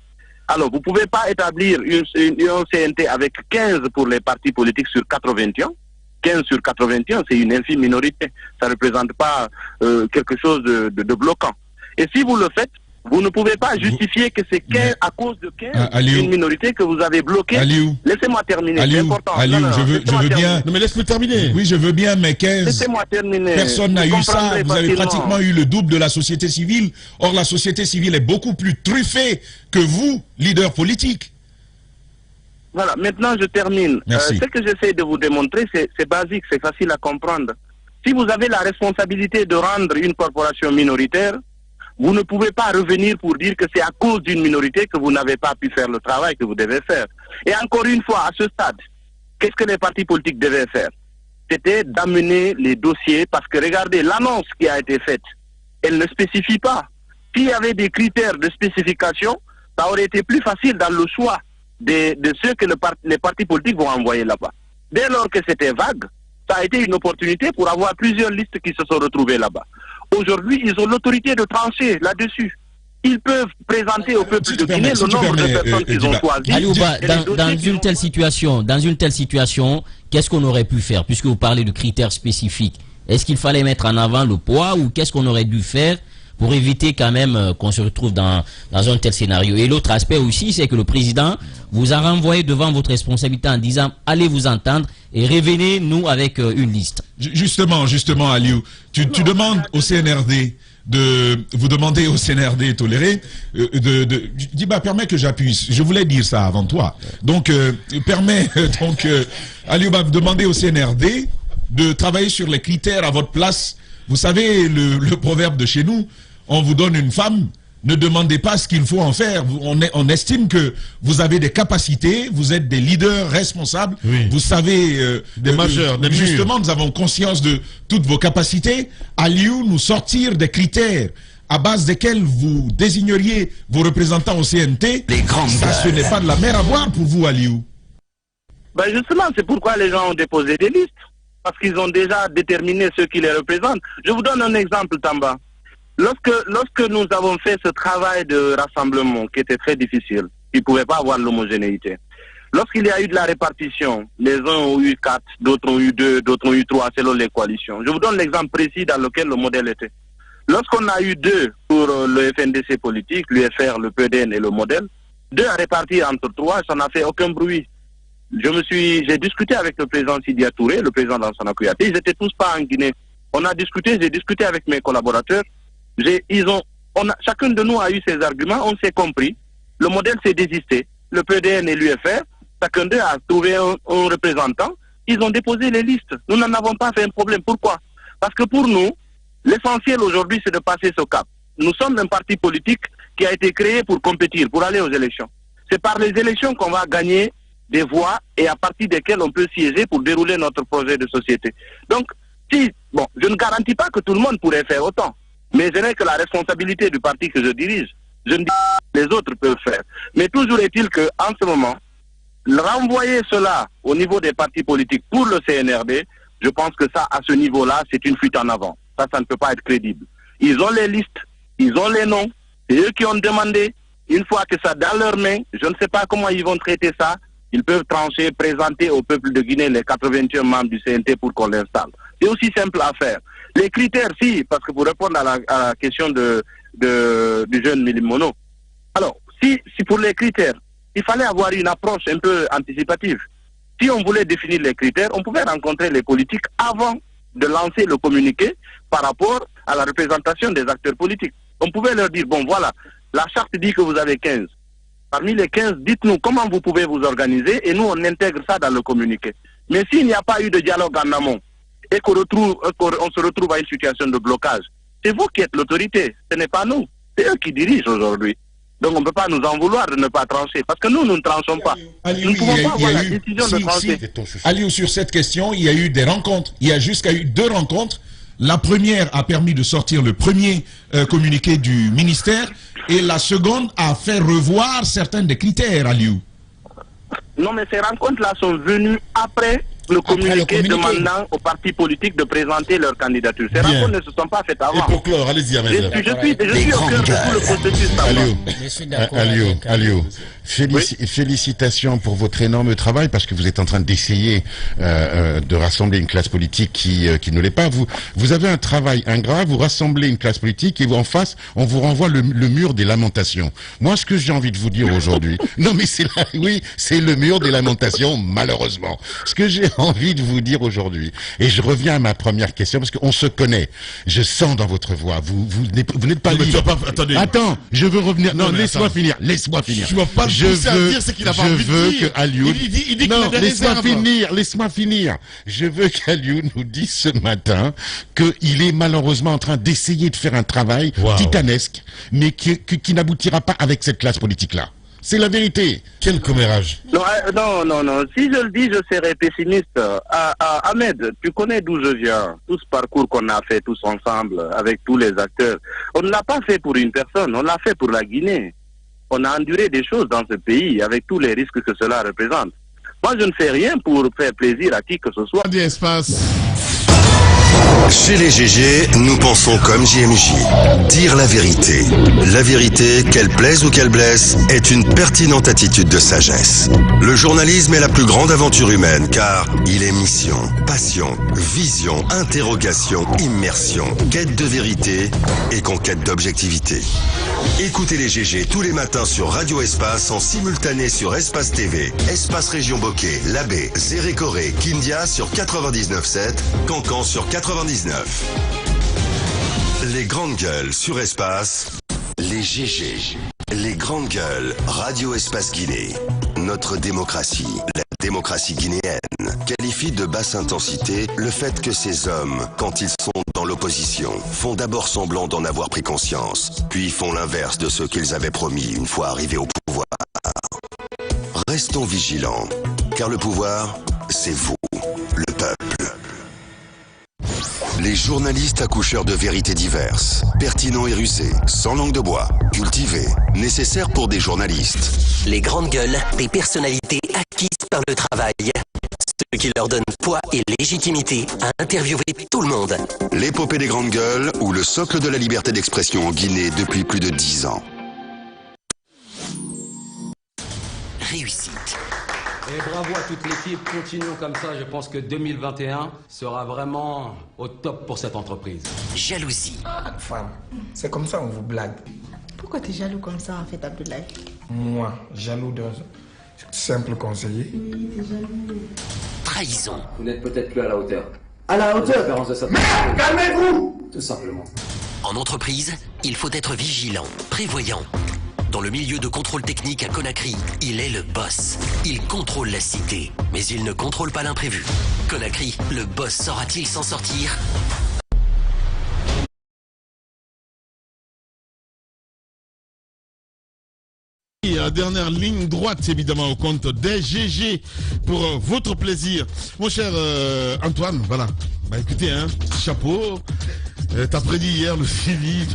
Alors, vous ne pouvez pas établir une CNT avec 15 pour les partis politiques sur 81. 15 sur 81, c'est une infime minorité. Ça ne représente pas quelque chose de bloquant. Et si vous le faites, vous ne pouvez pas justifier que c'est à cause de 15 une minorité que vous avez bloquée. Laissez-moi terminer, c'est important. Je veux bien... Non mais laisse-moi terminer. Oui, je veux bien, mais 15... Laissez-moi terminer. Personne n'a eu ça. Vous avez pratiquement eu le double de la société civile. Or, la société civile est beaucoup plus truffée que vous, leader politique. Voilà, maintenant je termine. Ce que j'essaie de vous démontrer, c'est basique, c'est facile à comprendre. Si vous avez la responsabilité de rendre une corporation minoritaire, vous ne pouvez pas revenir pour dire que c'est à cause d'une minorité que vous n'avez pas pu faire le travail que vous devez faire. Et encore une fois, à ce stade, qu'est-ce que les partis politiques devaient faire? C'était d'amener les dossiers, parce que regardez, l'annonce qui a été faite, elle ne spécifie pas. S'il y avait des critères de spécification, ça aurait été plus facile dans le choix de ceux que les partis politiques vont envoyer là-bas. Dès lors que c'était vague, ça a été une opportunité pour avoir plusieurs listes qui se sont retrouvées là-bas. Aujourd'hui, ils ont l'autorité de trancher là-dessus. Ils peuvent présenter au peuple de Guinée le nombre de personnes qu'ils ont choisies. Aliouba, dans une telle situation, qu'est-ce qu'on aurait pu faire, puisque vous parlez de critères spécifiques? Est-ce qu'il fallait mettre en avant le poids ou qu'est-ce qu'on aurait dû faire pour éviter quand même qu'on se retrouve dans un tel scénario? Et l'autre aspect aussi, c'est que le président vous a renvoyé devant votre responsabilité en disant « Allez vous entendre et revenez-nous avec une liste ». Justement, Aliou, tu demandes au CNRD vous demandez au CNRD toléré permets que j'appuie. Je voulais dire ça avant toi. Donc, Aliou va demander au CNRD de travailler sur les critères à votre place. Vous savez, le proverbe de chez nous, on vous donne une femme, ne demandez pas ce qu'il faut en faire. On estime que vous avez des capacités, vous êtes des leaders responsables, vous savez... des majeurs, des justement, nous avons conscience de toutes vos capacités. Aliou, nous sortir des critères à base desquels vous désigneriez vos représentants au CNT, ça, ce n'est pas de la mer à boire pour vous, Aliou. Ben justement, c'est pourquoi les gens ont déposé des listes. Parce qu'ils ont déjà déterminé ceux qui les représentent. Je vous donne un exemple, Tamba. Lorsque nous avons fait ce travail de rassemblement qui était très difficile, qui ne pouvait pas avoir l'homogénéité, lorsqu'il y a eu de la répartition, les uns ont eu 4, d'autres ont eu 2, d'autres ont eu 3 selon les coalitions. Je vous donne l'exemple précis dans lequel le modèle était. Lorsqu'on a eu 2 pour le FNDC politique, l'UFR, le PDN et le modèle, 2 à répartir entre 3, ça n'a fait aucun bruit. J'ai discuté avec le président Sidia Touré, le président Lansana Kouyaté, ils n'étaient tous pas en Guinée. J'ai discuté avec mes collaborateurs, chacun de nous a eu ses arguments, on s'est compris, le modèle s'est désisté, le PDN et l'UFR, chacun d'eux a trouvé un représentant, ils ont déposé les listes. Nous n'en avons pas fait un problème. Pourquoi? Parce que pour nous, l'essentiel aujourd'hui c'est de passer ce cap. Nous sommes un parti politique qui a été créé pour compétir, pour aller aux élections. C'est par les élections qu'on va gagner des voix et à partir desquelles on peut siéger pour dérouler notre projet de société. Donc, bon, je ne garantis pas que tout le monde pourrait faire autant, mais je n'ai que la responsabilité du parti que je dirige. Je ne dis pas que les autres peuvent faire. Mais toujours est-il qu'en ce moment, renvoyer cela au niveau des partis politiques pour le CNRD, je pense que ça, à ce niveau-là, c'est une fuite en avant. Ça ne peut pas être crédible. Ils ont les listes, ils ont les noms, c'est eux qui ont demandé. Une fois que ça dans leurs mains, je ne sais pas comment ils vont traiter ça. Ils peuvent trancher, présenter au peuple de Guinée les 81 membres du CNT pour qu'on l'installe. C'est aussi simple à faire. Les critères, si, parce que pour répondre à la question du jeune Milimono, alors, si pour les critères, il fallait avoir une approche un peu anticipative. Si on voulait définir les critères, on pouvait rencontrer les politiques avant de lancer le communiqué par rapport à la représentation des acteurs politiques. On pouvait leur dire, bon voilà, la charte dit que vous avez 15. Parmi les 15, dites-nous comment vous pouvez vous organiser et nous on intègre ça dans le communiqué. Mais s'il n'y a pas eu de dialogue en amont et qu'on se retrouve à une situation de blocage, c'est vous qui êtes l'autorité, ce n'est pas nous. C'est eux qui dirigent aujourd'hui. Donc on ne peut pas nous en vouloir de ne pas trancher, parce que nous ne tranchons pas. Nous ne pouvons pas avoir la décision de trancher. Aliou, sur cette question, il y a eu des rencontres. Il y a jusqu'à eu 2 rencontres. La première a permis de sortir le premier communiqué du ministère et la seconde a fait revoir certains des critères, Aliou. Non, mais ces rencontres-là sont venues après le communiqué demandant aux partis politiques de présenter leur candidature. Ces rencontres ne se sont pas faites avant. Et pour clore, allez-y, je suis au cœur de tout le processus. Aliou, félicitations pour votre énorme travail parce que vous êtes en train d'essayer de rassembler une classe politique qui ne l'est pas. Vous avez un travail ingrat, vous rassemblez une classe politique et en face, on vous renvoie le mur des lamentations. Moi, ce que j'ai envie de vous dire aujourd'hui, non mais c'est là, oui, c'est le mur des lamentations, malheureusement. Ce que j'ai envie de vous dire aujourd'hui, et je reviens à ma première question parce qu'on se connaît, je sens dans votre voix, vous n'êtes pas libre. Attends, je veux revenir. Non, laisse-moi finir. Tu vas pas le pousser à dire ce qu'il a pas envie de dire. Que Aliou... Il dit qu'il non, a des laisse-moi finir. Je veux qu'Aliou nous dise ce matin qu'il est malheureusement en train d'essayer de faire un travail titanesque, mais qui n'aboutira pas avec cette classe politique-là. C'est la vérité. Quel commérage. Non. Si je le dis, je serais pessimiste. Ahmed, tu connais d'où je viens. Tout ce parcours qu'on a fait tous ensemble, avec tous les acteurs. On ne l'a pas fait pour une personne, on l'a fait pour la Guinée. On a enduré des choses dans ce pays, avec tous les risques que cela représente. Moi, je ne fais rien pour faire plaisir à qui que ce soit. Chez les GG, nous pensons comme JMJ. Dire la vérité. La vérité, qu'elle plaise ou qu'elle blesse, est une pertinente attitude de sagesse. Le journalisme est la plus grande aventure humaine car il est mission, passion, vision, interrogation, immersion, quête de vérité et conquête d'objectivité. Écoutez les GG tous les matins sur Radio Espace en simultané sur Espace TV, Espace Région Bokeh, Labé, Zérékoré, Kindia sur 99.7, Cancan sur 99. Les grandes gueules sur Espace, les GG, les grandes gueules, Radio Espace Guinée. Notre démocratie, la démocratie guinéenne, qualifie de basse intensité le fait que ces hommes, quand ils sont dans l'opposition, font d'abord semblant d'en avoir pris conscience, puis font l'inverse de ce qu'ils avaient promis une fois arrivés au pouvoir. Restons vigilants, car le pouvoir, c'est vous, le peuple. Les journalistes accoucheurs de vérités diverses, pertinents et rusés, sans langue de bois, cultivés, nécessaires pour des journalistes. Les grandes gueules, des personnalités acquises par le travail. Ce qui leur donne poids et légitimité à interviewer tout le monde. L'épopée des grandes gueules ou le socle de la liberté d'expression en Guinée depuis plus de 10 ans. Réussite. Et bravo à toute l'équipe, continuons comme ça, je pense que 2021 sera vraiment au top pour cette entreprise. Jalousie. Femme, c'est comme ça on vous blague. Pourquoi t'es jaloux comme ça en fait, Abdoulaye? Moi, jaloux d'un simple conseiller. Oui, t'es jaloux. Trahison. Vous n'êtes peut-être plus à la hauteur. À la hauteur de cette... Merde, calmez-vous! Tout simplement. En entreprise, il faut être vigilant, prévoyant. Dans le milieu de contrôle technique à Conakry, il est le boss. Il contrôle la cité, mais il ne contrôle pas l'imprévu. Conakry, le boss saura-t-il s'en sortir ? dernière ligne droite, évidemment, au compte des GG pour votre plaisir. Mon cher Antoine, voilà. Bah écoutez, hein, chapeau. T'as prédit hier le Philly.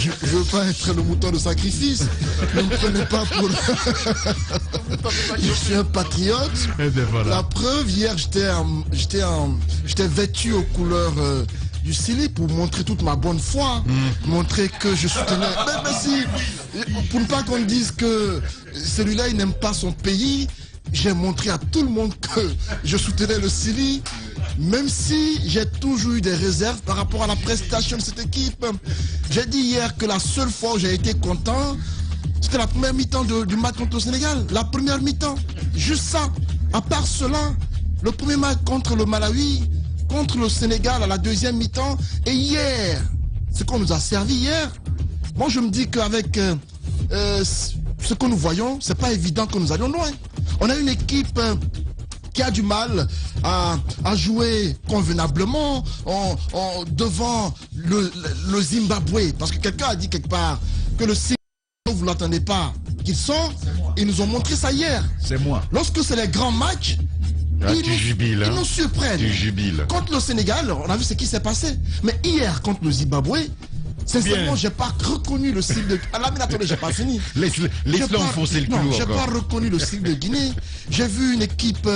Je veux pas être le mouton de sacrifice. Ne me prenez pas pour... Je suis un patriote. Ben voilà. La preuve, hier, j'étais vêtu aux couleurs du Chili pour montrer toute ma bonne foi. Montrer que je soutenais... Mais si, pour ne pas qu'on dise que celui-là, il n'aime pas son pays, j'ai montré à tout le monde que je soutenais le Chili. Même si j'ai toujours eu des réserves par rapport à la prestation de cette équipe. J'ai dit hier que la seule fois où j'ai été content, c'était la première mi-temps du match contre le Sénégal. La première mi-temps. Juste ça. À part cela, le premier match contre le Malawi, contre le Sénégal à la deuxième mi-temps. Et hier, ce qu'on nous a servi hier, moi je me dis qu'avec ce que nous voyons, c'est pas évident que nous allions loin. On a une équipe... qui a du mal à jouer convenablement devant le Zimbabwe. Parce que quelqu'un a dit quelque part que le Zimbabwe, vous ne l'attendez pas qu'ils sont. Ils nous ont montré ça hier. C'est moi. Lorsque c'est les grands matchs, ils nous surprennent. Tu jubiles. Contre le Sénégal, on a vu ce qui s'est passé. Mais hier, contre le Zimbabwe, sincèrement, j'ai pas reconnu le style de... Ah là, mais attendez, j'ai pas fini. Laisse-le enfoncer le clou encore. J'ai pas reconnu le style de Guinée. J'ai vu une équipe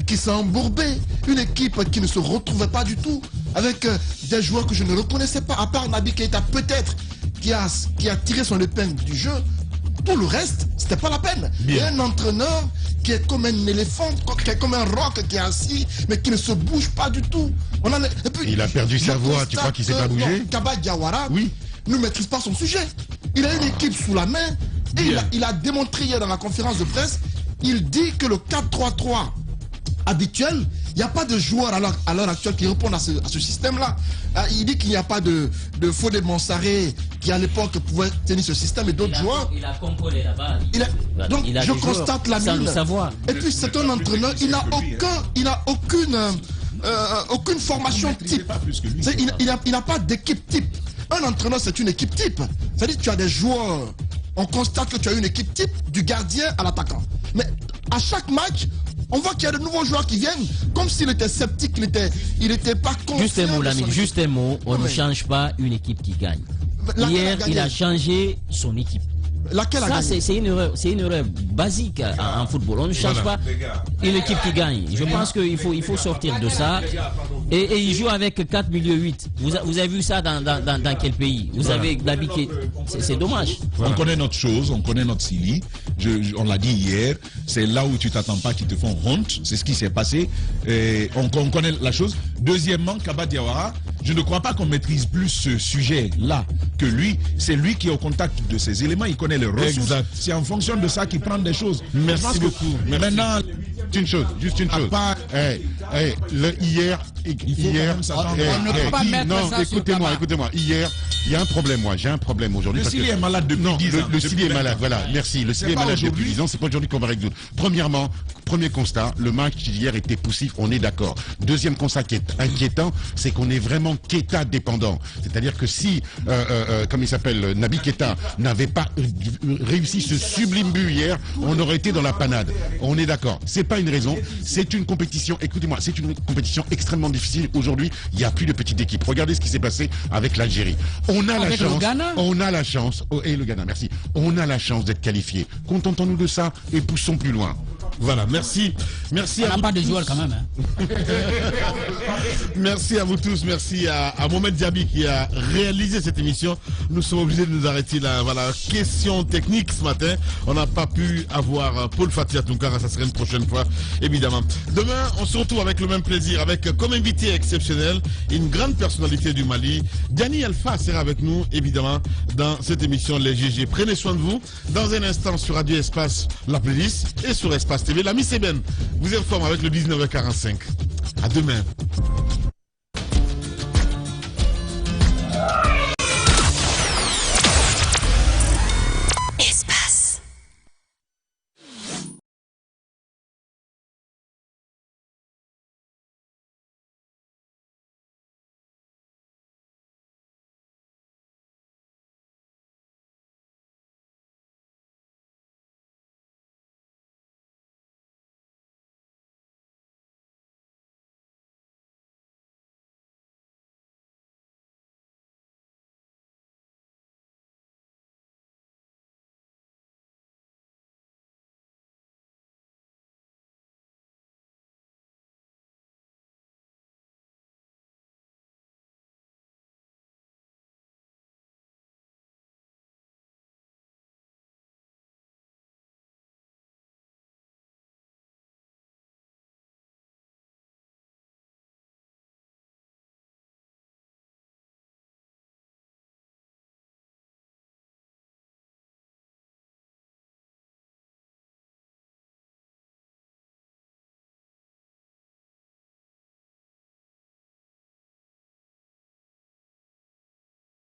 qui s'est embourbée, une équipe qui ne se retrouvait pas du tout, avec des joueurs que je ne reconnaissais pas, à part Naby Keita peut-être, qui a tiré son épingle du jeu. Tout le reste, c'était pas la peine. Il y a un entraîneur qui est comme un éléphant, qui est comme un roc qui est assis, mais qui ne se bouge pas du tout. Et puis, il a perdu sa voix, tu crois qu'il s'est pas bougé? Kaba Diawara ne maîtrise pas son sujet. Il a une équipe sous la main et il a démontré hier dans la conférence de presse, il dit que le 4-3-3 habituel, il n'y a pas de joueur à l'heure actuelle qui répondent à ce système-là. Il dit qu'il n'y a pas de Fodé Mansaré qui à l'époque pouvait tenir ce système et d'autres joueurs. Il a composé là-bas. Donc je constate la mine. Et puis c'est un entraîneur, il n'a aucune formation type. Il n'a pas d'équipe type. Un entraîneur, c'est une équipe type. C'est-à-dire que tu as des joueurs. On constate que tu as une équipe type du gardien à l'attaquant. Mais à chaque match, on voit qu'il y a de nouveaux joueurs qui viennent, comme s'il était sceptique, il était pas confiant. Juste un mot, l'ami, juste un mot. On ne change pas une équipe qui gagne. Hier, il a changé son équipe. Laquelle a gagné? C'est une erreur basique en football. On ne change pas une équipe qui gagne. Je pense qu'il faut sortir de ça. Et il joue avec 4 milieux 8. Vous avez vu ça dans quel pays? Vous avez d'habitude. C'est dommage. On connaît notre chose, on connaît notre Sili. On l'a dit hier. C'est là où tu t'attends pas qu'ils te font honte. C'est ce qui s'est passé. On connaît la chose. Deuxièmement, Kaba Diawara, je ne crois pas qu'on maîtrise plus ce sujet-là que lui. C'est lui qui est au contact de ces éléments. Il connaît les ressources. C'est en fonction de ça qu'il prend des choses. Merci beaucoup. Maintenant, juste une chose. Hier, écoutez-moi. Hier, il y a un problème, j'ai un problème aujourd'hui. Le Chili est malade depuis 10 ans. Le Chili est malade, voilà, merci. Le Chili est malade depuis 10 ans, c'est pas aujourd'hui qu'on va résoudre. Premièrement, premier constat, le match d'hier était poussif, on est d'accord. Deuxième constat qui est inquiétant, c'est qu'on est vraiment Keita dépendant. C'est-à-dire que si, comme il s'appelle, Naby Keita n'avait pas réussi ce sublime but hier, on aurait été dans la panade. On est d'accord. C'est pas une raison, c'est une compétition, écoutez-moi, c'est une compétition extrêmement difficile. Aujourd'hui, il n'y a plus de petite équipe. Regardez ce qui s'est passé avec l'Algérie. On a la chance, et le Ghana, merci. On a la chance d'être qualifié. Contentons-nous de ça et poussons plus loin. Voilà, merci. Merci. On n'a pas de joueurs quand même. Hein. Merci à vous tous. Merci à Mohamed Diaby qui a réalisé cette émission. Nous sommes obligés de nous arrêter là. Voilà, question technique ce matin. On n'a pas pu avoir Paul Fatia Tunkara. Ça serait une prochaine fois, évidemment. Demain, on se retrouve avec le même plaisir, avec comme invité exceptionnel une grande personnalité du Mali. Diani Alpha sera avec nous, évidemment, dans cette émission Les GG. Prenez soin de vous. Dans un instant sur Radio Espace, la playlist, et sur Espace TV, l'ami Seben vous informe avec le 19h45. À demain.